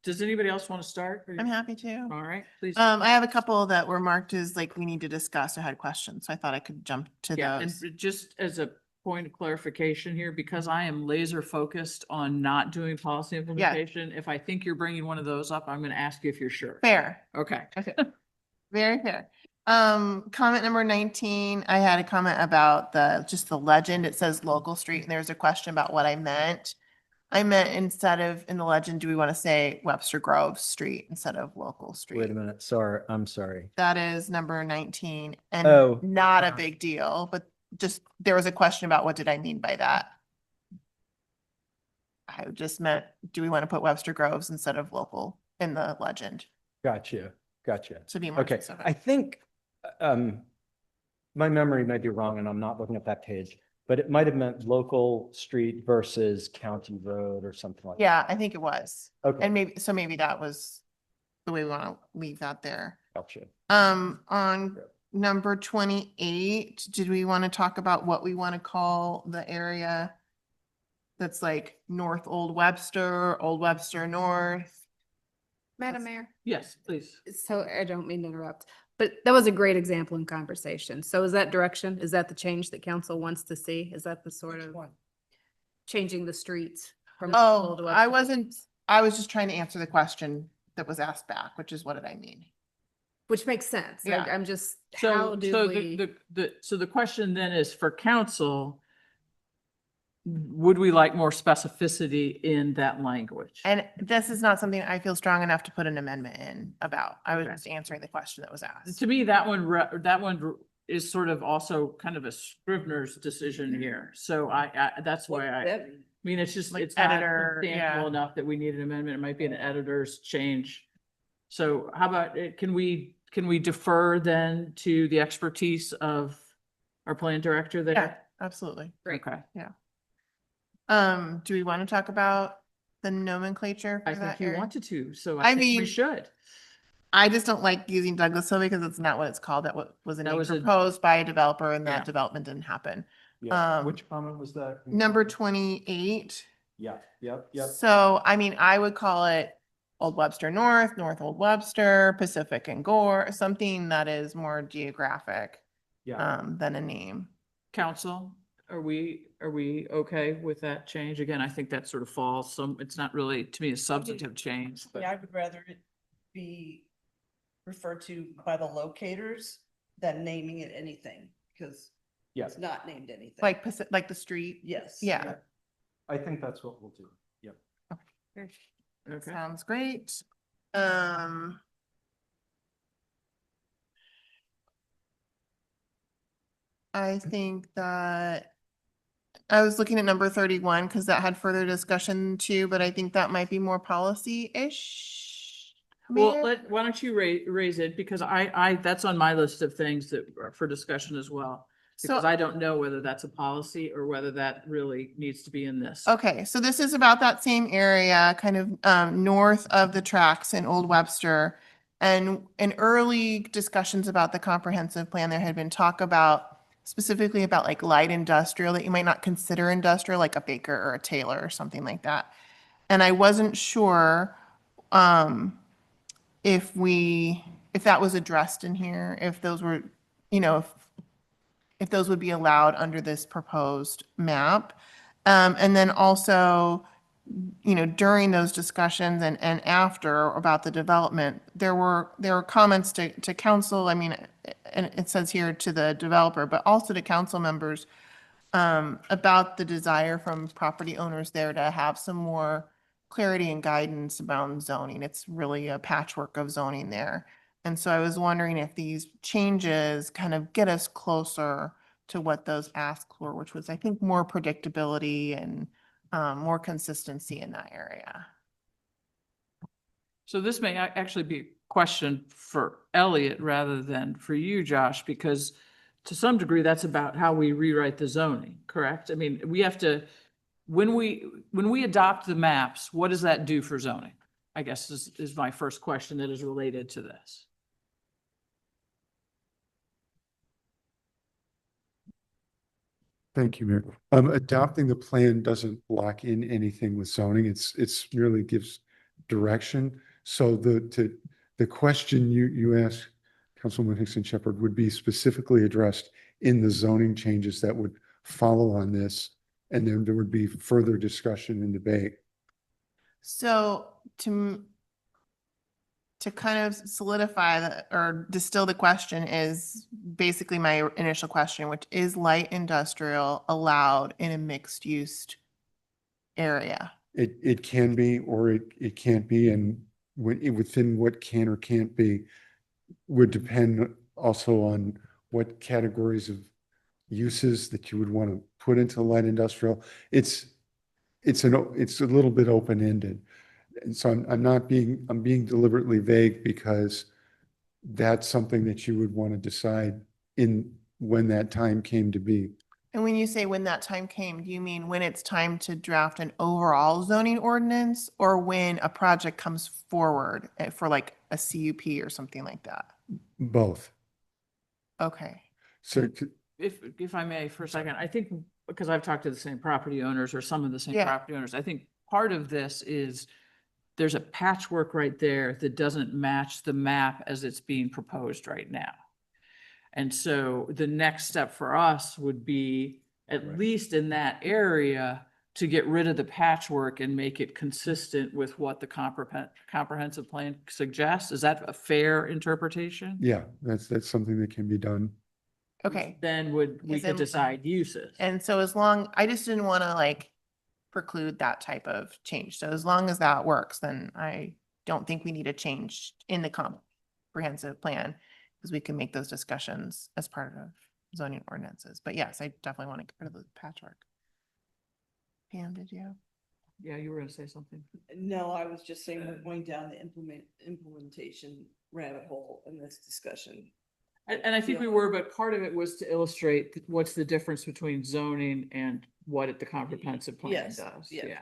Does anybody else want to start? I'm happy to. All right, please. I have a couple that were marked as like we need to discuss or had questions, so I thought I could jump to Yeah, those. and just as a point of clarification here, because I am laser focused on not doing policy implementation, if I think you're bringing one of those up, I'm going to ask you if you're sure. Fair. Okay. Okay. Very fair. Comment number 19, I had a comment about just the legend. It says local street, and there's a question about what I meant. I meant instead of in the legend, do we want to say Webster Grove Street instead of local street? Wait a minute. Sorry, I'm sorry. That is number 19 and Oh. not a big deal, but just there was a question about what did I mean by that? I just meant, do we want to put Webster Groves instead of local in the legend? Gotcha. To be more Okay, specific. I think my memory may be wrong and I'm not looking at that page, but it might have meant local street versus county road or something like that. Yeah, I think it was. Okay. And maybe that was the way we want to leave that there. Gotcha. On number 28, did we want to talk about what we want to call the area that's like North Old Webster North? Madam Mayor. Yes, please. So I don't mean to interrupt, but that was a great example in conversation. So is that direction? Is that the change that council wants to see? Is that the sort of changing the streets from? Oh, Old I Webster? I was just trying to answer the question that was asked back, which is what did I mean? Which makes sense. Like, Yeah. I'm just, So, how do so we? so the question then is for council, would we like more specificity in that language? And this is not something I feel strong enough to put an amendment in about. I was Okay. just answering the question that was asked. To me, that one is sort of also kind of a Scrivener's decision here. So that's why I mean, it's just, Like it's not editor, substantial yeah. enough that we need an amendment. It might be an editor's change. So how about, can we defer then to the expertise of our plan director there? Yeah, absolutely. Okay. Do we want to talk about the nomenclature I for that think you area? wanted to, so I I think we mean, should. I just don't like using Douglasville because it's not what it's called. That was That was a- proposed by a developer and Yeah. that development didn't happen. Yeah. Which comment was that? Number 28. Yeah, yep. So, I mean, I would call it Old Webster North, North Old Webster, Pacific and Gore, something that is more geographic Yeah. than a name. Council, Are we okay with that change? Again, I think that sort of falls, it's not really, to me, a substantive change, but. Yeah, I would rather it be referred to by the locators than naming it anything, because Yes. it's not named anything. Like the street? Yes. Yeah. I think that's what we'll do. Yep. Okay. Sounds great. I think that I was looking at number 31 because that had further discussion too, but I think that might be more policy-ish. Well, why don't you raise it, because that's on my list of things that are for discussion as well. Because I don't know whether that's a policy or whether that really needs to be in this. Okay, so this is about that same area, kind of north of the tracks in Old Webster. And in early discussions about the comprehensive plan, there had been talk about specifically about like light industrial that you might not consider industrial, like a baker or a tailor or something like that. And I wasn't sure if that was addressed in here, if those were, if those would be allowed under this proposed map. And then also, during those discussions and after about the development, there were comments to council, I mean, and it says here to the developer, but also to council members about the desire from property owners there to have some more clarity and guidance about zoning. It's really a patchwork of zoning there. And so I was wondering if these changes kind of get us closer to what those asks were, which was, I think, more predictability and more consistency in that area. So this may actually be a question for Elliot rather than for you, Josh, because to some degree, that's about how we rewrite the zoning, correct? I mean, we have to, when we adopt the maps, what does that do for zoning? I guess is my first question that is related to this. Thank you, Mayor. Adopting the plan doesn't lock in anything with zoning. It's merely gives direction. So the question you asked, Councilwoman Hickson Shepherd, would be specifically addressed in the zoning changes that would follow on this. And then there would be further discussion and debate. So to kind of solidify or distill the question is basically my initial question, which is light industrial allowed in a mixed use area? It can be, or it can't be, and within what can or can't be would depend also on what categories of uses that you would want to put into light industrial. It's a little bit open-ended. And so I'm being deliberately vague because that's something that you would want to decide when that time came to be. And when you say when that time came, do you mean when it's time to draft an overall zoning ordinance or when a project comes forward for like a CUP or something like that? Both. Okay. So If I may for a second, I think because I've talked to the same property owners or some of the same Yeah. property owners, I think part of this is there's a patchwork right there that doesn't match the map as it's being proposed right now. And so the next step for us would be, at least in that area, to get rid of the patchwork and make it consistent with what the comprehensive plan suggests. Is that a fair interpretation? yeah, that's something that can be done. Okay. Then we could decide uses. And so I just didn't want to like preclude that type of change. So as long as that works, then I don't think we need a change in the comprehensive plan because we can make those discussions as part of zoning ordinances. But yes, I definitely want to get rid of the patchwork. Pam, did you? Yeah, you were gonna say something. No, I was just saying we're going down the implementation rabbit hole in this discussion. And I think we were, but part of it was to illustrate what's the difference between zoning and what the comprehensive plan Yes, does. yeah. Yeah.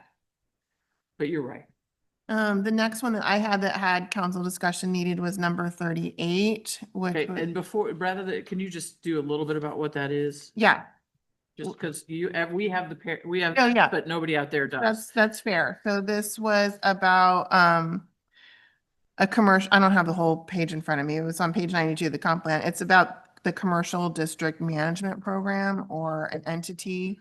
But you're right. The next one that I had that had council discussion needed was number 38, which Okay, was, and before, can you just do a little bit about what that is? yeah, Just because we have Oh, yeah. but nobody out there does. that's fair. So this was about a commercial, I don't have the whole page in front of me. It was on page 92 of the comp plan. It's about the commercial district management program or an entity.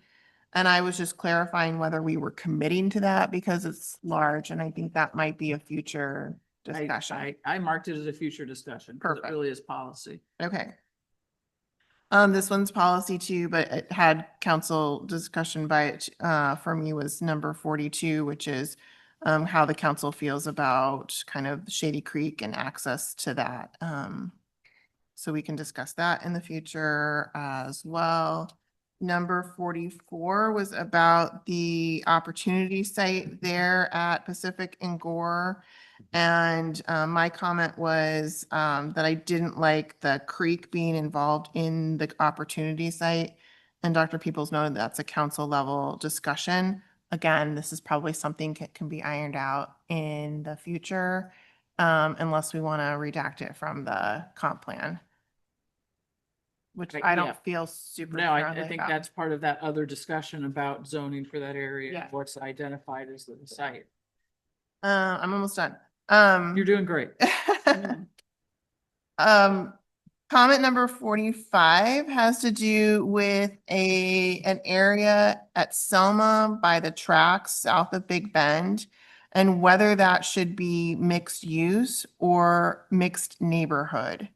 And I was just clarifying whether we were committing to that because it's large, and I think that might be a future discussion. I marked it as a future discussion, because it Perfect. really is policy. Okay. This one's policy too, but it had council discussion by it, for me was number 42, which is how the council feels about kind of Shady Creek and access to that. So we can discuss that in the future as well. Number 44 was about the opportunity site there at Pacific and Gore. And my comment was that I didn't like the creek being involved in the opportunity site. And Dr. Peoples noted that's a council level discussion. Again, this is probably something that can be ironed out in the future, unless we want to redact it from the comp plan, which Right, I yeah. don't feel super No, I strongly think about. that's part of that other discussion about zoning for that area, Yeah. what's identified as the site. I'm almost done. You're doing great. Comment number 45 has to do with an area at Selma by the tracks south of Big Bend, and whether that should be mixed use or mixed neighborhood.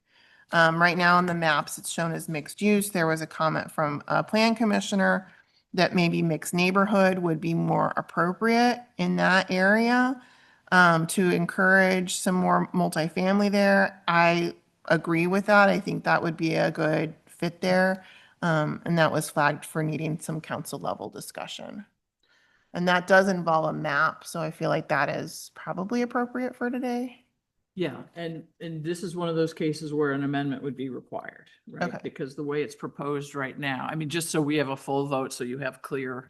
Right now on the maps, it's shown as mixed use. There was a comment from a plan commissioner that maybe mixed neighborhood would be more appropriate in that area, to encourage some more multifamily there. I agree with that. I think that would be a good fit there. And that was flagged for needing some council level discussion. And that does involve a map, so I feel like that is probably appropriate for today. Yeah, and this is one of those cases where an amendment would be required, right? Okay. Because the way it's proposed right now, I mean, just so we have a full vote, so you have clear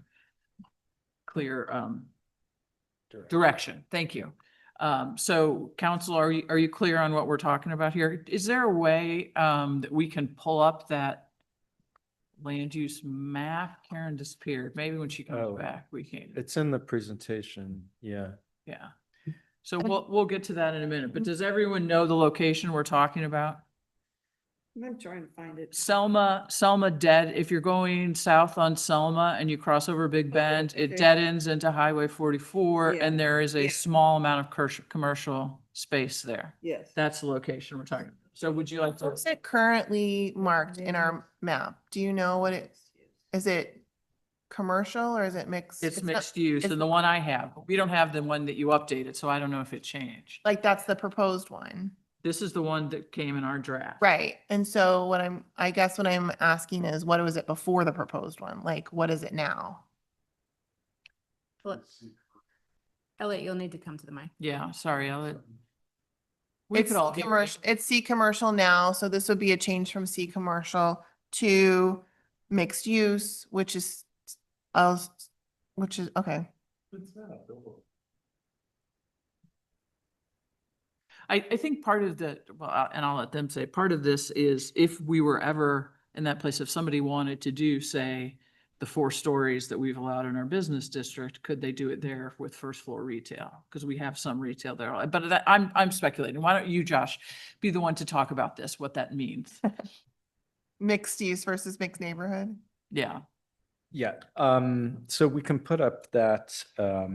direction. Thank you. So council, are you clear on what we're talking about here? Is there a way that we can pull up that land use map? Karen disappeared. Maybe when she comes Oh. back, we can. It's in the presentation, yeah. Yeah. So we'll get to that in a minute, but does everyone know the location we're talking about? I'm trying to find it. Selma dead, if you're going south on Selma and you cross over Big Bend, it okay. dead ends into Highway 44, Yeah, and there is a yeah. small amount of commercial space there. Yes. That's the location we're talking about. So would you like to? What's it currently marked in our map? Do you know what is it commercial or is it mixed? It's not- mixed use, it's and the one I have, we don't have the one that you updated, so I don't know if it changed. Like that's the proposed one. This is the one that came in our draft. Right. And so I guess what I'm asking is what was it before the proposed one? Like, what is it now? Elliot, you'll need to come to the mic. Yeah, sorry, Elliot. We It's could all hear you. commercial, it's C commercial now, so this would be a change from C commercial to mixed use, which is, okay. I think part of the, well, and I'll let them say, part of this is if we were ever in that place, if somebody wanted to do, say, the 4 stories that we've allowed in our business district, could they do it there with first floor retail? Because we have some retail there, but that, I'm speculating. Why don't you, Josh, be the one to talk about this, what that means? Mixed use versus mixed neighborhood. Yeah. Yeah, so we can put up that, I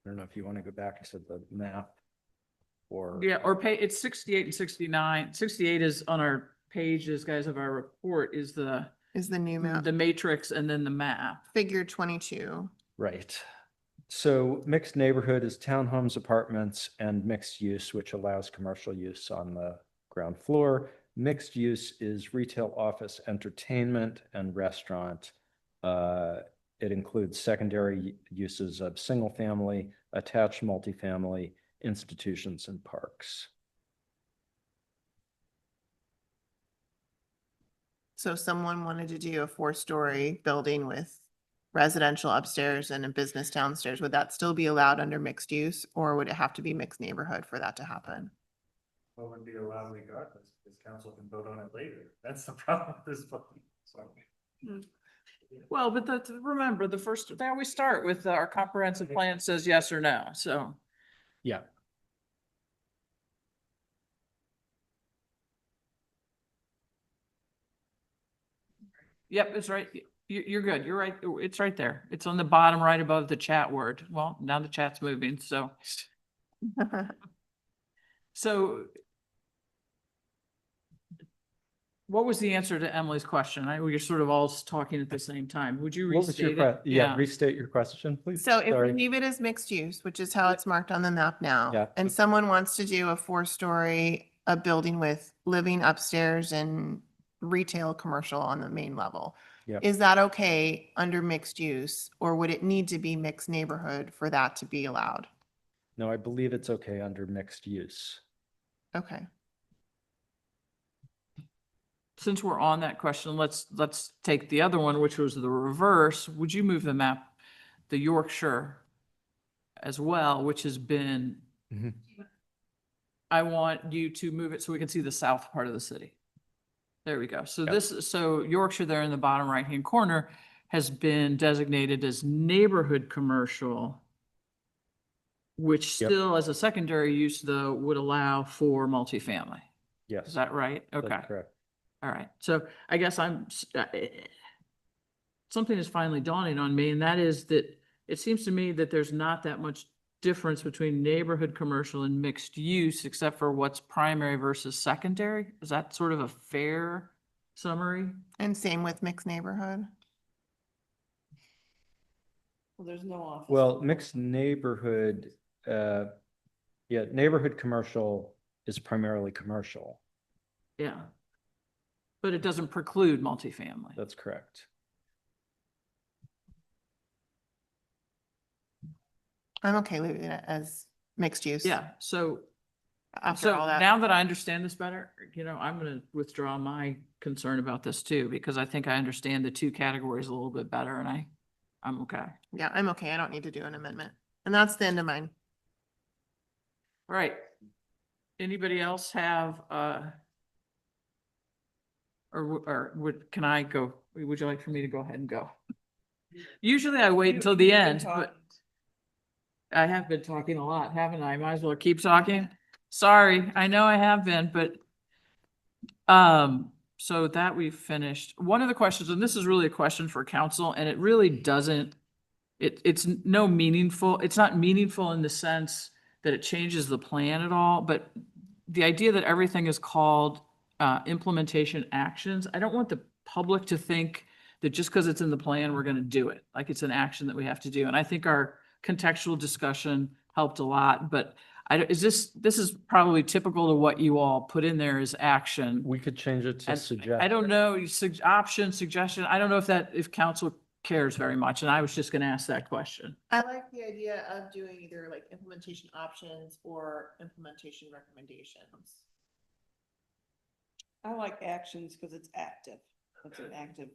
don't know if you want to go back to the map or. Yeah, or pay, it's 68 and 69. 68 is on our pages, guys, of our report is the new map. the matrix and then the map. Figure 22. Right. So mixed neighborhood is townhomes, apartments, and mixed use, which allows commercial use on the ground floor. Mixed use is retail, office, entertainment, and restaurant. It includes secondary uses of single family, attached multifamily, institutions, and parks. So if someone wanted to do a 4-story building with residential upstairs and a business downstairs, would that still be allowed under mixed use, or would it have to be mixed neighborhood for that to happen? What would be allowed regardless, because council can vote on it later. That's the problem with this vote. Well, but remember, they always start with our comprehensive plan says yes or no, so. Yeah. Yep, it's right. You're good. You're right. It's right there. It's on the bottom right above the chat word. Well, now the chat's moving, so. So what was the answer to Emily's question? We were sort of all talking at the same time. Would you What was your restate it? yeah, restate your question, please. So if we Sorry. leave it as mixed use, which is how it's marked on the map now, Yeah. and someone wants to do a 4-story, a building with living upstairs and retail commercial on the main level. Yep. Is that okay under mixed use, or would it need to be mixed neighborhood for that to be allowed? No, I believe it's okay under mixed use. Okay. Since we're on that question, let's take the other one, which was the reverse. Would you move the map, the Yorkshire as well, which has been, Mhm. I want you to move it so we can see the south part of the city. There we go. So Yep. so Yorkshire there in the bottom right-hand corner has been designated as neighborhood commercial, which Yep. still as a secondary use though would allow for multifamily. Yes. Is that right? That's Okay. correct. All right. So I guess something is finally dawning on me, and that is that it seems to me that there's not that much difference between neighborhood commercial and mixed use, except for what's primary versus secondary. Is that sort of a fair summary? And same with mixed neighborhood? Well, there's no office. Well, mixed neighborhood, yeah, neighborhood commercial is primarily commercial. Yeah. But it doesn't preclude multifamily. That's correct. I'm okay leaving it as mixed use. Yeah, so After all that. now that I understand this better, I'm gonna withdraw my concern about this too, because I think I understand the two categories a little bit better and I'm okay. Yeah, I'm okay. I don't need to do an amendment. And that's the end of mine. All right. Anybody else have, can I go? Would you like for me to go ahead and go? Usually I wait until the end, but I have been talking a lot, haven't I? Might as well keep talking. Sorry, I know I have been, but so that we've finished. One of the questions, and this is really a question for council, and it really doesn't, it's not meaningful in the sense that it changes the plan at all, but the idea that everything is called implementation actions, I don't want the public to think that just because it's in the plan, we're going to do it. Like it's an action that we have to do. And I think our contextual discussion helped a lot, but this is probably typical to what you all put in there as action. We could change it to And suggest. I don't know, option, suggestion, I don't know if council cares very much, and I was just gonna ask that question. I like the idea of doing either like implementation options or implementation recommendations. I like actions because it's active. It's an active.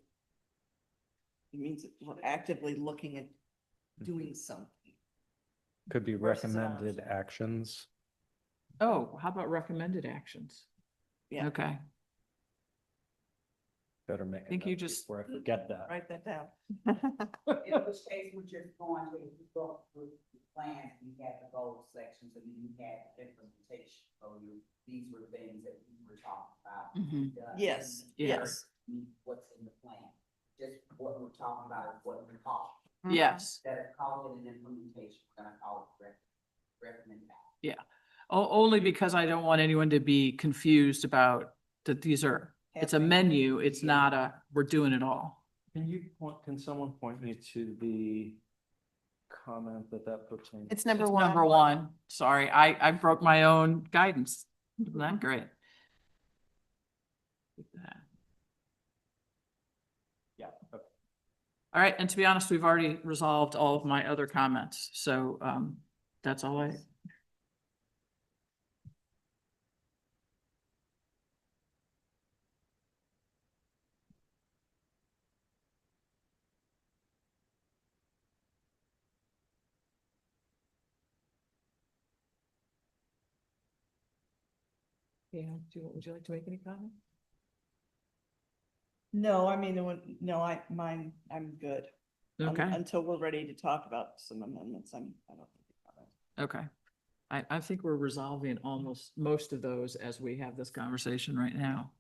It means that we're actively looking at doing something. Could be versus an recommended actions. Oh, how about recommended actions? Yeah. Okay, Better make. think you just- Before I forget that. Write that down. In which case, we're just going to go through the plan, you had the goal sections and then you had the implementation. So these were things that we were talking about. Mhm. done. Yes, Yeah. yes. What's in the plan, just what we're talking about is what we call. Yes, Instead of calling it an implementation, we're gonna call it recommend that. yeah. Only because I don't want anyone to be confused about that it's a menu, it's not we're doing it all. Can someone point me to the comment that puts me? It's number It's one. number one. Sorry, I broke my own guidance. Isn't that great? Yeah. Okay. All right, and to be honest, we've already resolved all of my other comments, so that's all I. Yeah, would you like to make any comment? No, I mean, I'm good. Okay, Until we're ready to talk about some amendments, I don't think. okay. I think we're resolving almost most of those as we have this conversation right now.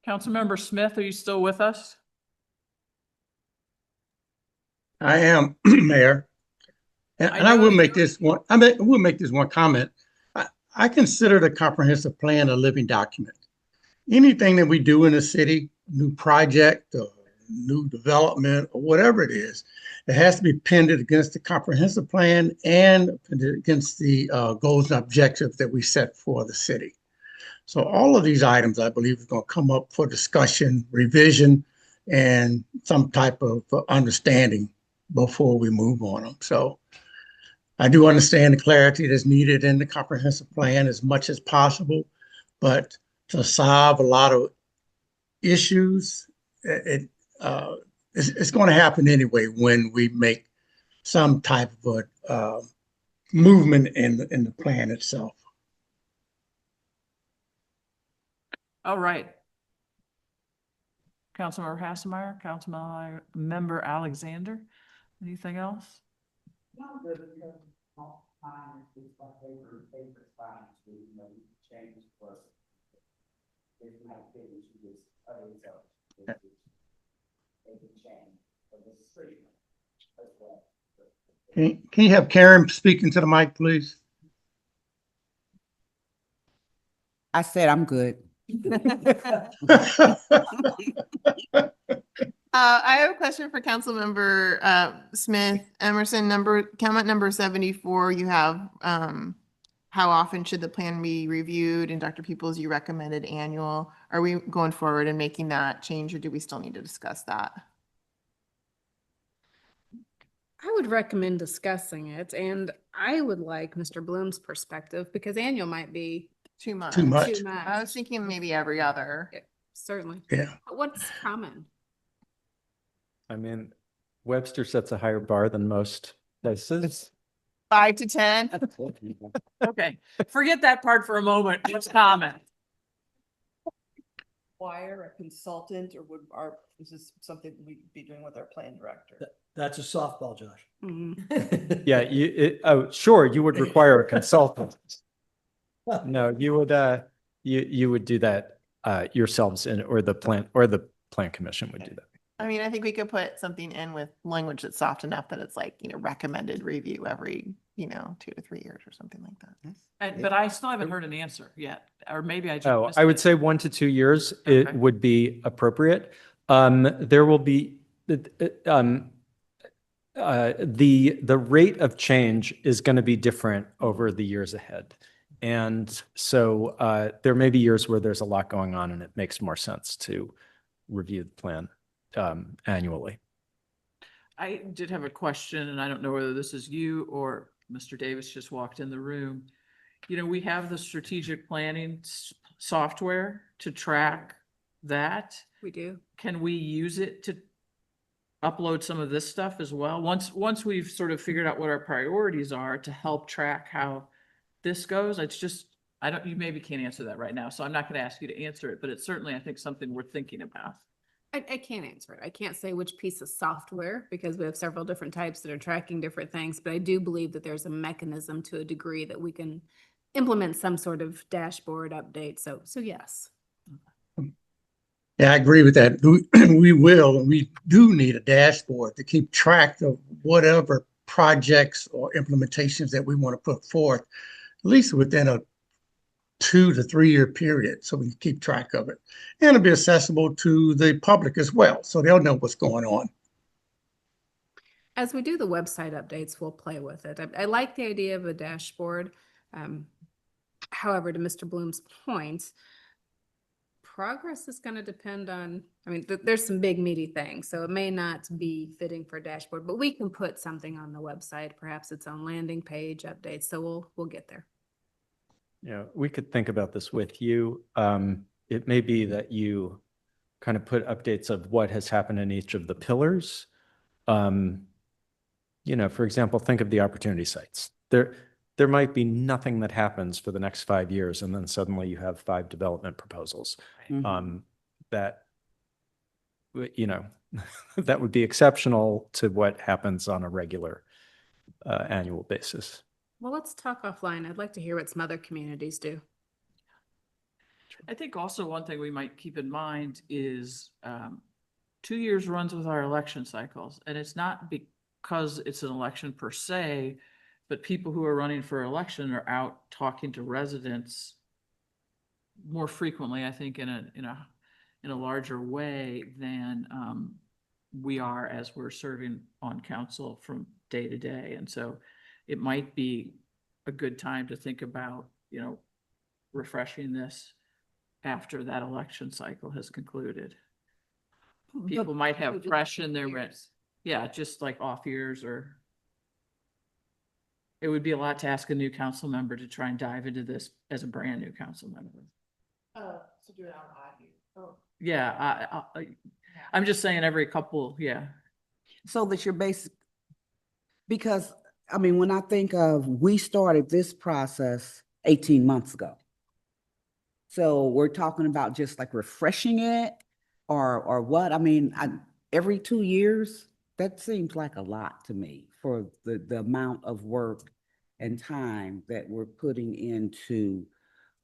Councilmember Smith, are you still with us? I am, Mayor. And I will know make this one, will make this one comment. I consider the comprehensive plan a living document. Anything that we do in the city, new project, or new development, or whatever it is, it has to be pinned against the comprehensive plan and against the goals and objectives that we set for the city. So all of these items, I believe, are going to come up for discussion, revision, and some type of understanding before we move on them. So I do understand the clarity that's needed in the comprehensive plan as much as possible, but to solve a lot of issues, it's going to happen anyway when we make some type of a movement in the plan itself. All right. Councilmember Hassemeyer, Councilmember Alexander, anything else? Can you have Karen speak into the mic, please? I said I'm good. I have a question for Councilmember Smith. Emerson, comment number 74, you have how often should the plan be reviewed? And Dr. Peoples, you recommended annual. Are we going forward and making that change, or do we still need to discuss that? I would recommend discussing it, and I would like Mr. Bloom's perspective because annual might be Too much. Too much. too much. I was thinking maybe every other. Certainly. Yeah. What's common? I mean, Webster sets a higher bar than most places. 5 to 10. Okay, forget that part for a moment. What's common? Hire a consultant, or is this something we'd be doing with our plan director? That's a softball, Josh. Yeah, sure, you would require a consultant. No, you would do that yourselves or the plan commission would do that. I mean, I think we could put something in with language that's soft enough that it's like, recommended review every, 2 to 3 years or something like that. But I still haven't heard an answer yet, or maybe I just. Oh, missed I would it. say 1 to 2 years, Okay. it would be appropriate. There will be, the rate of change is going to be different over the years ahead. And so there may be years where there's a lot going on and it makes more sense to review the plan annually. I did have a question, and I don't know whether this is you or Mr. Davis just walked in the room. We have the strategic planning software to track that. We do. Can we use it to upload some of this stuff as well? Once we've sort of figured out what our priorities are to help track how this goes, it's just, you maybe can't answer that right now, so I'm not going to ask you to answer it, but it's certainly, I think, something we're thinking about. I can't answer it. I can't say which piece of software because we have several different types that are tracking different things, but I do believe that there's a mechanism to a degree that we can implement some sort of dashboard update. So yes. Yeah, I agree with that. We do need a dashboard to keep track of whatever projects or implementations that we want to put forth, at least within a 2 to 3 year period, so we can keep track of it. And it'll be accessible to the public as well, so they'll know what's going on. As we do the website updates, we'll play with it. I like the idea of a dashboard. However, to Mr. Bloom's point, progress is going to depend on, there's some big meaty things, so it may not be fitting for a dashboard, but we can put something on the website, perhaps its own landing page updates. So we'll get there. Yeah, we could think about this with you. It may be that you kind of put updates of what has happened in each of the pillars. For example, think of the opportunity sites. There might be nothing that happens for the next 5 years, and then suddenly you have 5 development proposals. That that would be exceptional to what happens on a regular annual basis. Well, let's talk offline. I'd like to hear what some other communities do. I think also one thing we might keep in mind is 2 years runs with our election cycles, and it's not because it's an election per se, but people who are running for election are out talking to residents more frequently, I think, in a larger way than we are as we're serving on council from day to day. And so it might be a good time to think about, refreshing this after that election cycle has concluded. People might have fresh in their, yeah, just like off years, or it would be a lot to ask a new council member to try and dive into this as a brand new council member. To do it on odd years. Oh. Yeah, I'm just saying every couple, yeah. So that you're basic, because, I mean, when I think of, we started this process 18 months ago. So we're talking about just like refreshing it or what? I mean, every 2 years, that seems like a lot to me for the amount of work and time that we're putting into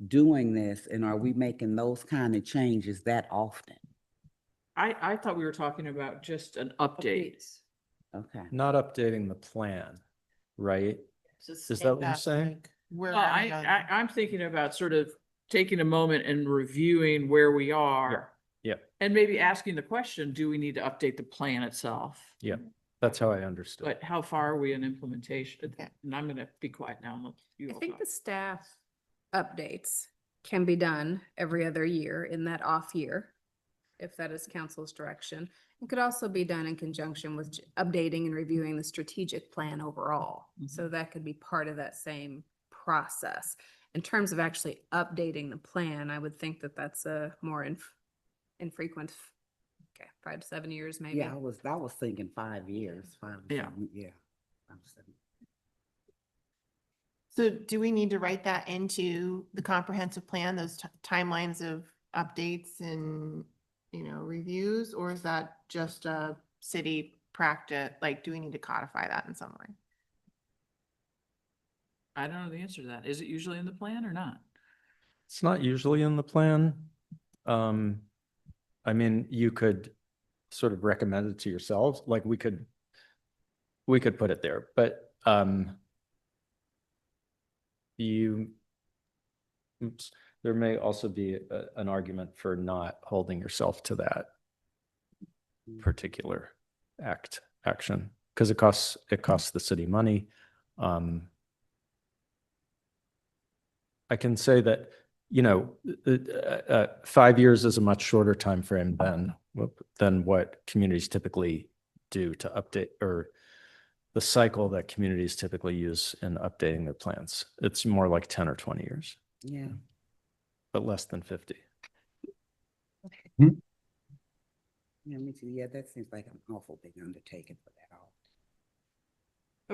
doing this. And are we making those kind of changes that often? I thought we were talking about just an update. Okay. Not updating the plan, right? Is that what you're saying? Well, I'm thinking about sort of taking a moment and reviewing where we are. Yeah. And maybe asking the question, do we need to update the plan itself? Yeah, that's how I understood. But how far are we in implementation? And I'm gonna be quiet now and let you I all think talk. the staff updates can be done every other year in that off year, if that is council's direction. It could also be done in conjunction with updating and reviewing the strategic plan overall. So that could be part of that same process. In terms of actually updating the plan, I would think that that's a more infrequent, 5 to 7 years maybe. Yeah, I was thinking 5 years, 5 to Yeah. 7, yeah. 5 to 7. So do we need to write that into the comprehensive plan, those timelines of updates and, reviews, or is that just a city practice? Like, do we need to codify that in some way? I don't know the answer to that. Is it usually in the plan or not? It's not usually in the plan. I mean, you could sort of recommend it to yourselves, like we could put it there, but there may also be an argument for not holding yourself to that particular action, because it costs the city money. I can say that, 5 years is a much shorter time frame than what communities typically do to update, or the cycle that communities typically use in updating their plans. It's more like 10 or 20 years. Yeah. But less than 50. Yeah, me too. Yeah, that seems like an awful big undertaking for that all.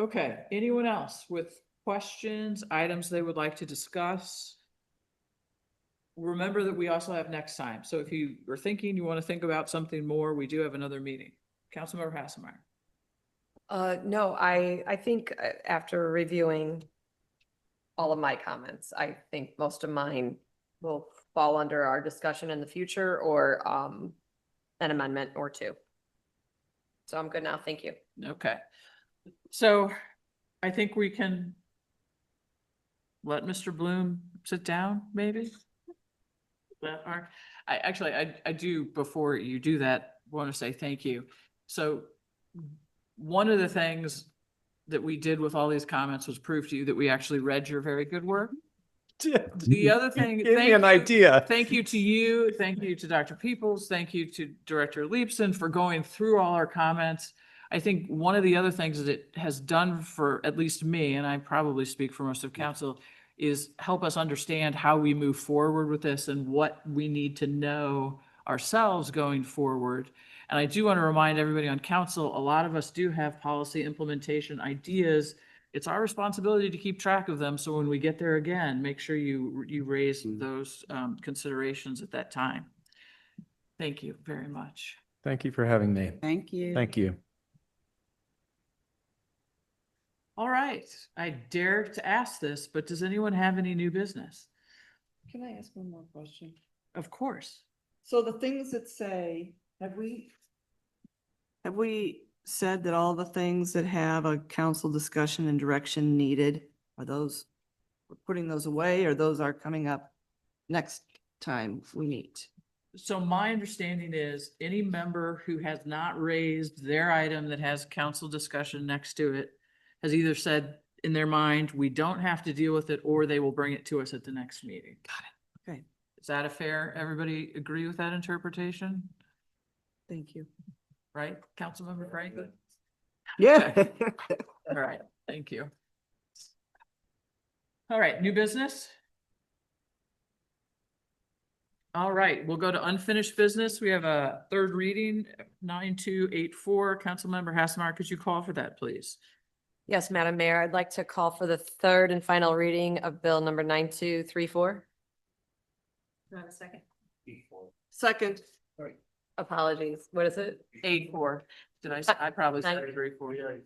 Okay, anyone else with questions, items they would like to discuss? Remember that we also have next time. So if you are thinking you want to think about something more, we do have another meeting. Councilmember Hasselmeyer. No, I think after reviewing all of my comments, I think most of mine will fall under our discussion in the future or an amendment or two. So I'm good now. Thank you. Okay. So I think we can let Mr. Bloom sit down, maybe? I do, before you do that, want to say thank you. So one of the things that we did with all these comments was prove to you that we actually read your very good work. The other thing, Give me an idea. Thank you to you. Thank you to Dr. Peoples. Thank you to Director Leapson for going through all our comments. I think one of the other things that it has done for at least me, and I probably speak for most of council, is help us understand how we move forward with this and what we need to know ourselves going forward. And I do want to remind everybody on council, a lot of us do have policy implementation ideas. It's our responsibility to keep track of them. So when we get there again, make sure you raise those considerations at that time. Thank you very much. Thank you for having me. Thank you. Thank you. All right, I dare to ask this, but does anyone have any new business? Can I ask one more question? Of course. So the things that say, have we said that all the things that have a council discussion and direction needed, are those, we're putting those away, or those are coming up next time we meet? So my understanding is any member who has not raised their item that has council discussion next to it has either said in their mind, we don't have to deal with it, or they will bring it to us at the next meeting. Got it. Okay, Is that a fair, everybody agree with that interpretation? thank you. Right, Councilmember Franklin? Yeah. All right, thank you. All right, new business? All right, we'll go to unfinished business. We have a third reading, 9284. Councilmember Hasselmeyer, could you call for that, please? Yes, Madam Mayor, I'd like to call for the third and final reading of Bill number 9234. Do I have a second? Second. Apologies. What is it? 84. Did I, I probably said 34. 84.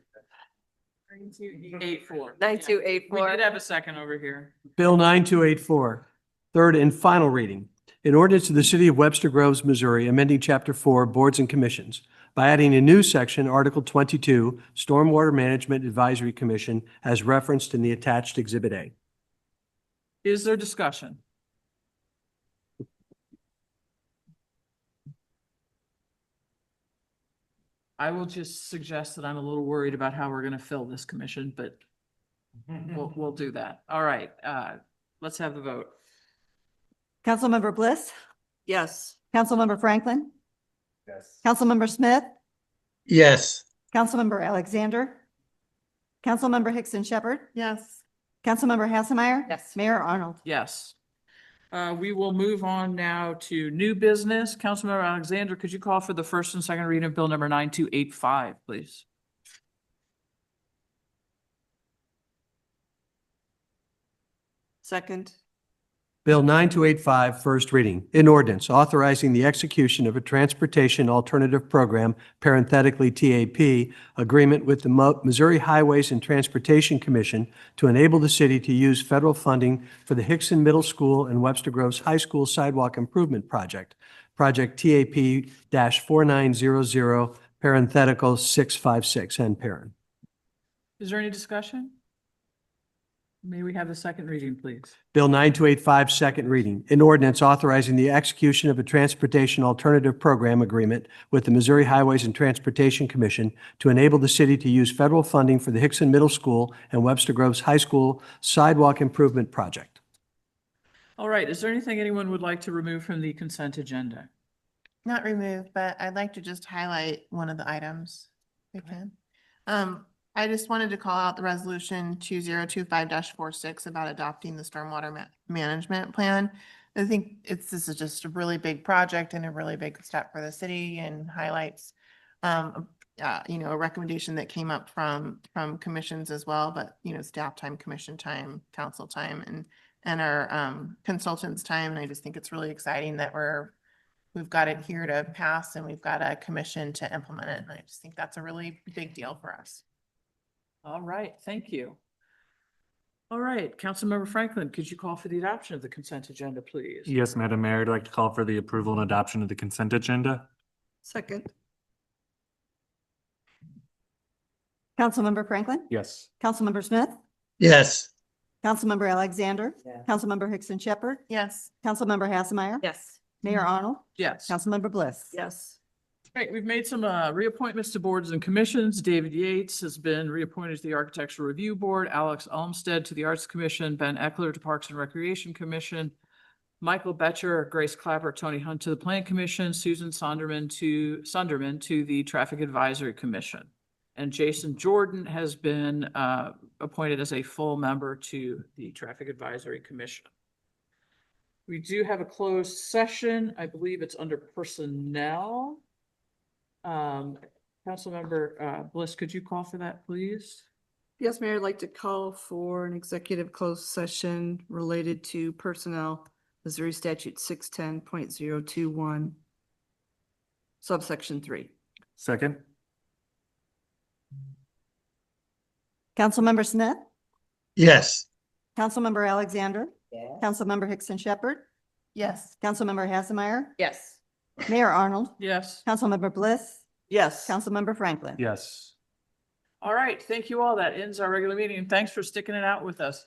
9284. We did have a second over here. Bill 9284, third and final reading. An ordinance of the City of Webster Groves, Missouri, amending Chapter 4, Boards and Commissions by adding a new section, Article 22, Stormwater Management Advisory Commission, as referenced in the attached Exhibit A. Is there discussion? I will just suggest that I'm a little worried about how we're gonna fill this commission, but we'll do that. All right, let's have the vote. Councilmember Bliss, Yes. Councilmember Franklin, Yes. Councilmember Smith, Yes. Councilmember Alexander, Councilmember Hickson Shepherd, Yes. Councilmember Hasselmeyer. Yes. Mayor Arnold. Yes. We will move on now to new business. Councilmember Alexander, could you call for the first and second reading of bill number 9285, please? Second. Bill 9285, first reading. An ordinance authorizing the execution of a Transportation Alternative Program, parenthetically TAP, agreement with the Missouri Highways and Transportation Commission to enable the city to use federal funding for the Hickson Middle School and Webster Groves High School Sidewalk Improvement Project, Project TAP-4900, parenthetical 656, and parent. Is there any discussion? May we have the second reading, please? Bill 9285, second reading. An ordinance authorizing the execution of a Transportation Alternative Program agreement with the Missouri Highways and Transportation Commission to enable the city to use federal funding for the Hickson Middle School and Webster Groves High School Sidewalk Improvement Project. All right, is there anything anyone would like to remove from the consent agenda? Not removed, but I'd like to just highlight one of the items. If I can. I just wanted to call out the resolution 2025-46 about adopting the stormwater management plan. I think this is just a really big project and a really big step for the city and highlights a recommendation that came up from commissions as well, but staff time, commission time, council time, and our consultants time. And I just think it's really exciting that we've got it here to pass and we've got a commission to implement it. And I just think that's a really big deal for us. All right, thank you. All right, Councilmember Franklin, could you call for the adoption of the consent agenda, please? Yes, Madam Mayor, I'd like to call for the approval and adoption of the consent agenda. Second. Councilmember Franklin, Yes. Councilmember Smith, Yes. Councilmember Alexander, Yeah. Councilmember Hickson Shepherd, Yes. Councilmember Hasselmeyer. Yes. Mayor Arnold, Yes. Councilmember Bliss. Yes. Great, we've made some reappointments to boards and commissions. David Yates has been reappointed to the Architectural Review Board, Alex Olmsted to the Arts Commission, Ben Eckler to Parks and Recreation Commission, Michael Betcher, Grace Clapper, Tony Hunt to the Plan Commission, Susan Sunderman to the Traffic Advisory Commission. And Jason Jordan has been appointed as a full member to the Traffic Advisory Commission. We do have a closed session. I believe it's under personnel. Councilmember Bliss, could you call for that, please? Yes, Mayor, I'd like to call for an executive closed session related to personnel, Missouri Statute 610.021, subsection 3. Second. Councilmember Smith, Yes. Councilmember Alexander, Councilmember Hickson Shepherd, Yes. Councilmember Hassemeyer, Yes. Mayor Arnold, Yes. Councilmember Bliss, Yes. Councilmember Franklin. Yes. All right. Thank you all. That ends our regular meeting. And thanks for sticking it out with us.